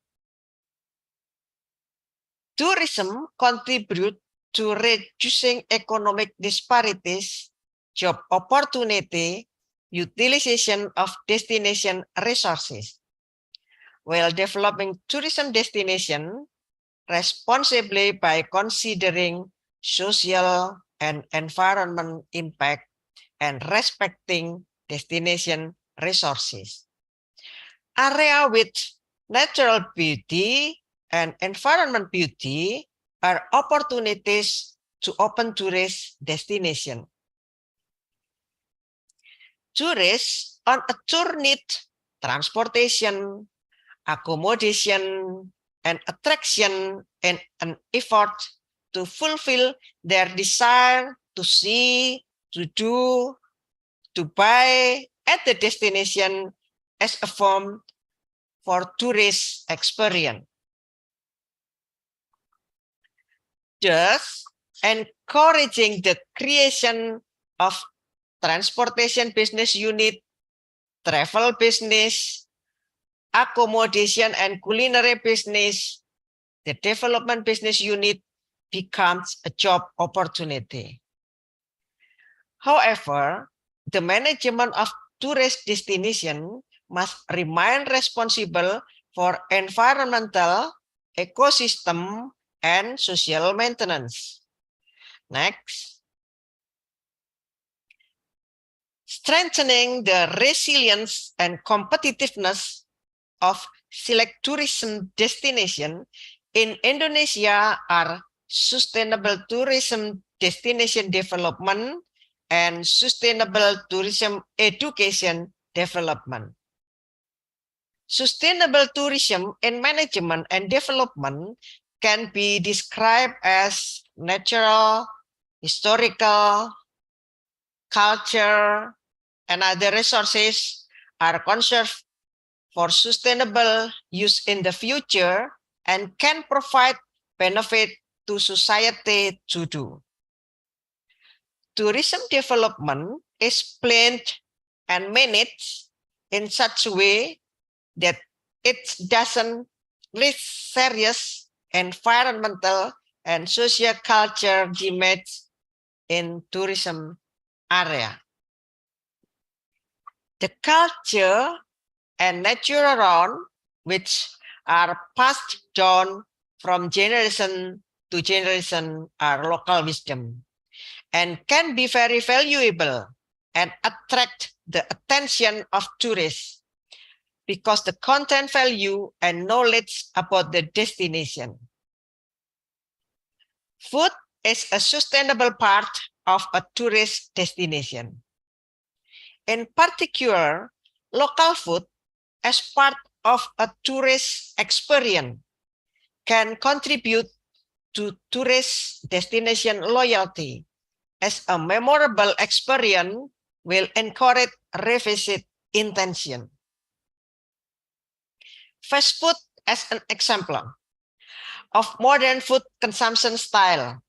Tourism contributes to reducing economic disparities, job opportunity, utilization of destination resources, while developing tourism destination responsibly by considering social and environment impact and respecting destination resources. Area with natural beauty and environment beauty are opportunities to open tourist destination. Tourists on a tour need transportation, accommodation, and attraction and an effort to fulfill their desire to see, to do, to buy at the destination as a form for tourist experience. Thus, encouraging the creation of transportation business unit, travel business, accommodation and culinary business, the development business unit becomes a job opportunity. However, the management of tourist destination must remain responsible for environmental, ecosystem, and social maintenance. Next. Strengthening the resilience and competitiveness of select tourism destination in Indonesia are sustainable tourism destination development and sustainable tourism education development. Sustainable tourism in management and development can be described as natural, historical, culture, and other resources are conserved for sustainable use in the future and can provide benefit to society to do. Tourism development is planned and managed in such a way that it doesn't risk serious environmental and social culture damage in tourism area. The culture and nature around which are passed down from generation to generation are local wisdom and can be very valuable and attract the attention of tourists because the content value and knowledge about the destination. Food is a sustainable part of a tourist destination. In particular, local food as part of a tourist experience can contribute to tourist destination loyalty, as a memorable experience will encourage revisit intention. Fast food as an example of modern food consumption style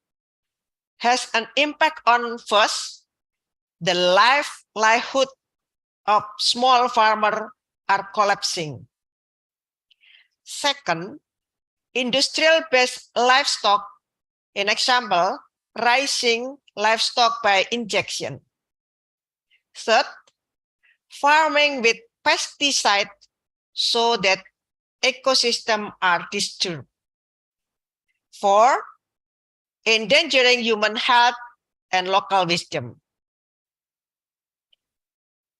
has an impact on, first, the livelihood of small farmers are collapsing. Second, industrial-based livestock, in example, raising livestock by injection. Third, farming with pesticides so that ecosystems are disturbed. Four, endangering human health and local wisdom.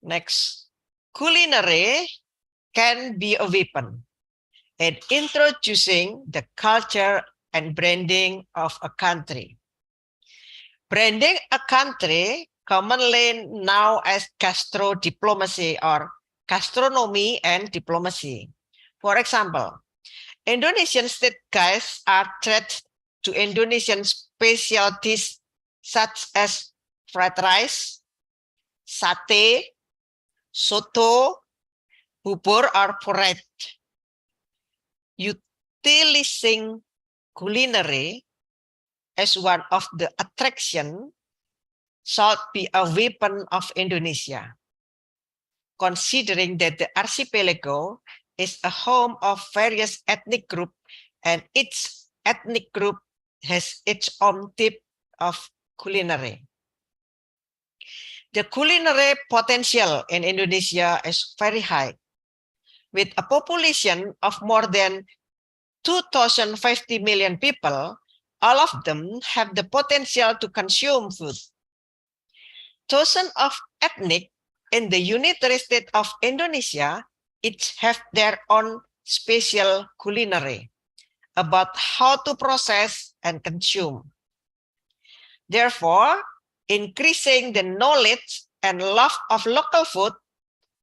Next, culinary can be a weapon in introducing the culture and branding of a country. Branding a country, commonly known as gastro diplomacy or gastronomy and diplomacy. For example, Indonesian state guests are treated to Indonesian specialties such as fried rice, satay, soto, bubur, or porridge. Utilizing culinary as one of the attractions should be a weapon of Indonesia, considering that the archipelago is a home of various ethnic groups and each ethnic group has its own type of culinary. The culinary potential in Indonesia is very high. With a population of more than 2,050 million people, all of them have the potential to consume food. Thousands of ethnic in the United States of Indonesia each have their own special culinary about how to process and consume. Therefore, increasing the knowledge and love of local food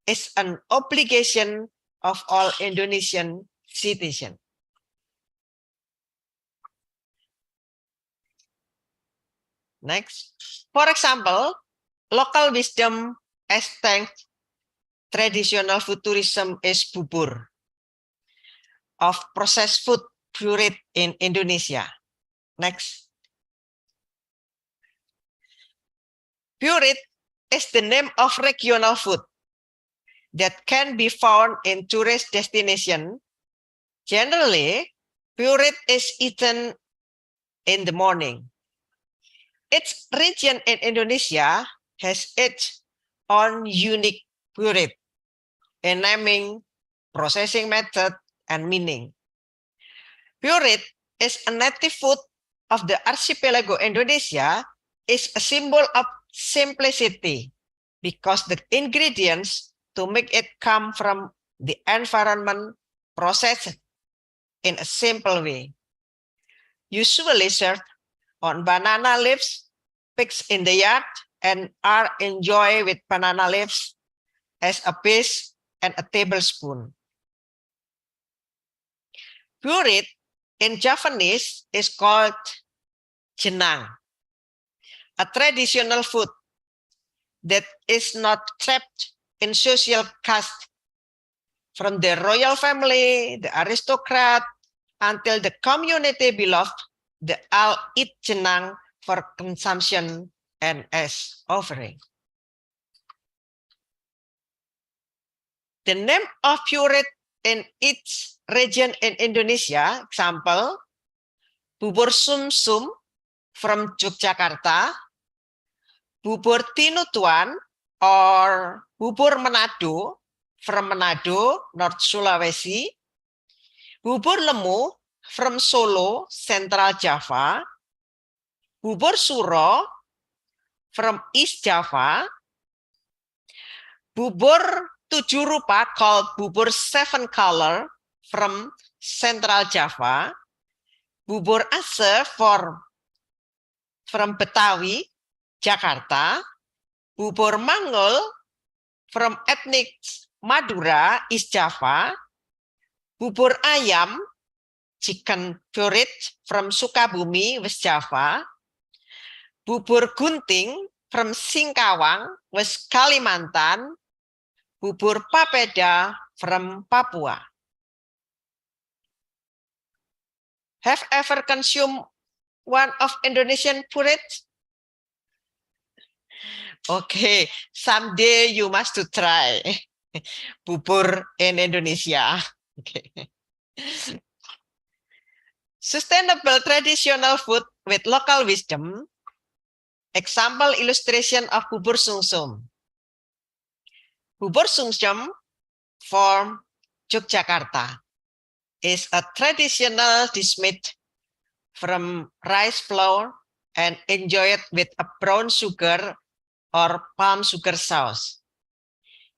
is an obligation of all Indonesian citizens. Next, for example, local wisdom as thanks traditional food tourism is bubur of processed food puree in Indonesia. Next. Puree is the name of regional food that can be found in tourist destinations. Generally, puree is eaten in the morning. Each region in Indonesia has its own unique puree in naming, processing method, and meaning. Puree is a native food of the archipelago Indonesia, is a symbol of simplicity because the ingredients to make it come from the environment processed in a simple way. Usually served on banana leaves picked in the yard and are enjoyed with banana leaves as a base and a tablespoon. Puree in Javanese is called jenang, a traditional food that is not trapped in social caste, from the royal family, the aristocrat, until the community below, they all eat jenang for consumption and as offering. The name of puree in each region in Indonesia, example, bubur sumsum from Yogyakarta, bubur tinutuan or bubur Manado from Manado, North Sulawesi, bubur lemu from Solo, Central Java, bubur suro from East Java, Bubur 7 rupa called bubur 7 color from Central Java. Bubur ase from Betawi, Jakarta. Bubur Mangol from ethnic Madura, East Java. Bubur ayam, chicken porridge from Sukabumi, West Java. Bubur gunting from Singkawang, West Kalimantan. Bubur papeda from Papua. Have ever consumed one of Indonesian porridge? Okay, someday you must to try bubur in Indonesia. Okay. Sustainable traditional food with local wisdom. Example illustration of bubur sumsum. Bubur sumsum from Yogyakarta is a traditional dish made from rice flour and enjoyed with a brown sugar or palm sugar sauce.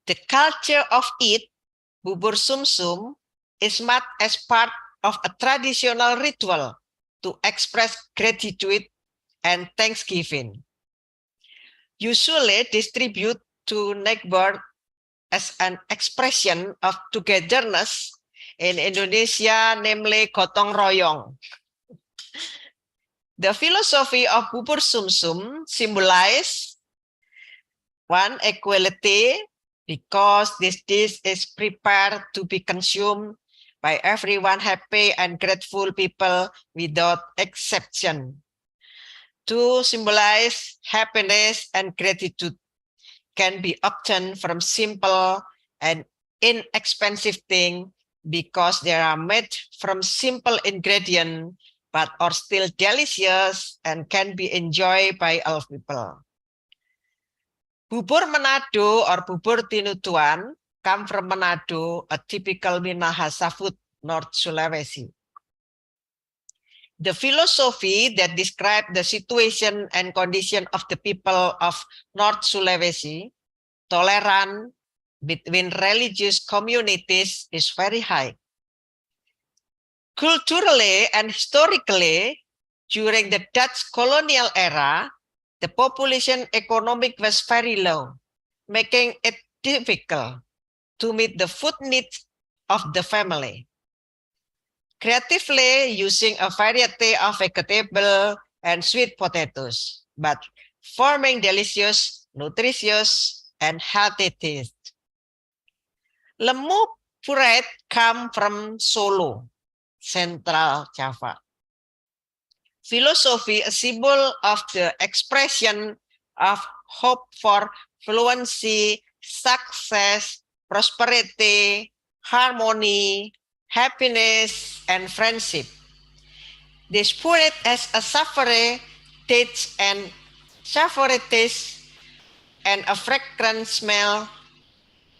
The culture of it, bubur sumsum, is made as part of a traditional ritual to express gratitude and thanksgiving. Usually distribute to neighbors as an expression of togetherness in Indonesia, namely gotong royong. The philosophy of bubur sumsum symbolizes one, equality, because this dish is prepared to be consumed by everyone, happy and grateful people without exception. To symbolize happiness and gratitude can be obtained from simple and inexpensive things because they are made from simple ingredients but are still delicious and can be enjoyed by all people. Bubur Manado or bubur tinutuan come from Manado, a typical Minahasa food, North Sulawesi. The philosophy that describes the situation and condition of the people of North Sulawesi, tolerant between religious communities, is very high. Culturally and historically, during the Dutch colonial era, the population economic was very low, making it difficult to meet the food needs of the family. Creatively using a variety of vegetable and sweet potatoes, but forming delicious, nutritious, and healthy taste. Lemu puret come from Solo, Central Java. Philosophy, a symbol of the expression of hope for fluency, success, prosperity, harmony, happiness, and friendship. This spirit has a savory taste and a fragrant smell,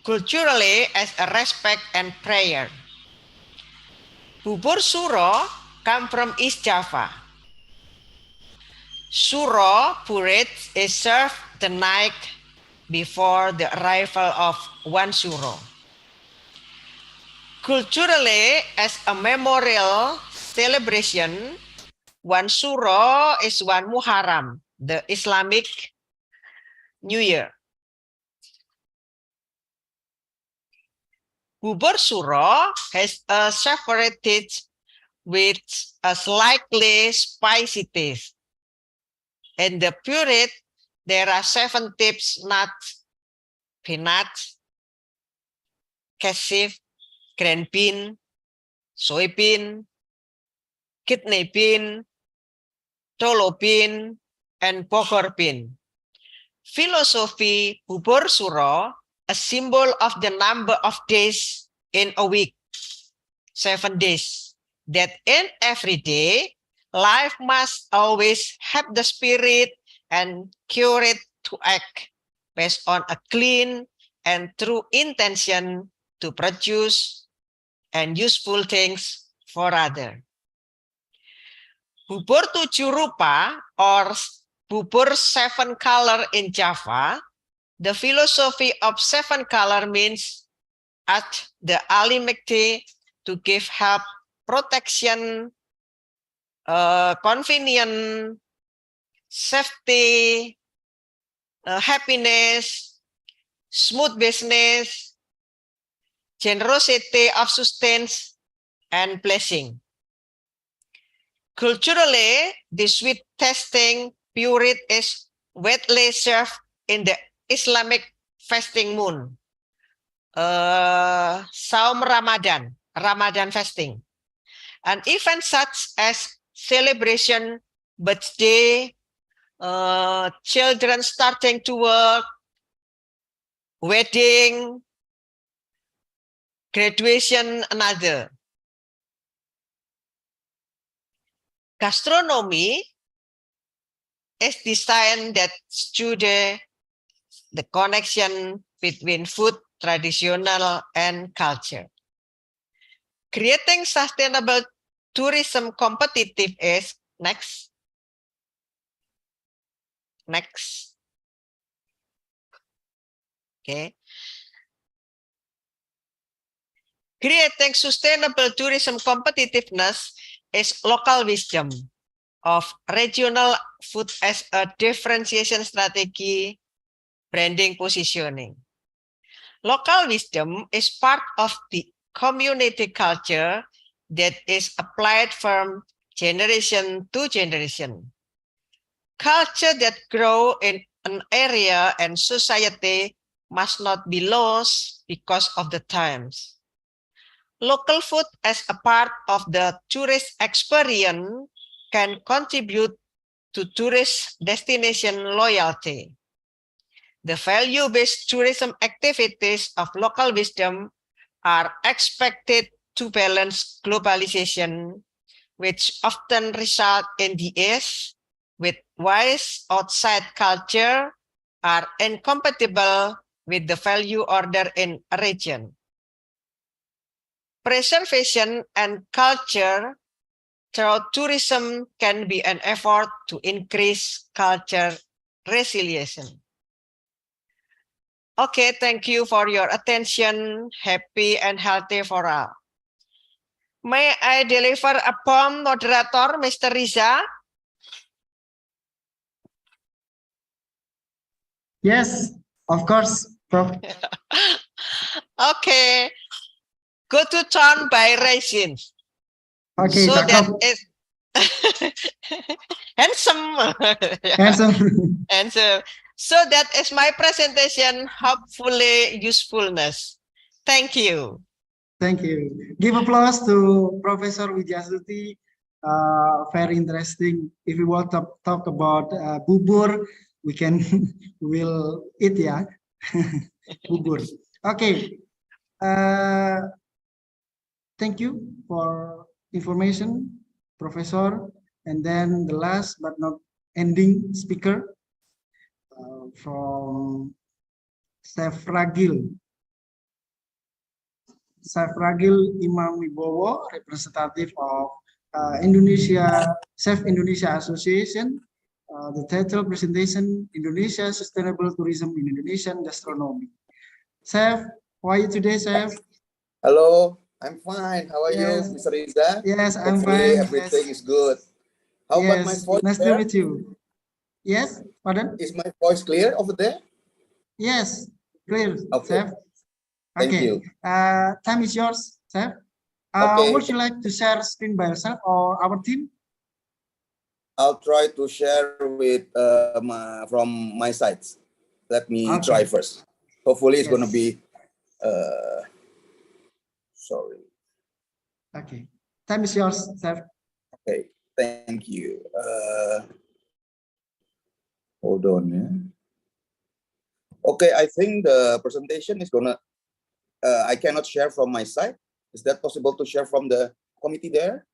culturally as a respect and prayer. Bubur suro come from East Java. Suro porridge is served the night before the arrival of one suro. Culturally, as a memorial celebration, one suro is one Muharram, the Islamic New Year. Bubur suro has a savory taste with a slightly spicy taste. In the porridge, there are 7 tips: nuts, peanuts, cashew, green bean, soybean, kidney bean, tolo bean, and bogor bean. Philosophy, bubur suro, a symbol of the number of days in a week, 7 days, that in every day, life must always have the spirit and courage to act based on a clean and true intention to produce and useful things for others. Bubur 7 rupa or bubur 7 color in Java The philosophy of seven color means at the alimekti to give help, protection, convenience, safety, happiness, smooth business, generosity of sustenance, and blessing. Culturally, the sweet tasting purit is widely served in the Islamic fasting moon, Saum Ramadan, Ramadan fasting. An event such as celebration, birthday, children starting to work, wedding, graduation, another. Gastronomy is designed that study the connection between food, traditional, and culture. Creating sustainable tourism competitive is next. Okay. Creating sustainable tourism competitiveness is local wisdom of regional food as a differentiation strategy, branding, positioning. Local wisdom is part of the community culture that is applied from generation to generation. Culture that grow in an area and society must not be lost because of the times. Local food as a part of the tourist experience can contribute to tourist destination loyalty. The value-based tourism activities of local wisdom are expected to balance globalization, which often result in the East with wise outside culture are incompatible with the value order in a region. Preservation and culture through tourism can be an effort to increase culture resilience. Okay, thank you for your attention. Happy and healthy for all. May I deliver a poem, moderator, Mr. Riza? Yes, of course, Prof. Okay, go to turn by Raisin. Okay, so that cakep. is handsome. Handsome. Handsome. So that is my presentation, hopefully usefulness. Thank you. Thank you. Give applause to Professor Wijasuti. Very interesting. If we want to talk about bubur, we can will eat ya. Bubur. Okay. Thank you for information, Professor. And then the last but not ending speaker from Sefragil. Sefragil Imam Wibowo, representative of Indonesia, Chef Indonesia Association. The title presentation, Indonesia Sustainable Tourism in Indonesian Gastronomy. Chef, how are you today, Chef? Hello, I'm fine. How are Yes. you, Mr. Riza? Yes, I'm Hopefully fine. everything Yes. is good. How about my Yes, voice nice there? to meet you. Yes, pardon? Is my voice clear over there? Yes, clear, Okay. Chef. Thank Okay, you. time is yours, Chef. Okay. Would you like to share screen by yourself or our team? I'll try to share with from my sides. Let me Okay. try first. Hopefully it's going to Yes. be, sorry. Okay, time is yours, Chef. Okay, thank you. Hold on. Yeah. Okay, I think the presentation is gonna, I cannot share from my side. Is that possible to share from the committee there?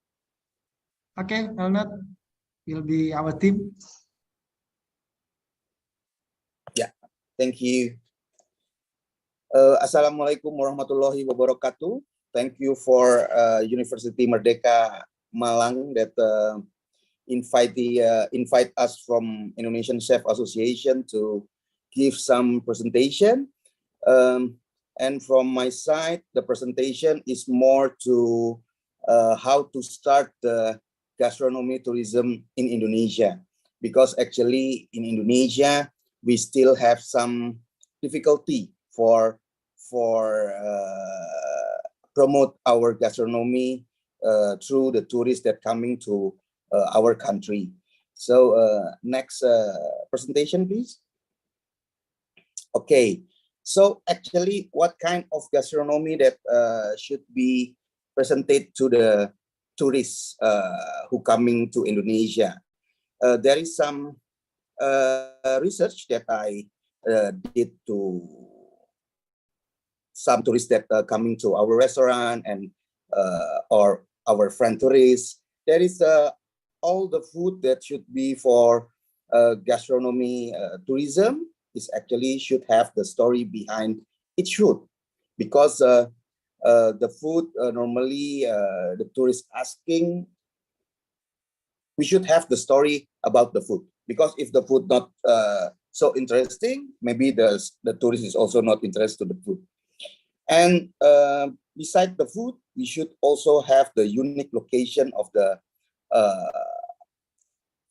Okay, will not. Will be our team. Yeah, thank you. Assalamualaikum warahmatullahi wabarakatuh. Thank you for University Merdeka Malang that invite us from Indonesian Chef Association to give some presentation. And from my side, the presentation is more to how to start the gastronomy tourism in Indonesia. Because actually in Indonesia, we still have some difficulty for promote our gastronomy through the tourists that coming to our country. So next presentation, please. Okay, so actually what kind of gastronomy that should be presented to the tourists who coming to Indonesia? There is some research that I did to some tourists that are coming to our restaurant and or our friend tourists. There is all the food that should be for gastronomy tourism is actually should have the story behind each food, because the food normally the tourist asking, we should have the story about the food, because if the food not so interesting, maybe the tourist is also not interested in the food. And beside the food, we should also have the unique location of the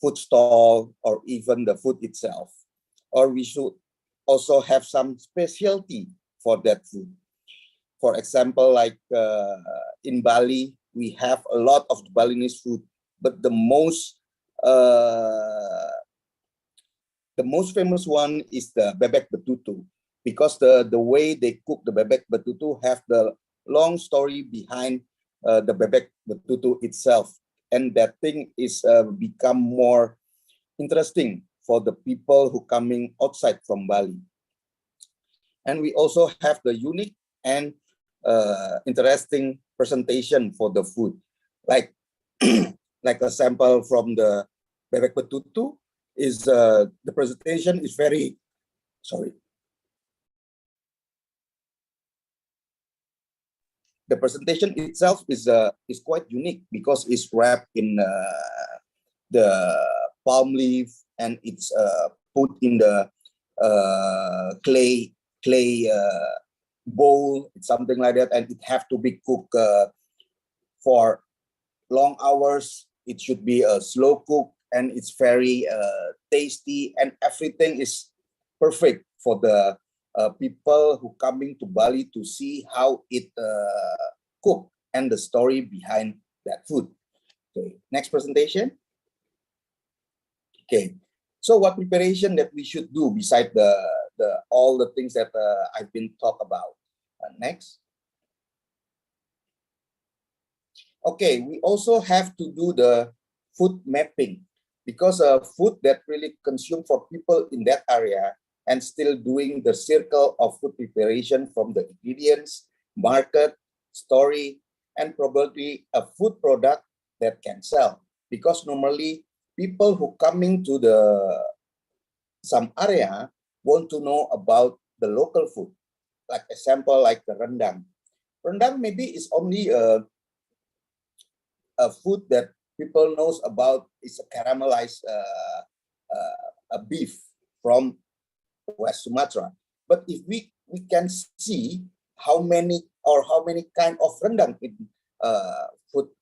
food stall or even the food itself. Or we should also have some specialty for that food. For example, like in Bali, we have a lot of Balinese food, but the most famous one is the bebek betutu, because the way they cook the bebek betutu have the long story behind the bebek betutu itself, and that thing is become more interesting for the people who coming outside from Bali. And we also have the unique and interesting presentation for the food, like like a sample from the bebek betutu is the presentation is very the presentation itself is quite unique, because it's wrapped in the palm leaf, and it's put in the clay bowl, something like that, and it have to be cooked for long hours. It should be a slow cook, and it's very tasty, and everything is perfect for the people who coming to Bali to see how it cooked and the story behind that food. Okay, next presentation. Okay, so what preparation that we should do beside the all the things that I've been talk about? Next. Okay, we also have to do the food mapping, because food that really consumed for people in that area, and still doing the circle of food preparation from the ingredients, market, story, and probably a food product that can sell. Because normally people who coming to some area want to know about the local food. Like example, like the rendang. Rendang maybe is only a food that people knows about. Is a caramelized a beef from West Sumatra. But if we can see how many kind of rendang in food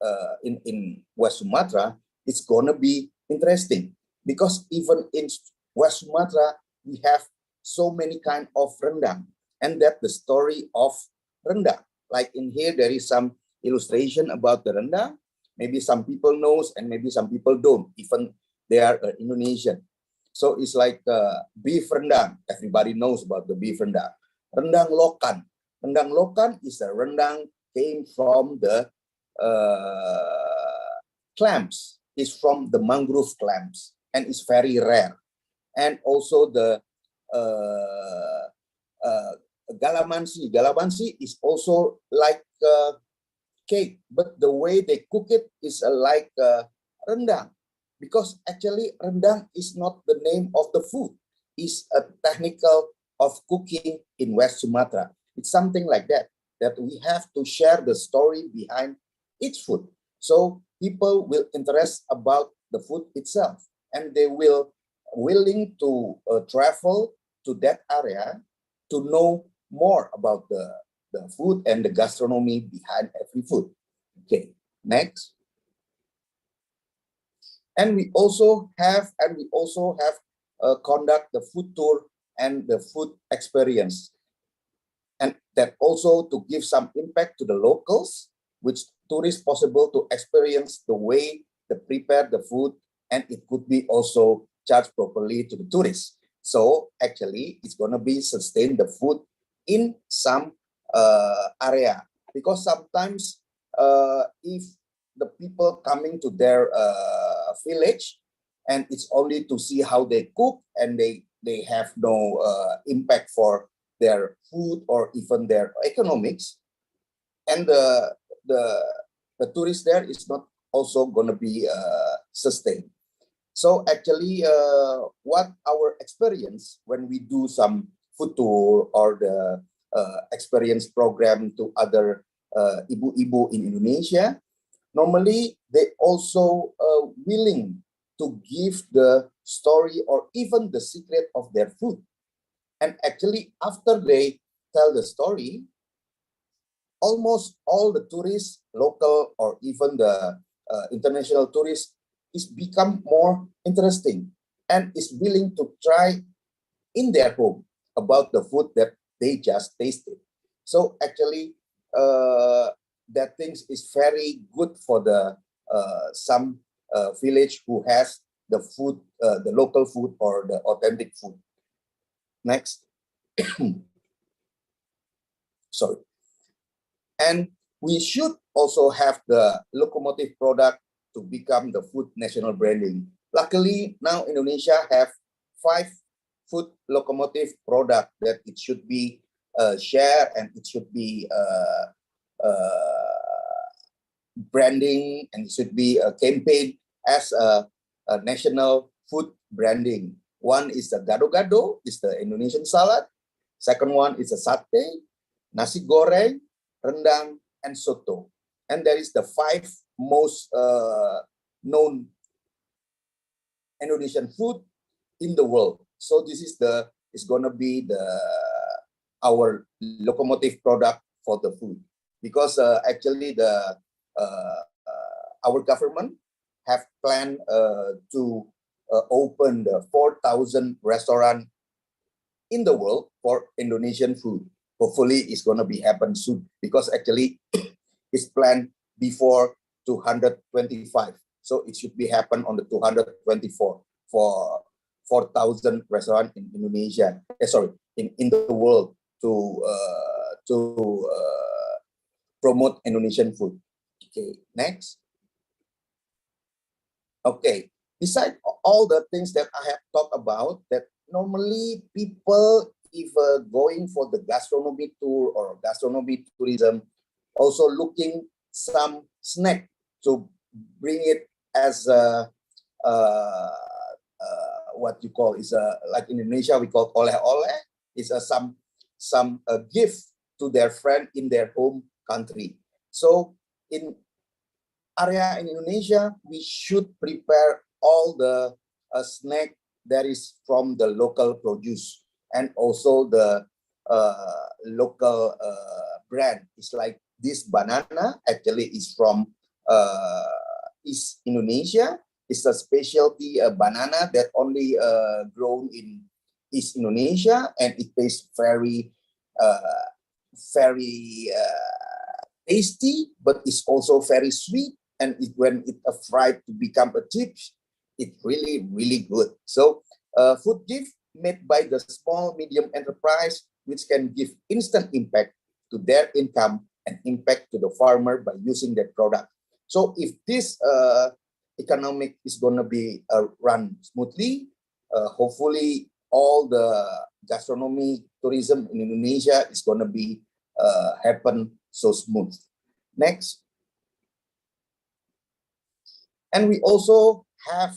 in West Sumatra, it's gonna be interesting, because even in West Sumatra we have so many kind of rendang, and that the story of rendang. Like in here, there is some illustration about the rendang. Maybe some people knows, and maybe some people don't, even they are Indonesian. So it's like beef rendang. Everybody knows about the beef rendang. Rendang lokan. Rendang lokan is a rendang came from the clams. It's from the mangrove clams, and it's very rare. And also the galamansi. Galamansi is also like cake, but the way they cook it is like rendang, because actually rendang is not the name of the food. It's a technical of cooking in West Sumatra. It's something like that we have to share the story behind each food, so people will interest about the food itself, and they will willing to travel to that area to know more about the food and the gastronomy behind every food. Okay, next. And we also have conduct the food tour and the food experience, and that also to give some impact to the locals, which tourists possible to experience the way they prepare the food, and it could be also charged properly to the tourists. So actually, it's gonna be sustain the food in some area, because sometimes if the people coming to their village and it's only to see how they cook and they have no impact for their food or even their economics, and the tourist there is not also going to be sustained. So actually what our experience when we do some food tour or the experience program to other ibu-ibu in Indonesia, normally they also willing to give the story or even the secret of their food. And actually after they tell the story, almost all the tourists, local or even the international tourists, is become more interesting and is willing to try in their home about the food that they just tasted. So actually that things is very good for the some village who has the food, the local food or the authentic food. Next. Sorry. And we should also have the locomotive product to become the food national branding. Luckily, now Indonesia have 5 food locomotive product that it should be shared and it should be branding, and it should be a campaign as a national food branding. One is the gado-gado, is the Indonesian salad. Second one is the satay, nasi goreng, rendang, and soto. And there is the 5 most known Indonesian food in the world. So this is gonna be our locomotive product for the food, because actually our government have planned to open the 4,000 restaurant in the world for Indonesian food. Hopefully it's going to be happen soon, because actually it's planned before 225. So it should be happen on the 224 for 4,000 restaurant in Indonesia. In the world to promote Indonesian food. Okay, next. Okay, besides all the things that I have talked about, that normally people, if going for the gastronomy tour or gastronomy tourism, also looking some snack to bring it as what you call is like in Indonesia we call oleh-oleh, is some gift to their friend in their home country. So in area in Indonesia, we should prepare all the snack that is from the local produce, and also the local brand. It's like this banana actually is from East Indonesia. It's a specialty banana that only grown in East Indonesia, and it tastes very tasty, but it's also very sweet. And when it fried to become a chips, it's really, really good. So food gift made by the small, medium enterprise, which can give instant impact to their income and impact to the farmer by using that product. So if this economic is going to be run smoothly, hopefully all the gastronomy tourism in Indonesia is going to be happen so smooth. Next. And we also have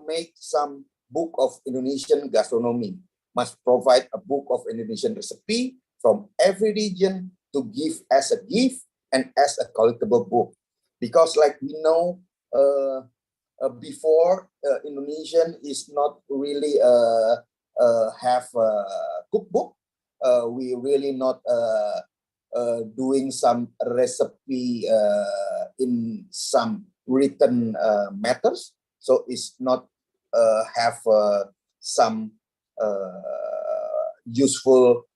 made some book of Indonesian gastronomy, must provide a book of Indonesian recipe from every region to give as a gift and as a collectible book. Because like we know, before Indonesian is not really have cookbook. We really not doing some recipe in some written matters, so it's not have some useful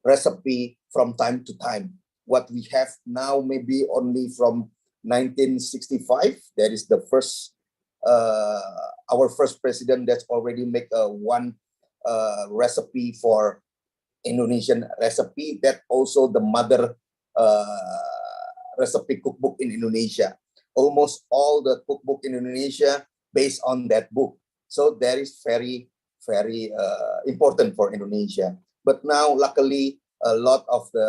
recipe from time to time. What we have now maybe only from 1965. That is the first our first president that's already make one recipe for Indonesian recipe, that also the mother recipe cookbook in Indonesia. Almost all the cookbook in Indonesia based on that book. So that is very, very important for Indonesia. But now, luckily, a lot of the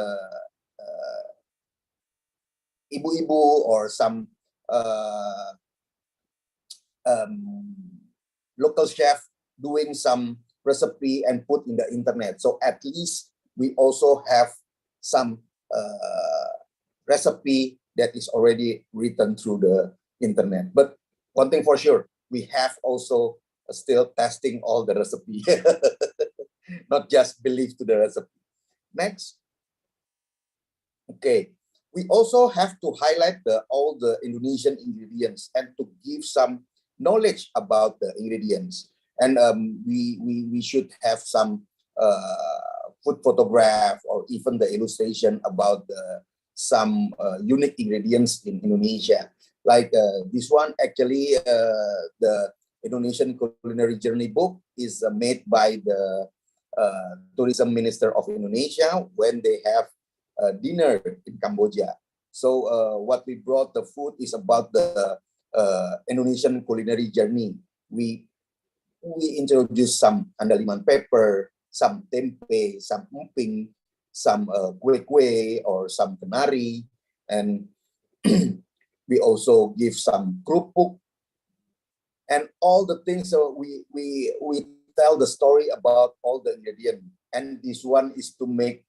ibu-ibu or some local chef doing some recipe and put in the internet. So at least we also have some recipe that is already written through the internet. But one thing for sure, we have also still testing all the recipe, not just believe to the recipe. Next. Okay, we also have to highlight all the Indonesian ingredients and to give some knowledge about the ingredients. And we should have some food photograph or even the illustration about some unique ingredients in Indonesia. Like this one, actually, the Indonesian Culinary Journey book is made by the Tourism Minister of Indonesia when they have dinner in Cambodia. So what we brought the food is about the Indonesian culinary journey. We introduce some andaliman pepper, some tempe, some emping, some kue-kue or some kenari, and we also give some kerupuk and all the things. So we tell the story about all the ingredients, and this one is to make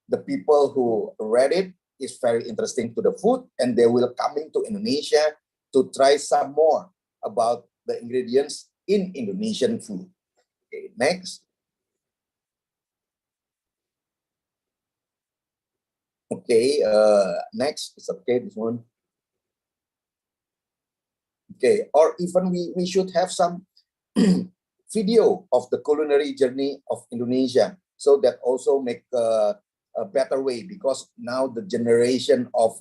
the people who read it is very interesting to the food, and they will coming to Indonesia to try some more about the ingredients in Indonesian food. Okay, next. Okay, next. It's okay, this one. Okay, or even we should have some video of the culinary journey of Indonesia, so that also make a better way, because now the generation of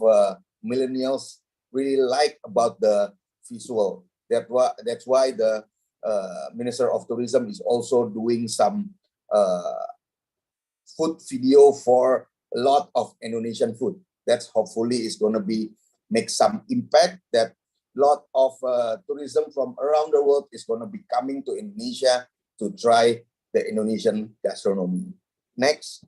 millennials really like about the visual. That's why the Minister of Tourism is also doing some food video for a lot of Indonesian food. That's hopefully is going to be make some impact, that lot of tourism from around the world is going to be coming to Indonesia to try the Indonesian gastronomy. Next.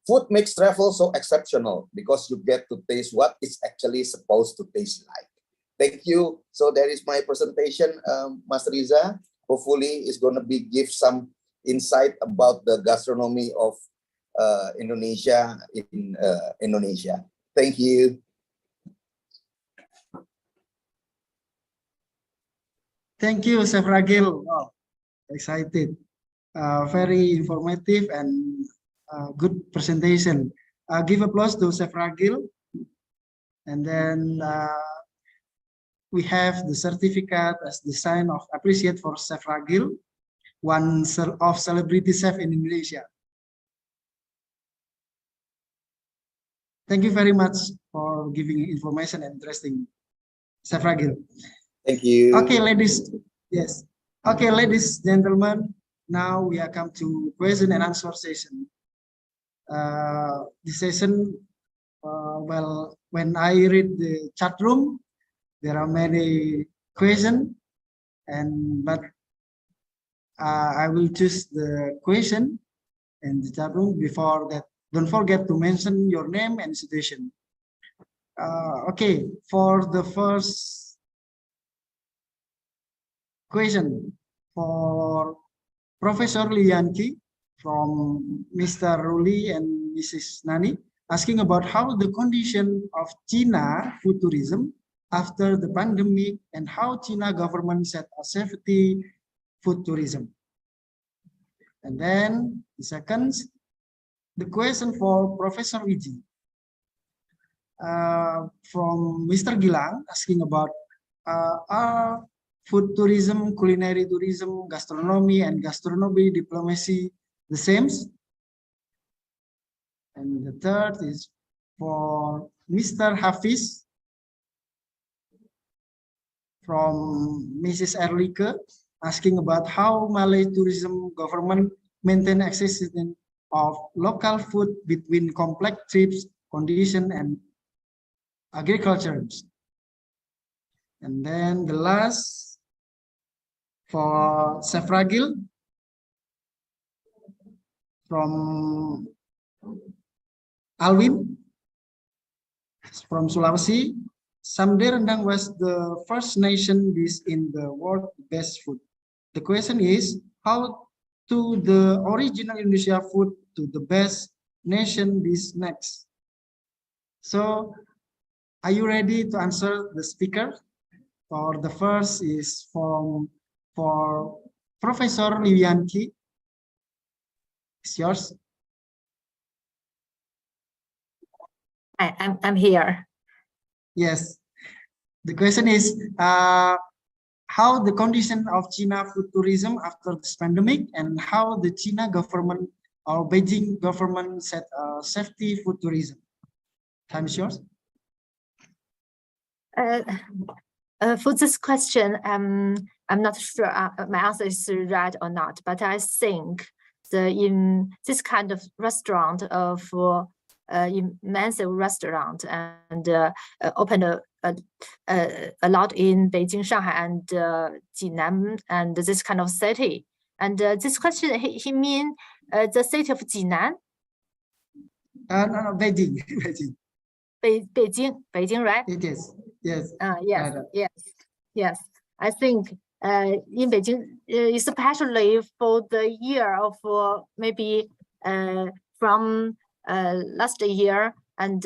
Food makes travel so exceptional because you get to taste what it's actually supposed to taste like. Thank you. So that is my presentation, Mas Riza. Hopefully it's going to be give some insight about the gastronomy of Indonesia in Indonesia. Thank you. Thank you, Chef Ragil. Wow, excited. Very informative and good presentation. Give applause to Chef Ragil. And then we have the certificate as the sign of appreciate for Chef Ragil, one of celebrity chef in Indonesia. Thank you very much for giving information and interesting, Chef Ragil. Thank you. Okay, ladies. Yes. Okay, ladies, gentlemen. Now we are come to question and answer session. This session, well, when I read the chat room, there are many questions, but I will choose the question in the chat room. Before that, don't forget to mention your name and institution. Okay, for the first question, for Professor Lianki from Mr. Ruli and Mrs. Nani, asking about how the condition of China food tourism after the pandemic and how China government set a safety food tourism. And then the second, the question for Professor Wiji from Mr. Gilang asking about are food tourism, culinary tourism, gastronomy, and gastronomy diplomacy the same? And the third is for Mr. Hafiz from Mrs. Erlike asking about how Malay tourism government maintain access of local food between complex trips, condition, and agriculture. And then the last for Sefragil from Alwin from Sulawesi. Samde rendang was the first nation dish in the world best food. The question is how to the original Indonesia food to the best nation dish next. So are you ready to answer the speaker? For the first is for Professor Liwianki. It's yours. I'm here. Yes. The question is how the condition of China food tourism after this pandemic and how the China government or Beijing government set safety food tourism. Time is yours. For this question, I'm not sure my answer is right or not, but I think in this kind of restaurant for immense restaurant and opened a lot in Beijing, Shanghai, and Jinan, and this kind of city. And this question, he mean the city of Jinan? No, Beijing. Beijing, right? It is. Yes. Yes. Yes. Yes. I think in Beijing, especially for the year of maybe from last year, and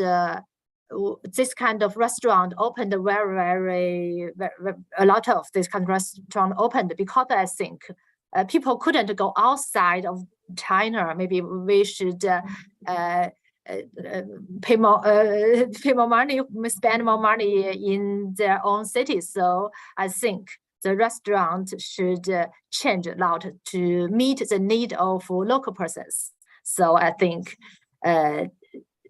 this kind of restaurant opened very a lot of this kind of restaurant opened because I think people couldn't go outside of China. Maybe we should pay more money, spend more money in their own cities. So I think the restaurant should change a lot to meet the need of local persons. So I think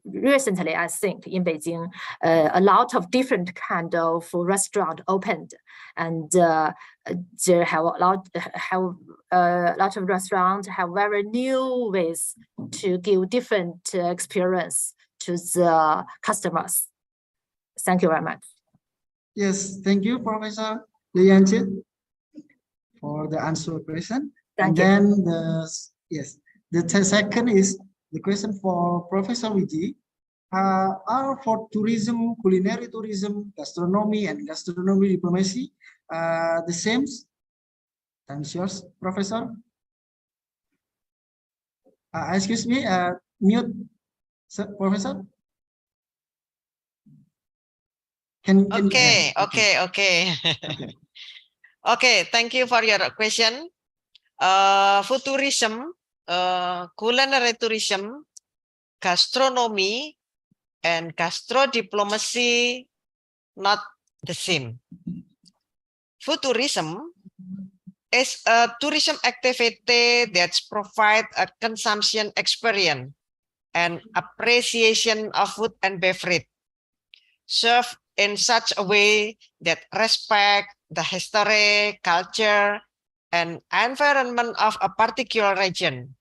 recently, I think in Beijing, a lot of different kind of restaurant opened, and there have a lot of restaurants have very new ways to give different experience to the customers. Thank you very much. Yes, thank you, Professor Lianchi, for the answer question. Thank you. Then the second is the question for Professor Wiji. Are for tourism, culinary tourism, gastronomy, and gastronomy diplomacy the same? Time is yours, Professor. Excuse me, mute, Professor. Okay. Okay, thank you for your question. Food tourism, culinary tourism, gastronomy, and gastro diplomacy not the same. Food tourism is a tourism activity that provides a consumption experience and appreciation of food and beverage, served in such a way that respect the history, culture, and environment of a particular region.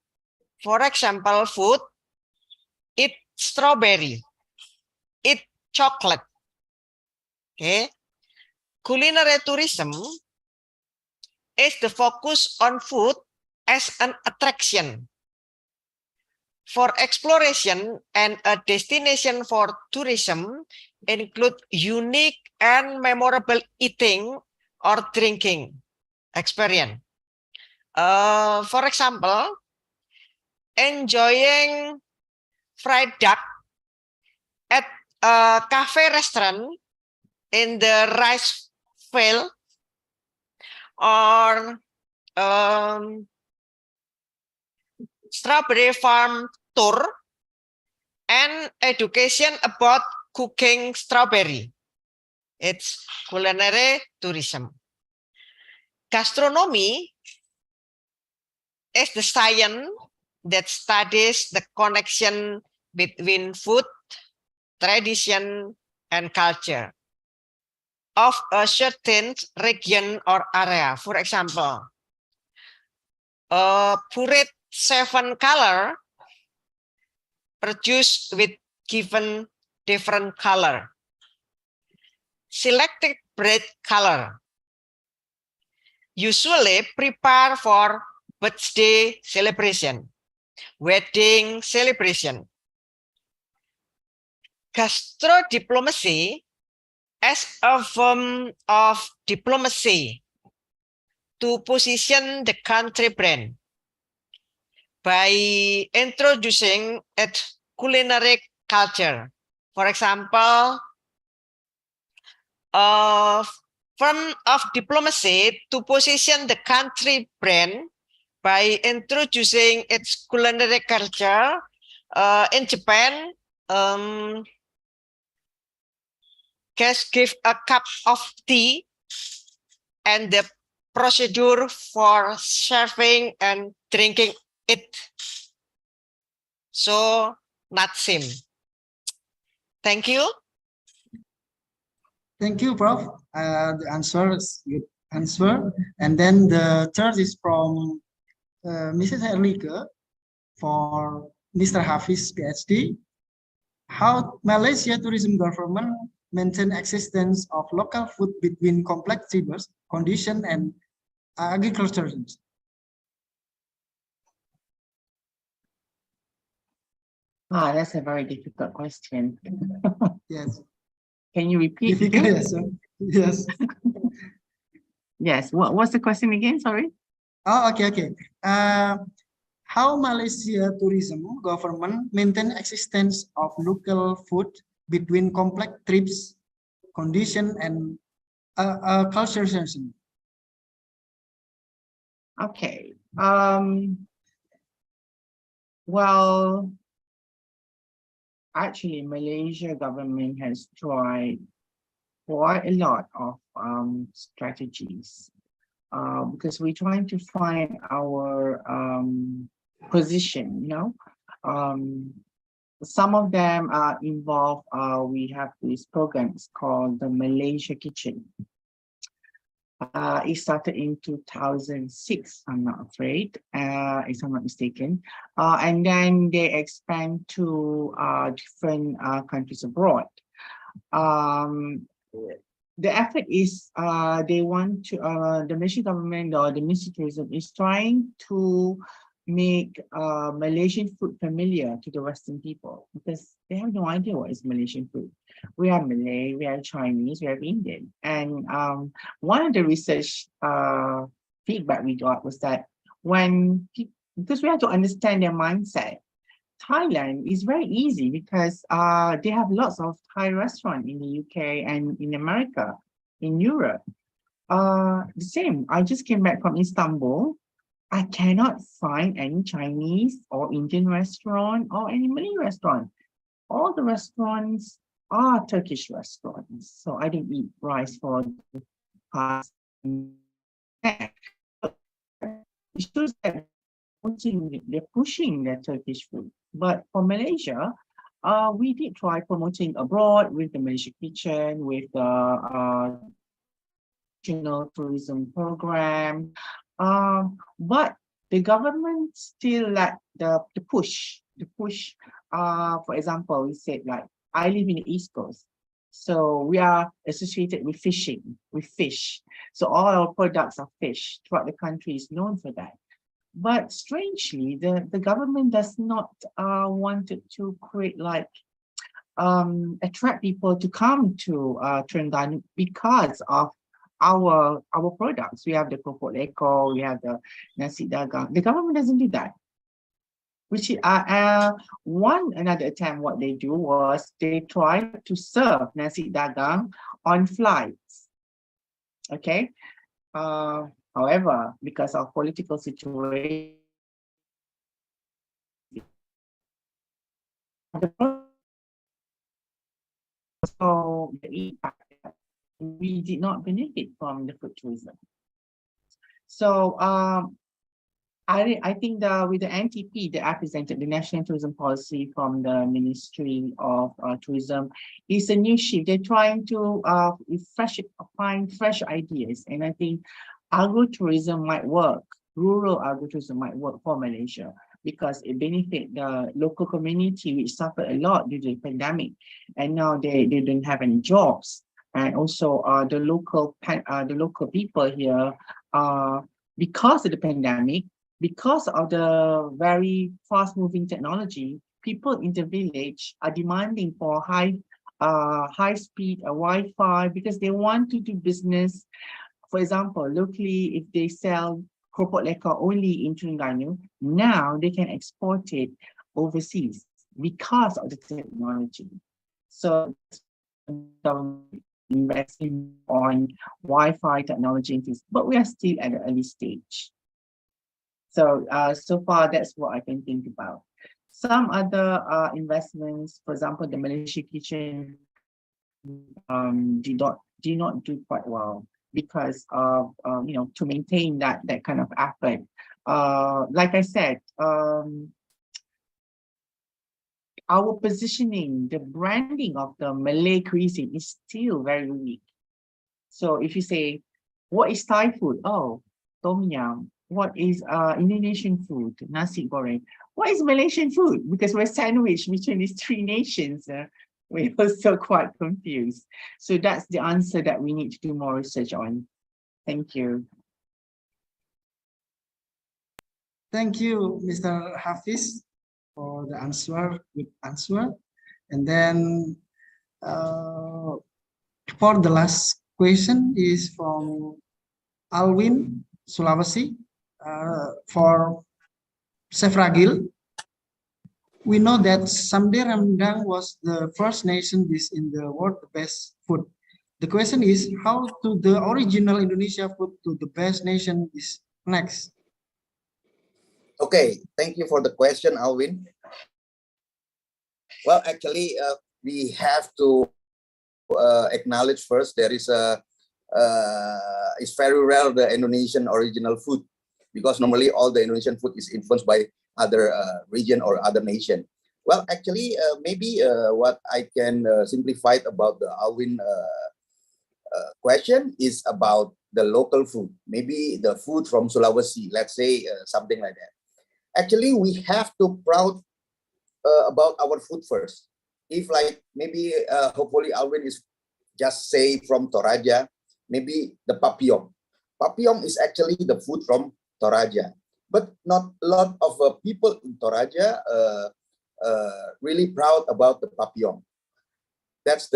For example, food, eat strawberry, eat chocolate. Okay. Culinary tourism is the focus on food as an attraction for exploration, and a destination for tourism include unique and memorable eating or drinking experience. For example, enjoying fried duck at a cafe restaurant in the rice field, or strawberry farm tour and education about cooking strawberry. It's culinary tourism. Gastronomy is the science that studies the connection between food, tradition, and culture of a certain region or area. For example, a pureed 7 color produced with given different color. Selected bread color usually prepare for birthday celebration, wedding celebration. Gastro diplomacy as a form of diplomacy to position the country brand by introducing its culinary culture. For example, a form of diplomacy to position the country brand by introducing its culinary culture. In Japan, guests give a cup of tea and the procedure for serving and drinking it. So, not same. Thank you. Thank you, Prof. The answer is good answer. And then the third is from Mrs. Herlike for Mr. Hafiz, PhD. How Malaysia tourism government maintain existence of local food between complex rivers, condition, and agriculture? That's a very difficult question. Yes. Can you repeat? Difficult, yes, sir. Yes. Yes. What's the question again? Sorry. Oh, okay. How Malaysia tourism government maintain existence of local food between complex trips, condition, and culture. Okay. Well, actually, Malaysia government has tried quite a lot of strategies because we're trying to find our position, you know. Some of them involve, we have this program, it's called the Malaysia Kitchen. It started in 2006, I'm not afraid, if I'm not mistaken. And then they expand to different countries abroad. The effort is they want to, the Malaysian government or the Ministry of Tourism is trying to make Malaysian food familiar to the Western people because they have no idea what is Malaysian food. We have Malay, we have Chinese, we have Indian. And one of the research feedback we got was that because we have to understand their mindset, Thailand is very easy because they have lots of Thai restaurants in the UK and in America, in Europe. The same, I just came back from Istanbul. I cannot find any Chinese or Indian restaurant or any Malay restaurant. All the restaurants are Turkish restaurants. So I didn't eat rice for the past. It shows that they're pushing their Turkish food. But for Malaysia, we did try promoting abroad with the Malaysia Kitchen, with the national tourism program. But the government still like the push. For example, we said like, I live in the East Coast. So we are associated with fishing, with fish. So all our products are fish. Throughout the country is known for that. But strangely, the government does not want to create like, attract people to come to Terengganu because of our products. We have the keropok lekor, we have the nasi dagang. The government doesn't do that. Which another attempt, what they do was they try to serve nasi dagang on flights. Okay, However, because of political situation, so the impact, we did not benefit from the food tourism. So I think with the NTP that I presented, the National Tourism Policy from the Ministry of Tourism, is a new shift. They're trying to find fresh ideas, and I think agro-tourism might work. Rural agro-tourism might work for Malaysia because it benefits the local community, which suffered a lot due to the pandemic, and now they don't have any jobs, and also the local people here, because of the pandemic. Because of the very fast-moving technology, people in the village are demanding for high-speed Wi-Fi because they want to do business. For example, locally, if they sell keropok lekar only in Terengganu, now they can export it overseas because of the technology. So, investing on Wi-Fi technology, but we are still at an early stage. So, so far, that's what I can think about. Some other investments, for example, the Malaysia Kitchen did not do quite well because of, to maintain that kind of effort. Like I said, our positioning, the branding of the Malay cuisine is still very weak. So if you say, what is Thai food? Oh, tom yum. What is Indonesian food? Nasi goreng. What is Malaysian food? Because we're sandwiched between these three nations. We're also quite confused. So that's the answer that we need to do more research on. Thank you. Thank you, Mr. Hafiz, for the answer, good answer. And then for the last question is from Alwin, Sulawesi. For Chef Ragil, we know that Samde Ramdang was the first nation dish in the world, the best food. The question is, how to the original Indonesia food to the best nation is next? Okay, thank you for the question, Alwin. Well, actually, we have to acknowledge first there is it's very rare the Indonesian original food, because normally all the Indonesian food is influenced by other region or other nation. Well, actually, maybe what I can simplify about the Alwin question is about the local food. Maybe the food from Sulawesi, let's say something like that. Actually, we have to proud about our food first. If like maybe hopefully Alwin is just say from Toraja, maybe the papillon. Papillon is actually the food from Toraja, but not a lot of people in Toraja really proud about the papillon. That's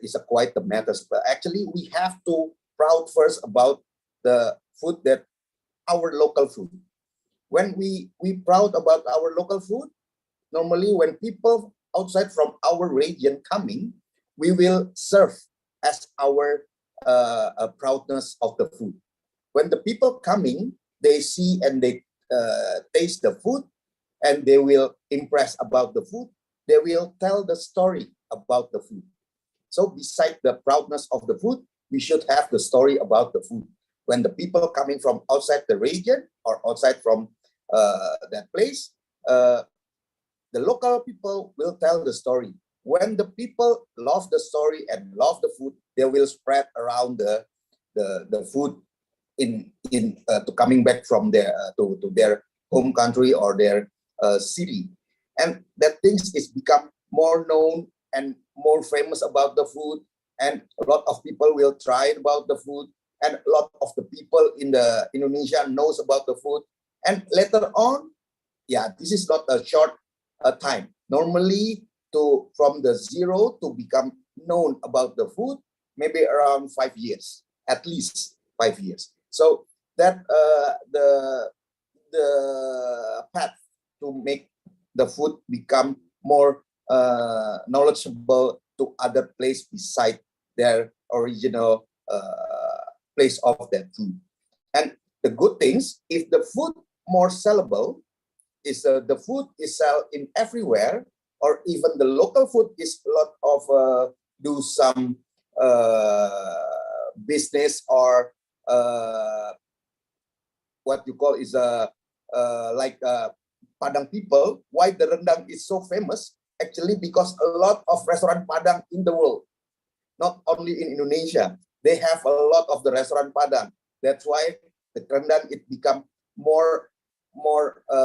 is quite the matter. But actually, we have to proud first about the food that our local food. When we proud about our local food, normally when people outside from our region coming, we will serve as our proudness of the food. When the people coming, they see and they taste the food, and they will impress about the food. They will tell the story about the food. So beside the proudness of the food, we should have the story about the food. When the people coming from outside the region or outside from that place, the local people will tell the story. When the people love the story and love the food, they will spread around the food to coming back from their to their home country or their city, and that things is become more known and more famous about the food, and a lot of people will try about the food, and a lot of the people in the Indonesia knows about the food, and later on, yeah, this is not a short time. Normally, from the zero to become known about the food, maybe around 5 years, at least 5 years. So that the path to make the food become more knowledgeable to other place beside their original place of that food. And the good things, if the food more sellable, is the food is sell in everywhere, or even the local food is a lot of do some business or what you call is like Padang people. Why the rendang is so famous? Actually, because a lot of restaurant Padang in the world, not only in Indonesia, they have a lot of the restaurant Padang. That's why the rendang it become more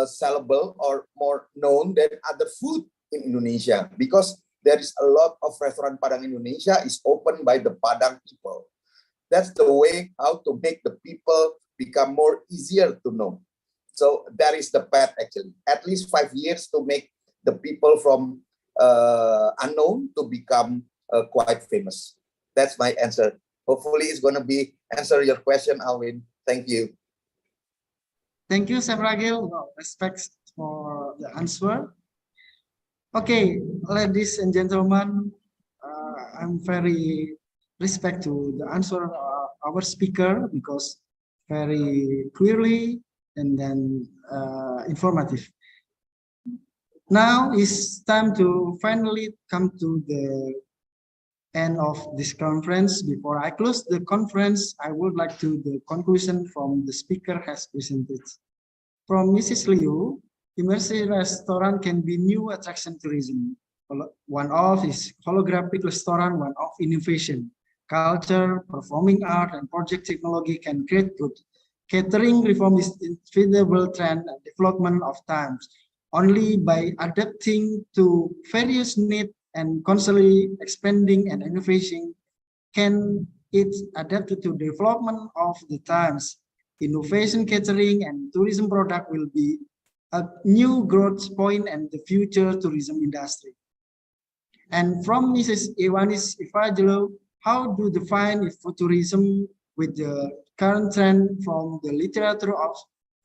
sellable or more known than other food in Indonesia, because there is a lot of restaurant Padang in Indonesia is opened by the Padang people. That's the way how to make the people become more easier to know. So that is the path actually. At least 5 years to make the people from unknown to become quite famous. That's my answer. Hopefully it's going to be answer your question, Alwin. Thank you. Thank you, Sevragil. Respect for the answer. Okay, ladies and gentlemen, I'm very respect to the answer of our speaker because very clearly and then informative. Now it's time to finally come to the end of this conference. Before I close the conference, I would like to the conclusion from the speaker has presented. From Mrs. Liu, immersive restaurant can be new attraction tourism. One of is holographic restaurant, one of innovation. Culture, performing art, and project technology can create good. Catering reform is inevitable trend and development of times. Only by adapting to various needs and constantly expanding and innovation can it adapt to development of the times. Innovation, catering, and tourism product will be a new growth point and the future tourism industry. And from Mrs. Iwanis Ifajlo, how do you define tourism with the current trend from the literature of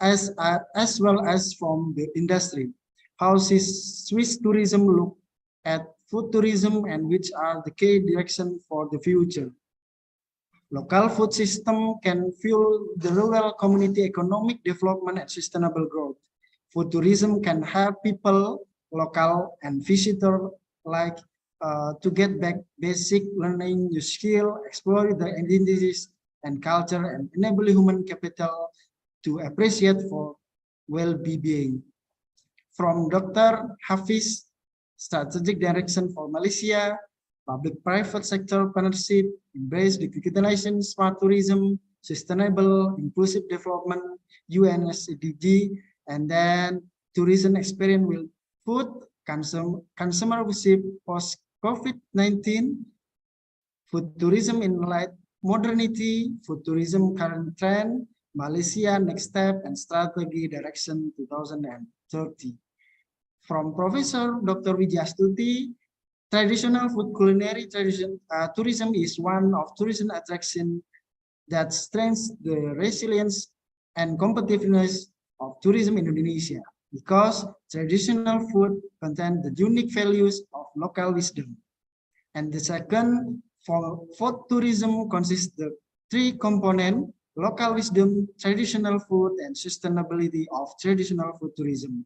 as well as from the industry? How does Swiss tourism look at food tourism and which are the key direction for the future? Local food system can fuel the rural community economic development and sustainable growth. Food tourism can help people, local and visitor like to get back basic learning, new skill, explore their identities and culture, and enable human capital to appreciate for well-being. From Dr. Hafiz, strategic direction for Malaysia, public-private sector partnership, embrace digitalization, smart tourism, sustainable, inclusive development, UNSDG, and then tourism experience will food, consumership post-COVID-19, food tourism in light modernity, food tourism current trend, Malaysia next step and strategy direction 2030. From Professor Dr. Wijastuti, traditional food culinary tourism is one of tourism attraction that strengthens the resilience and competitiveness of tourism in Indonesia because traditional food contains the unique values of local wisdom. And the second, for food tourism consists of three components: local wisdom, traditional food, and sustainability of traditional food tourism.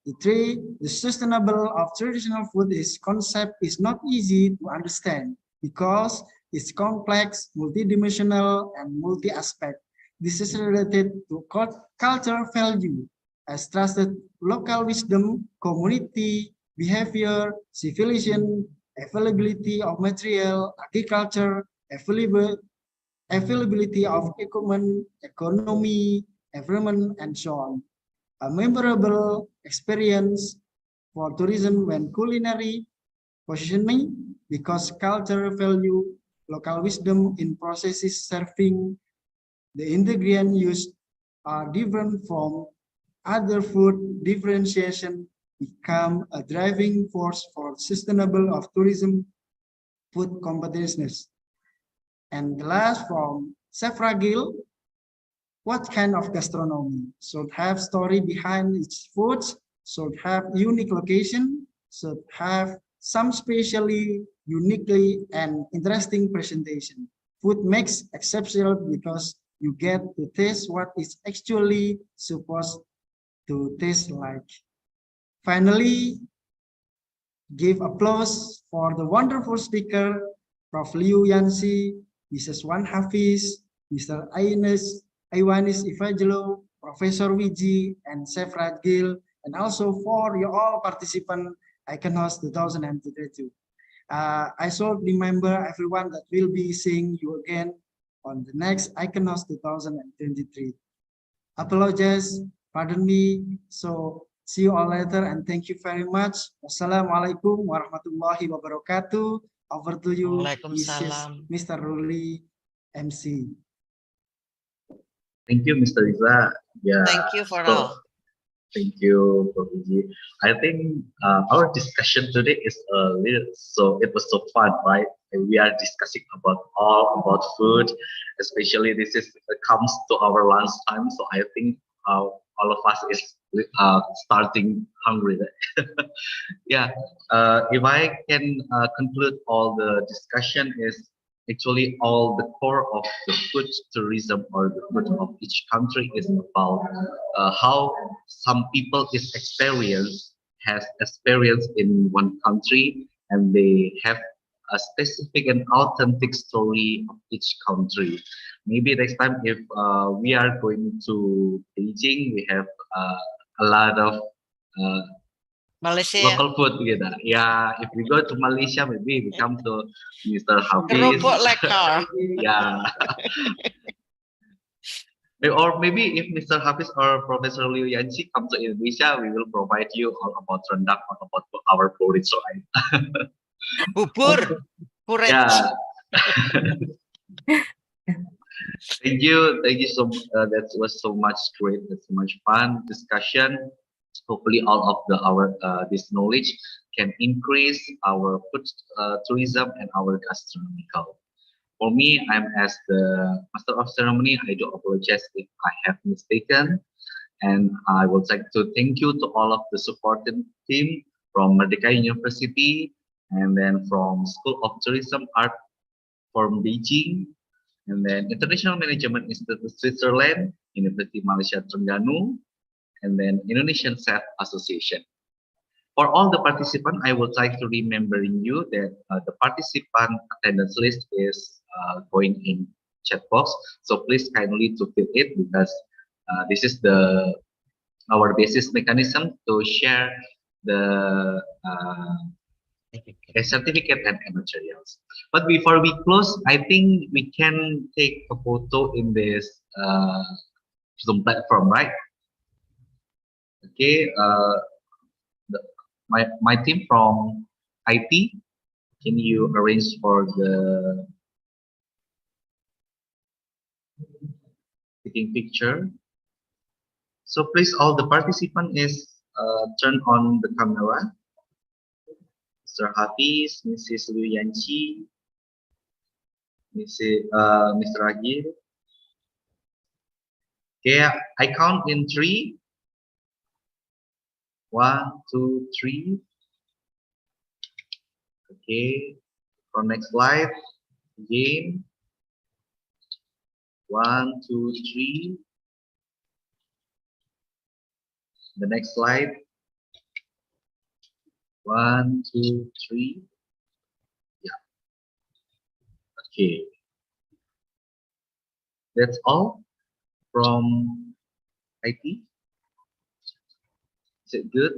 The sustainable of traditional food concept is not easy to understand because it's complex, multidimensional, and multi-aspect. This is related to cultural value as trusted local wisdom, community, behavior, civilization, availability of material, agriculture, availability of equipment, economy, environment, and so on. A memorable experience for tourism when culinary positioning because cultural value, local wisdom in processes serving, the ingredient used are different from other food, differentiation become a driving force for sustainable of tourism food competitiveness. And last from Sevragil, what kind of gastronomy should have story behind its foods, should have unique location, should have some specially, uniquely, and interesting presentation. Food makes exceptional because you get to taste what it's actually supposed to taste like. Finally, give applause for the wonderful speaker, Prof. Liu Yanxi, Mrs. Wan Hafiz, Mr. Aiwanis Ivajelo, Professor Wiji, and Chef Ragil, and also for you all participants ICONHOSTS 2022. I should remember everyone that will be seeing you again on the next ICONHOSTS 2023. Apologize, pardon me. So see you all later and thank you very much. Wassalamualaikum warahmatullahi wabarakatuh. Over to you, Mr. Ruli, MC. Thank you, Mr. Riza. Yeah. Thank you for all. Thank you, Profiji. I think our discussion today is it was so fun, right? And we are discussing all about food, especially this comes to our lunch time. So I think all of us is starting hungry. Yeah. If I can conclude all the discussion is actually all the core of the food tourism or the food of each country is about how some people has experience in one country, and they have a specific and authentic story of each country. Maybe next time if we are going to Beijing, we have a lot of Malaysia. Local food gitu. Yeah, if we go to Malaysia, maybe we come to Mr. Hafiz. Kerupuk lekar. Yeah. Or maybe if Mr. Hafiz or Professor Liu Yanxi come to Indonesia, we will provide you all about rendang or about our porridge, right? Bubur. Porridge. Yeah. Thank you so that was so much great. That's so much fun discussion. Hopefully all of this knowledge can increase our food tourism and our gastronomical. For me, I'm as the master of ceremony. I do apologize if I have mistaken, and I would like to thank you to all of the supporting team from Merdeka University, and then from School of Tourism Art from Beijing, and then International Management Institute of Switzerland, University Malaysia Terengganu, and then Indonesian Chef Association. For all the participants, I would like to remembering you that the participant attendance list is going in chat box. So please kindly to fill it, because this is our basis mechanism to share the certificate and materials. But before we close, I think we can take a photo in this Zoom platform, right? Okay, my team from IT, can you arrange for the taking picture? So please, all the participant is turn on the camera. Mr. Hafiz, Mrs. Liu Yanxi, Mr. Agil. Okay, I count in 3. 1, 2, 3. Okay. For next slide, again. 1, 2, 3. The next slide. 1, 2, 3. Yeah. Okay. That's all from IT. Is it good?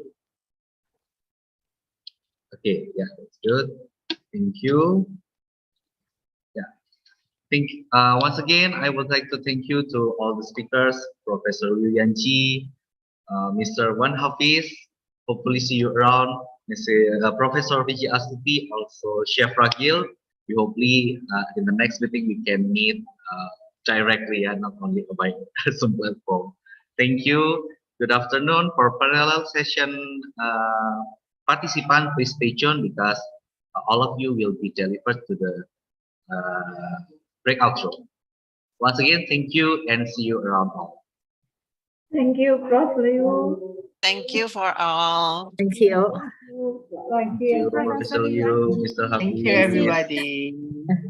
Okay, yeah, that's good. Thank you. Yeah. Once again, I would like to thank you to all the speakers, Professor Liu Yanxi, Mr. Wan Hafiz. Hopefully see you around. Professor Viji Astuti, also Chef Ragil. We hopefully in the next meeting we can meet directly and not only by Zoom platform. Thank you. Good afternoon. For parallel session participant, please stay tuned, because all of you will be delivered to the breakout room. Once again, thank you and see you around all. Thank you, Prof. Liu. Thank you for all. Thank you. Thank you, Professor Leo, Mr. Thank you, Habib. everybody.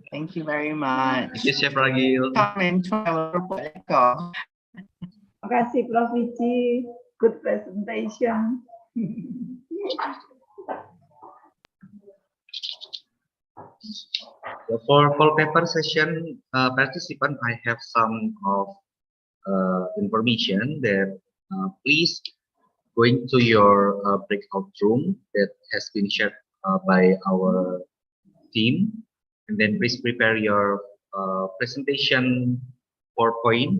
Thank you very much. Thank you, Chef Ragil. Come and try our Merdeka. Terima kasih Prof. Vici. Good presentation. So for poll paper session participant, I have some of information that please going to your breakout room that has been shared by our team, and then please prepare your presentation PowerPoint,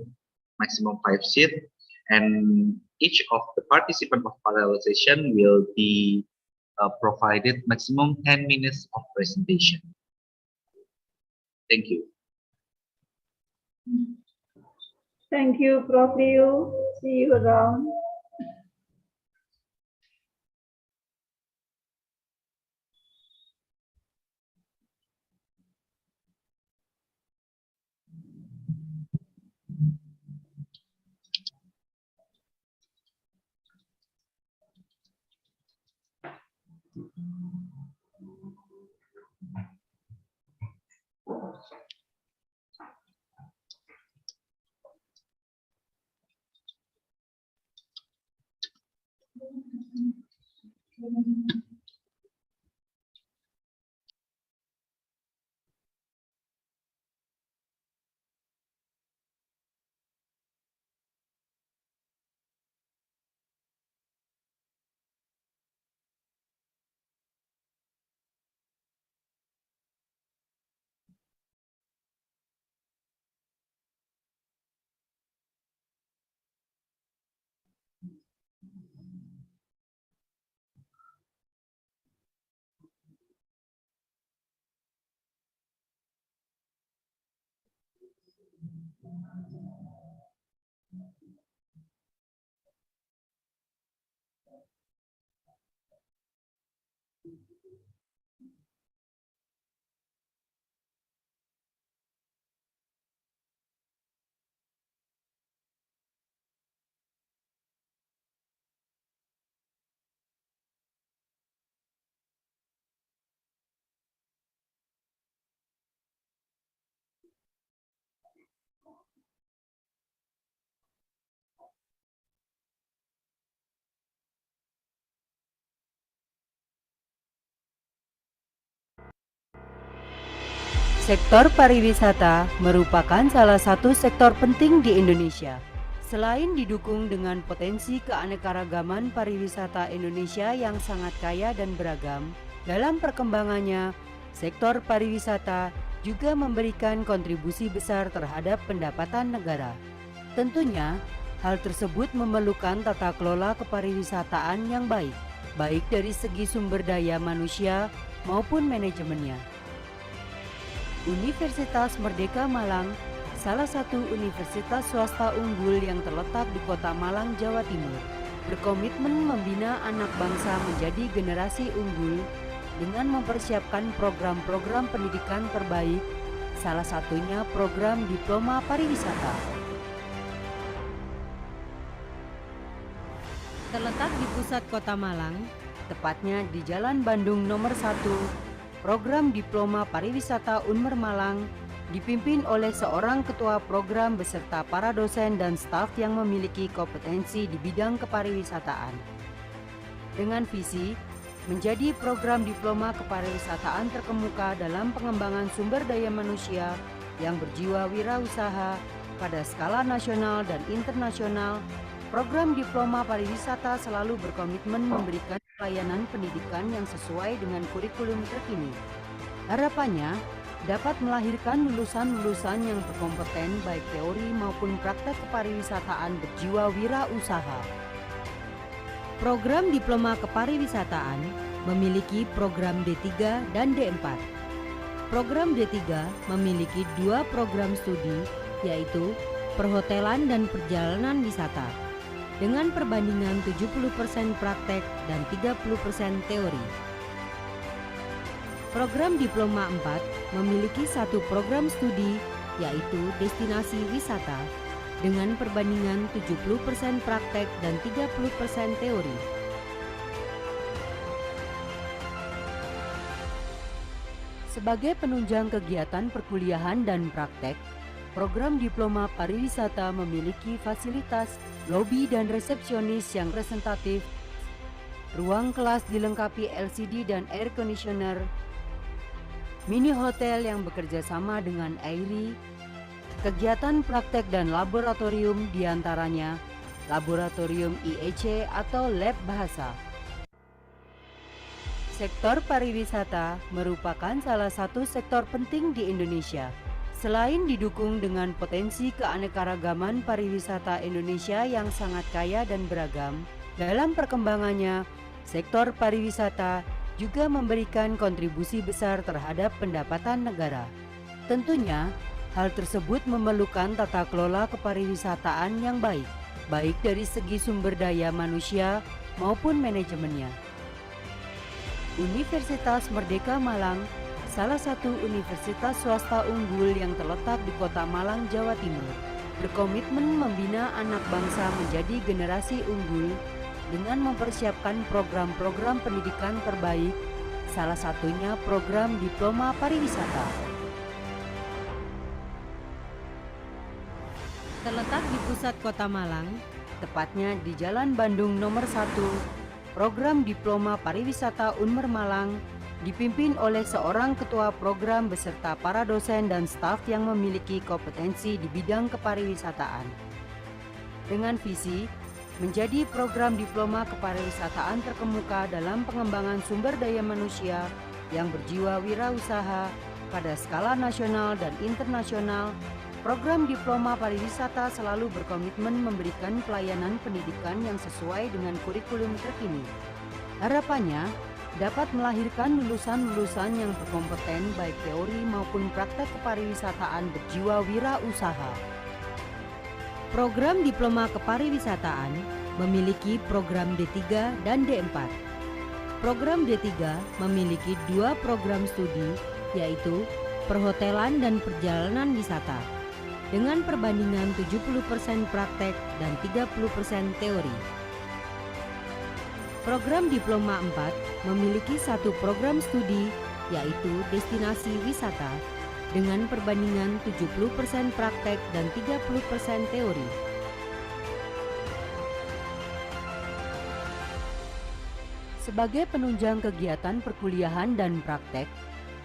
maximum 5 sheets, and each of the participant of parallel session will be provided maximum 10 minutes of presentation. Thank you. Thank you, Prof. Liu. See you around. Sektor pariwisata merupakan salah satu sektor penting di Indonesia. Selain didukung dengan potensi keanekaragaman pariwisata Indonesia yang sangat kaya dan beragam, dalam perkembangannya, sektor pariwisata juga memberikan kontribusi besar terhadap pendapatan negara. Tentunya, hal tersebut memerlukan tata kelola kepariwisataan yang baik, baik dari segi sumber daya manusia maupun manajemennya. Universitas Merdeka Malang, salah satu universitas swasta unggul yang terletak di Kota Malang, Jawa Timur, berkomitmen membina anak bangsa menjadi generasi unggul dengan mempersiapkan program-program pendidikan terbaik, salah satunya program Diploma Pariwisata. Terletak di pusat Kota Malang, tepatnya di Jalan Bandung nomor 1, program Diploma Pariwisata Unmer Malang dipimpin oleh seorang ketua program beserta para dosen dan staf yang memiliki kompetensi di bidang kepariwisataan. Dengan visi menjadi program diploma kepariwisataan terkemuka dalam pengembangan sumber daya manusia yang berjiwa wirausaha pada skala nasional dan internasional, program Diploma Pariwisata selalu berkomitmen memberikan pelayanan pendidikan yang sesuai dengan kurikulum terkini. Harapannya dapat melahirkan lulusan-lulusan yang berkompeten baik teori maupun praktek kepariwisataan berjiwa wirausaha. Program Diploma Kepariwisataan memiliki program D3 dan D4. Program D3 memiliki 2 program studi, yaitu perhotelan dan perjalanan wisata, dengan perbandingan 70% praktek dan 30% teori. Program Diploma 4 memiliki 1 program studi, yaitu destinasi wisata, dengan perbandingan 70% praktek dan 30% teori. Sebagai penunjang kegiatan perkuliahan dan praktek, program Diploma Pariwisata memiliki fasilitas lobi dan resepsionis yang representatif, ruang kelas dilengkapi LCD dan air conditioner, mini hotel yang bekerja sama dengan AIRI, kegiatan praktek dan laboratorium diantaranya laboratorium IEC atau lab bahasa. Sektor pariwisata merupakan salah satu sektor penting di Indonesia. Selain didukung dengan potensi keanekaragaman pariwisata Indonesia yang sangat kaya dan beragam, dalam perkembangannya, sektor pariwisata juga memberikan kontribusi besar terhadap pendapatan negara. Tentunya, hal tersebut memerlukan tata kelola kepariwisataan yang baik dari segi sumber daya manusia maupun manajemennya. Universitas Merdeka Malang, salah satu universitas swasta unggul yang terletak di Kota Malang, Jawa Timur, berkomitmen membina anak bangsa menjadi generasi unggul dengan mempersiapkan program-program pendidikan terbaik, salah satunya program Diploma Pariwisata. Terletak di pusat Kota Malang, tepatnya di Jalan Bandung nomor 1, program Diploma Pariwisata Unmer Malang dipimpin oleh seorang ketua program beserta para dosen dan staf yang memiliki kompetensi di bidang kepariwisataan. Dengan visi menjadi program diploma kepariwisataan terkemuka dalam pengembangan sumber daya manusia yang berjiwa wirausaha pada skala nasional dan internasional, program Diploma Pariwisata selalu berkomitmen memberikan pelayanan pendidikan yang sesuai dengan kurikulum terkini. Harapannya dapat melahirkan lulusan-lulusan yang berkompeten baik teori maupun praktek kepariwisataan berjiwa wirausaha. Program Diploma Kepariwisataan memiliki program D3 dan D4. Program D3 memiliki 2 program studi, yaitu perhotelan dan perjalanan wisata, dengan perbandingan 70% praktek dan 30% teori. Program Diploma 4 memiliki 1 program studi, yaitu destinasi wisata, dengan perbandingan 70% praktek dan 30% teori. Sebagai penunjang kegiatan perkuliahan dan praktek,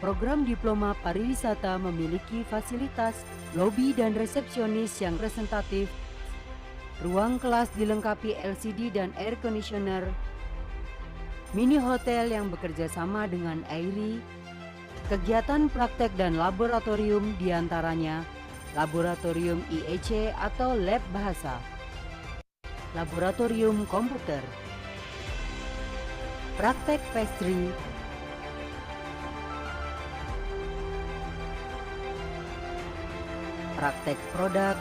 program Diploma Pariwisata memiliki fasilitas lobi dan resepsionis yang representatif, ruang kelas dilengkapi LCD dan air conditioner, mini hotel yang bekerja sama dengan AIRI, kegiatan praktek dan laboratorium diantaranya laboratorium IEC atau lab bahasa, laboratorium komputer, praktek pastry, praktek produk,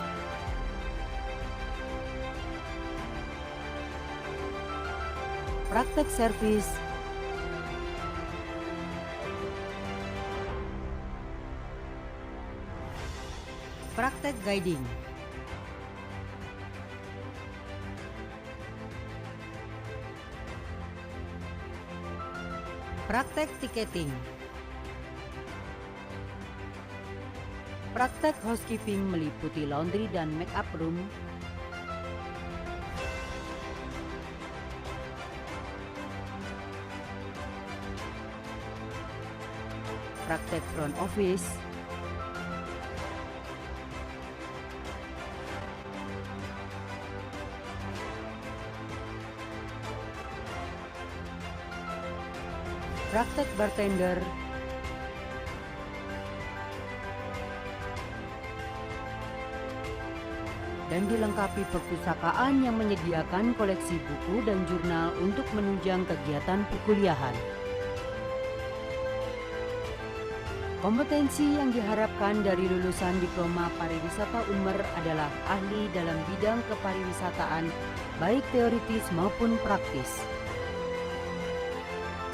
praktek servis, praktek guiding, praktek tiketing, praktek housekeeping meliputi laundry dan make-up room, praktek front office, praktek bartender, dan dilengkapi perpustakaan yang menyediakan koleksi buku dan jurnal untuk menunjang kegiatan perkuliahan. Kompetensi yang diharapkan dari lulusan Diploma Pariwisata Unmer adalah ahli dalam bidang kepariwisataan, baik teoritis maupun praktis.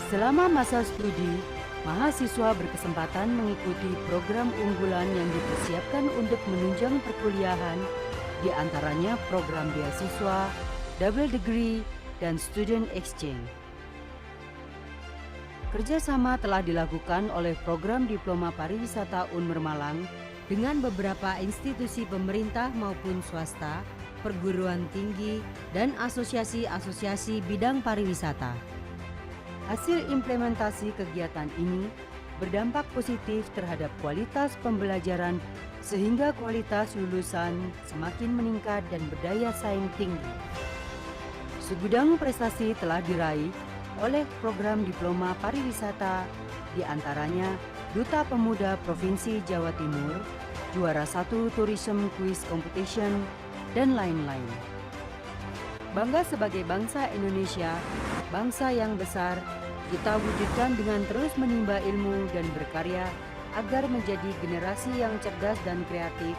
Selama masa studi, mahasiswa berkesempatan mengikuti program unggulan yang dipersiapkan untuk menunjang perkuliahan, di antaranya program beasiswa, double degree, dan student exchange. Kerjasama telah dilakukan oleh program Diploma Pariwisata Unmer Malang dengan beberapa institusi pemerintah maupun swasta, perguruan tinggi, dan asosiasi-asosiasi bidang pariwisata. Hasil implementasi kegiatan ini berdampak positif terhadap kualitas pembelajaran sehingga kualitas lulusan semakin meningkat dan berdaya saing tinggi. Segudang prestasi telah diraih oleh program Diploma Pariwisata, di antaranya Duta Pemuda Provinsi Jawa Timur, juara 1 Tourism Quiz Competition, dan lain-lain. Bangga sebagai bangsa Indonesia, bangsa yang besar, kita wujudkan dengan terus menimba ilmu dan berkarya agar menjadi generasi yang cerdas dan kreatif,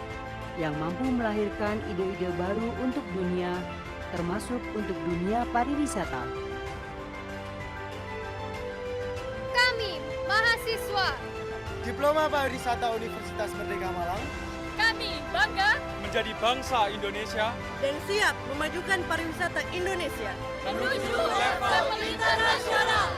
yang mampu melahirkan ide-ide baru untuk dunia, termasuk untuk dunia pariwisata. Kami, mahasiswa Diploma Pariwisata Universitas Merdeka Malang, kami bangga menjadi bangsa Indonesia dan siap memajukan pariwisata Indonesia menuju level internasional.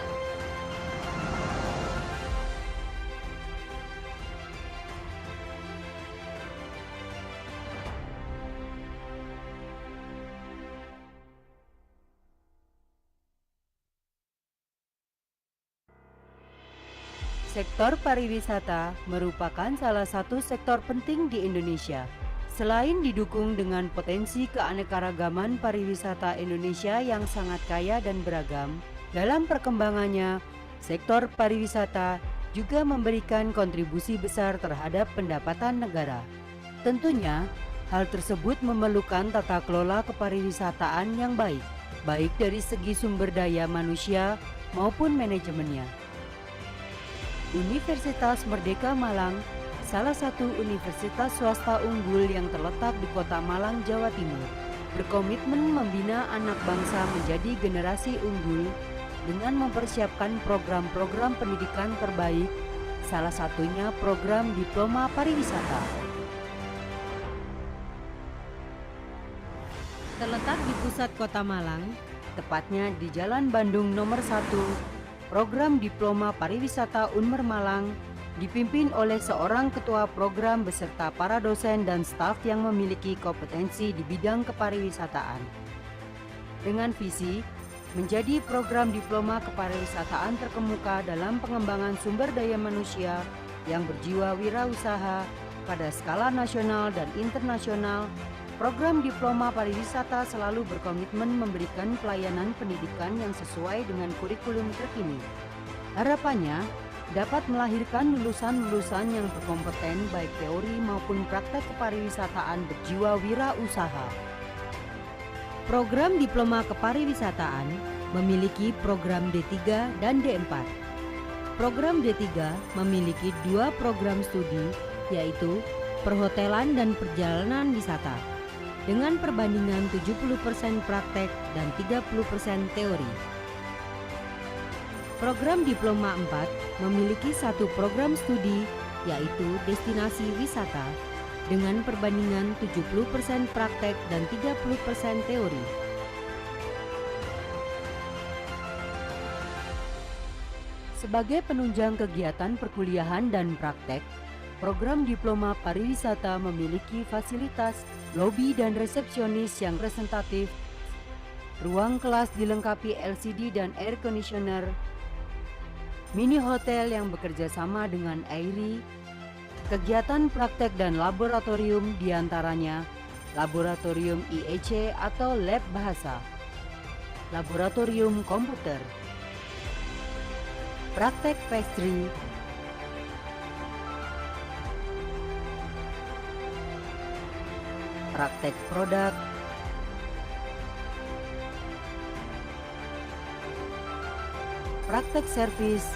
Sektor pariwisata merupakan salah satu sektor penting di Indonesia. Selain didukung dengan potensi keanekaragaman pariwisata Indonesia yang sangat kaya dan beragam, dalam perkembangannya, sektor pariwisata juga memberikan kontribusi besar terhadap pendapatan negara. Tentunya, hal tersebut memerlukan tata kelola kepariwisataan yang baik dari segi sumber daya manusia maupun manajemennya. Universitas Merdeka Malang, salah satu universitas swasta unggul yang terletak di Kota Malang, Jawa Timur, berkomitmen membina anak bangsa menjadi generasi unggul dengan mempersiapkan program-program pendidikan terbaik, salah satunya program Diploma Pariwisata. Terletak di pusat Kota Malang, tepatnya di Jalan Bandung nomor 1, program Diploma Pariwisata Unmer Malang dipimpin oleh seorang ketua program beserta para dosen dan staf yang memiliki kompetensi di bidang kepariwisataan. Dengan visi menjadi program diploma kepariwisataan terkemuka dalam pengembangan sumber daya manusia yang berjiwa wirausaha pada skala nasional dan internasional, program Diploma Pariwisata selalu berkomitmen memberikan pelayanan pendidikan yang sesuai dengan kurikulum terkini. Harapannya dapat melahirkan lulusan-lulusan yang berkompeten baik teori maupun praktek kepariwisataan berjiwa wirausaha. Program Diploma Kepariwisataan memiliki program D3 dan D4. Program D3 memiliki 2 program studi, yaitu Perhotelan dan Perjalanan Wisata, dengan perbandingan 70% praktek dan 30% teori. Program Diploma 4 memiliki 1 program studi, yaitu Destinasi Wisata, dengan perbandingan 70% praktek dan 30% teori. Sebagai penunjang kegiatan perkuliahan dan praktek, program Diploma Pariwisata memiliki fasilitas lobi dan resepsionis yang representatif, ruang kelas dilengkapi LCD dan air conditioner, mini hotel yang bekerja sama dengan AIRI, kegiatan praktek dan laboratorium diantaranya laboratorium IEC atau lab bahasa, laboratorium komputer, praktek pastry, praktek produk, praktek servis,